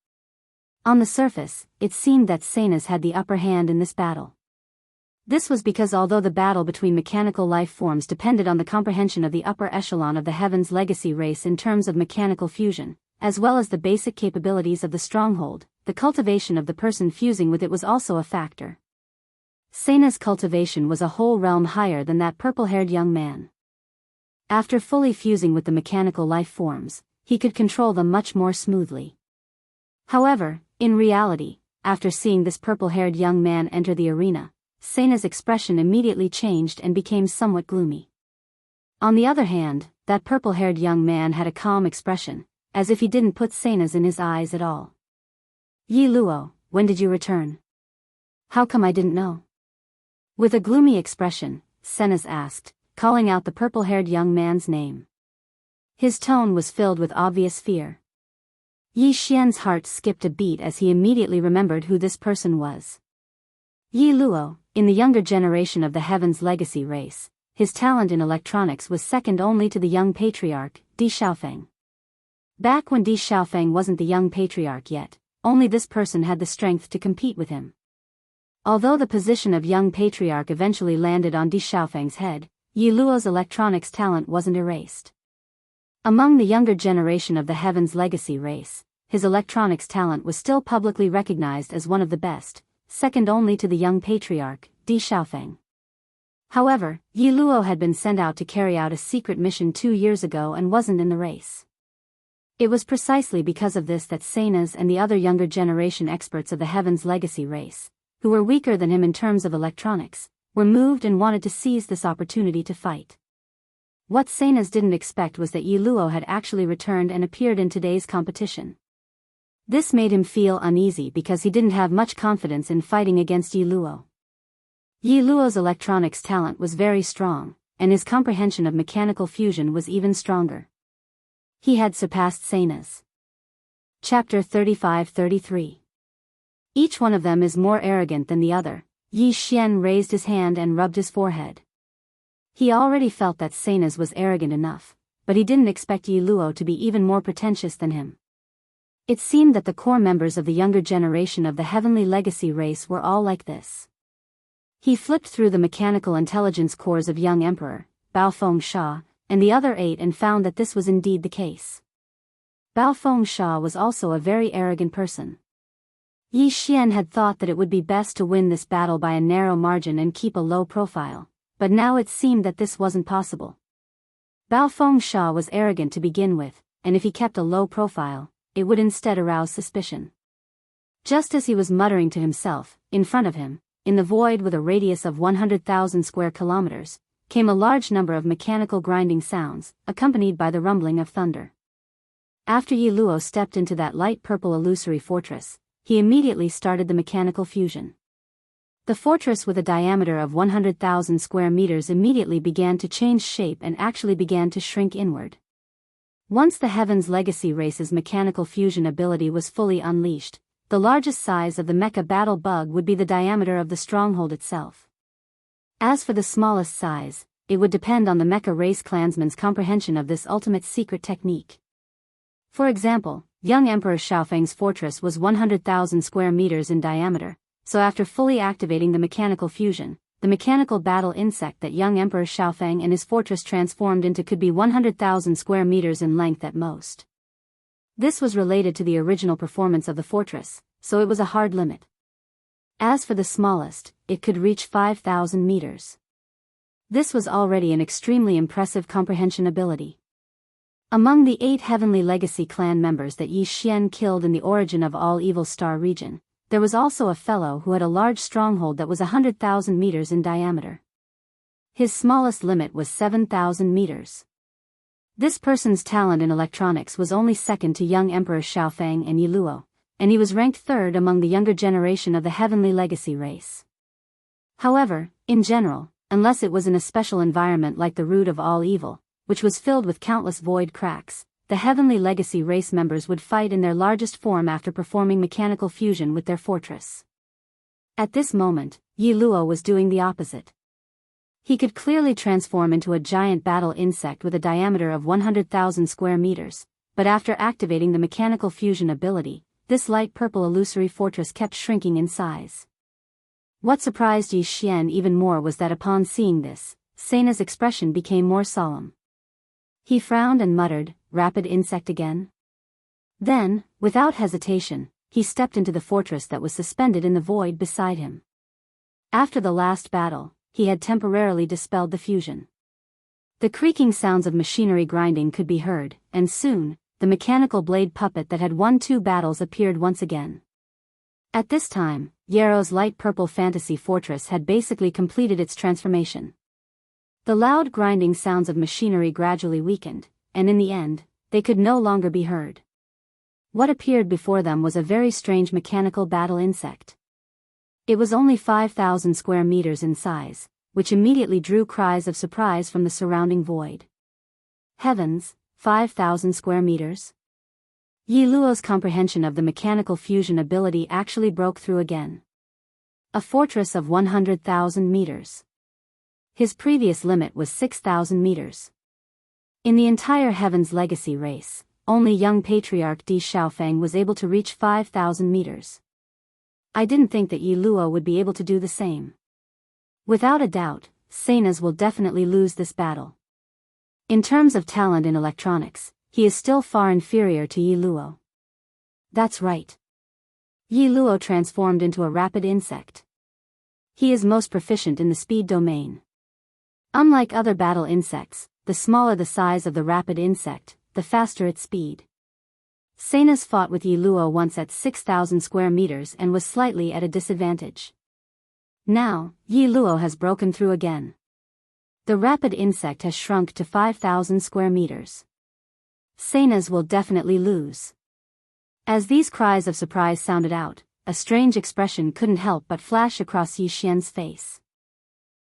On the surface, it seemed that Sanas had the upper hand in this battle. This was because although the battle between mechanical life forms depended on the comprehension of the upper echelon of the Heaven's legacy race in terms of mechanical fusion, as well as the basic capabilities of the stronghold, the cultivation of the person fusing with it was also a factor. Sanas' cultivation was a whole realm higher than that purple-haired young man. After fully fusing with the mechanical life forms, he could control them much more smoothly. However, in reality, after seeing this purple-haired young man enter the arena, Sanas' expression immediately changed and became somewhat gloomy. On the other hand, that purple-haired young man had a calm expression, as if he didn't put Sanas in his eyes at all. Yi Luo, when did you return? How come I didn't know? With a gloomy expression, Sanas asked, calling out the purple-haired young man's name. His tone was filled with obvious fear. Yi Xian's heart skipped a beat as he immediately remembered who this person was. Yi Luo, in the younger generation of the Heaven's legacy race, his talent in electronics was second only to the young patriarch, Di Xiaofeng. Back when Di Xiaofeng wasn't the young patriarch yet, only this person had the strength to compete with him. Although the position of young patriarch eventually landed on Di Xiaofeng's head, Yi Luo's electronics talent wasn't erased. Among the younger generation of the Heaven's legacy race, his electronics talent was still publicly recognized as one of the best, second only to the young patriarch, Di Xiaofeng. However, Yi Luo had been sent out to carry out a secret mission 2 years ago and wasn't in the race. It was precisely because of this that Sanas and the other younger generation experts of the Heaven's legacy race, who were weaker than him in terms of electronics, were moved and wanted to seize this opportunity to fight. What Sanas didn't expect was that Yi Luo had actually returned and appeared in today's competition. This made him feel uneasy because he didn't have much confidence in fighting against Yi Luo. Yi Luo's electronics talent was very strong, and his comprehension of mechanical fusion was even stronger. He had surpassed Sanas. Chapter 35-33. Each one of them is more arrogant than the other. Yi Xian raised his hand and rubbed his forehead. He already felt that Sanas was arrogant enough, but he didn't expect Yi Luo to be even more pretentious than him. It seemed that the core members of the younger generation of the heavenly legacy race were all like this. He flipped through the mechanical intelligence cores of young Emperor, Baofeng Sha, and the other 8 and found that this was indeed the case. Baofeng Sha was also a very arrogant person. Yi Xian had thought that it would be best to win this battle by a narrow margin and keep a low profile, but now it seemed that this wasn't possible. Baofeng Sha was arrogant to begin with, and if he kept a low profile, it would instead arouse suspicion. Just as he was muttering to himself, in front of him, in the void with a radius of 100,000 square kilometers, came a large number of mechanical grinding sounds, accompanied by the rumbling of thunder. After Yi Luo stepped into that light purple illusory fortress, he immediately started the mechanical fusion. The fortress with a diameter of 100,000 square meters immediately began to change shape and actually began to shrink inward. Once the Heaven's legacy race's mechanical fusion ability was fully unleashed, the largest size of the mecha battle bug would be the diameter of the stronghold itself. As for the smallest size, it would depend on the mecha race clansman's comprehension of this ultimate secret technique. For example, young Emperor Xiaofeng's fortress was 100,000 square meters in diameter, so after fully activating the mechanical fusion, the mechanical battle insect that young Emperor Xiaofeng and his fortress transformed into could be 100,000 square meters in length at most. This was related to the original performance of the fortress, so it was a hard limit. As for the smallest, it could reach 5,000 meters. This was already an extremely impressive comprehension ability. Among the 8 Heavenly Legacy clan members that Yi Xian killed in the Origin of All Evil Star region, there was also a fellow who had a large stronghold that was 100,000 meters in diameter. His smallest limit was 7,000 meters. This person's talent in electronics was only second to young Emperor Xiaofeng and Yi Luo, and he was ranked third among the younger generation of the Heavenly Legacy race. However, in general, unless it was in a special environment like the root of all evil, which was filled with countless void cracks, the Heavenly Legacy race members would fight in their largest form after performing mechanical fusion with their fortress. At this moment, Yi Luo was doing the opposite. He could clearly transform into a giant battle insect with a diameter of 100,000 square meters, but after activating the mechanical fusion ability, this light purple illusory fortress kept shrinking in size. What surprised Yi Xian even more was that upon seeing this, Seina's expression became more solemn. He frowned and muttered, "Rapid insect again?" Then, without hesitation, he stepped into the fortress that was suspended in the void beside him. After the last battle, he had temporarily dispelled the fusion. The creaking sounds of machinery grinding could be heard, and soon, the mechanical blade puppet that had won 2 battles appeared once again. At this time, Yarrow's light purple fantasy fortress had basically completed its transformation. The loud grinding sounds of machinery gradually weakened, and in the end, they could no longer be heard. What appeared before them was a very strange mechanical battle insect. It was only 5,000 square meters in size, which immediately drew cries of surprise from the surrounding void. Heavens, 5,000 square meters? Yi Luo's comprehension of the mechanical fusion ability actually broke through again. A fortress of 100,000 meters. His previous limit was 6,000 meters. In the entire Heaven's Legacy race, only young Patriarch Di Xiaofeng was able to reach 5,000 meters. I didn't think that Yi Luo would be able to do the same. Without a doubt, Seinas will definitely lose this battle. In terms of talent in electronics, he is still far inferior to Yi Luo. That's right. Yi Luo transformed into a rapid insect. He is most proficient in the speed domain. Unlike other battle insects, the smaller the size of the rapid insect, the faster its speed. Seinas fought with Yi Luo once at 6,000 square meters and was slightly at a disadvantage. Now, Yi Luo has broken through again. The rapid insect has shrunk to 5,000 square meters. Seinas will definitely lose. As these cries of surprise sounded out, a strange expression couldn't help but flash across Yi Xian's face.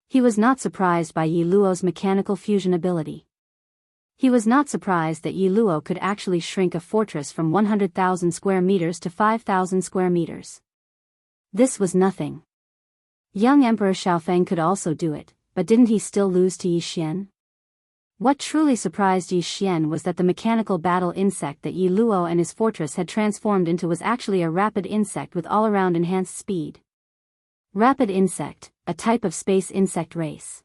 He was not surprised by Yi Luo's mechanical fusion ability. He was not surprised that Yi Luo could actually shrink a fortress from 100,000 square meters to 5,000 square meters. This was nothing. Young Emperor Xiaofeng could also do it, but didn't he still lose to Yi Xian? What truly surprised Yi Xian was that the mechanical battle insect that Yi Luo and his fortress had transformed into was actually a rapid insect with all-around enhanced speed. Rapid insect, a type of space insect race.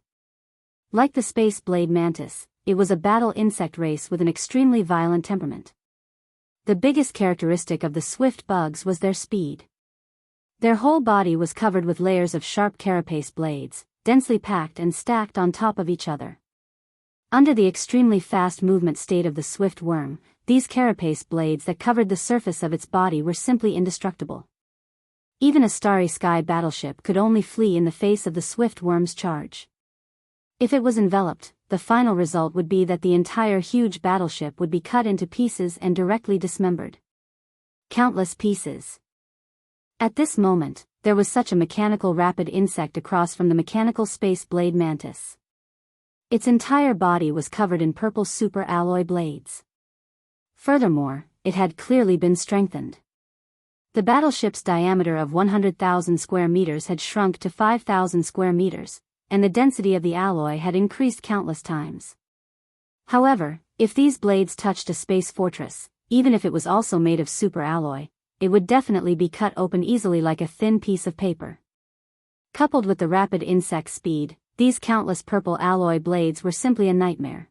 Like the space blade mantis, it was a battle insect race with an extremely violent temperament. The biggest characteristic of the swift bugs was their speed. Their whole body was covered with layers of sharp carapace blades, densely packed and stacked on top of each other. Under the extremely fast movement state of the swift worm, these carapace blades that covered the surface of its body were simply indestructible. Even a starry sky battleship could only flee in the face of the swift worm's charge. If it was enveloped, the final result would be that the entire huge battleship would be cut into pieces and directly dismembered. Countless pieces. At this moment, there was such a mechanical rapid insect across from the mechanical space blade mantis. Its entire body was covered in purple super alloy blades. Furthermore, it had clearly been strengthened. The battleship's diameter of 100,000 square meters had shrunk to 5,000 square meters, and the density of the alloy had increased countless times. However, if these blades touched a space fortress, even if it was also made of super alloy, it would definitely be cut open easily like a thin piece of paper. Coupled with the rapid insect speed, these countless purple alloy blades were simply a nightmare.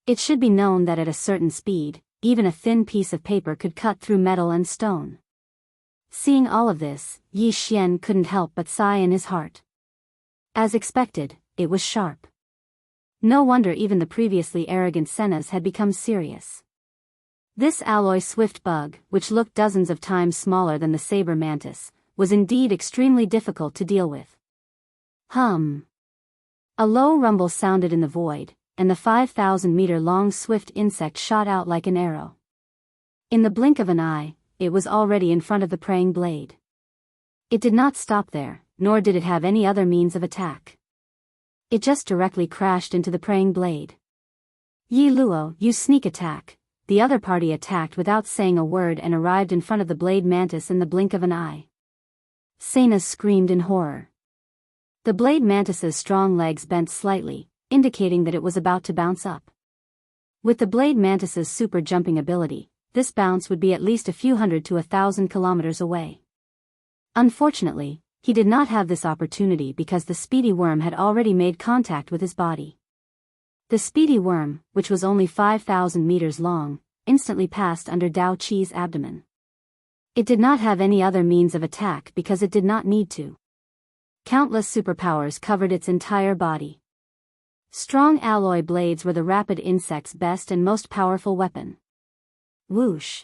It should be known that at a certain speed, even a thin piece of paper could cut through metal and stone. Seeing all of this, Yi Xian couldn't help but sigh in his heart. As expected, it was sharp. No wonder even the previously arrogant Sennas had become serious. This alloy swift bug, which looked dozens of times smaller than the saber mantis, was indeed extremely difficult to deal with. Hum. A low rumble sounded in the void, and the 5,000-meter-long swift insect shot out like an arrow. In the blink of an eye, it was already in front of the praying blade. It did not stop there, nor did it have any other means of attack. It just directly crashed into the praying blade. Yi Luo, you sneak attack. The other party attacked without saying a word and arrived in front of the blade mantis in the blink of an eye. Sena screamed in horror. The blade mantis's strong legs bent slightly, indicating that it was about to bounce up. With the blade mantis's super jumping ability, this bounce would be at least a few hundred to 1,000 kilometers away. Unfortunately, he did not have this opportunity because the speedy worm had already made contact with his body. The speedy worm, which was only 5,000 meters long, instantly passed under Dao Qi's abdomen. It did not have any other means of attack because it did not need to. Countless superpowers covered its entire body. Strong alloy blades were the rapid insect's best and most powerful weapon. Whoosh!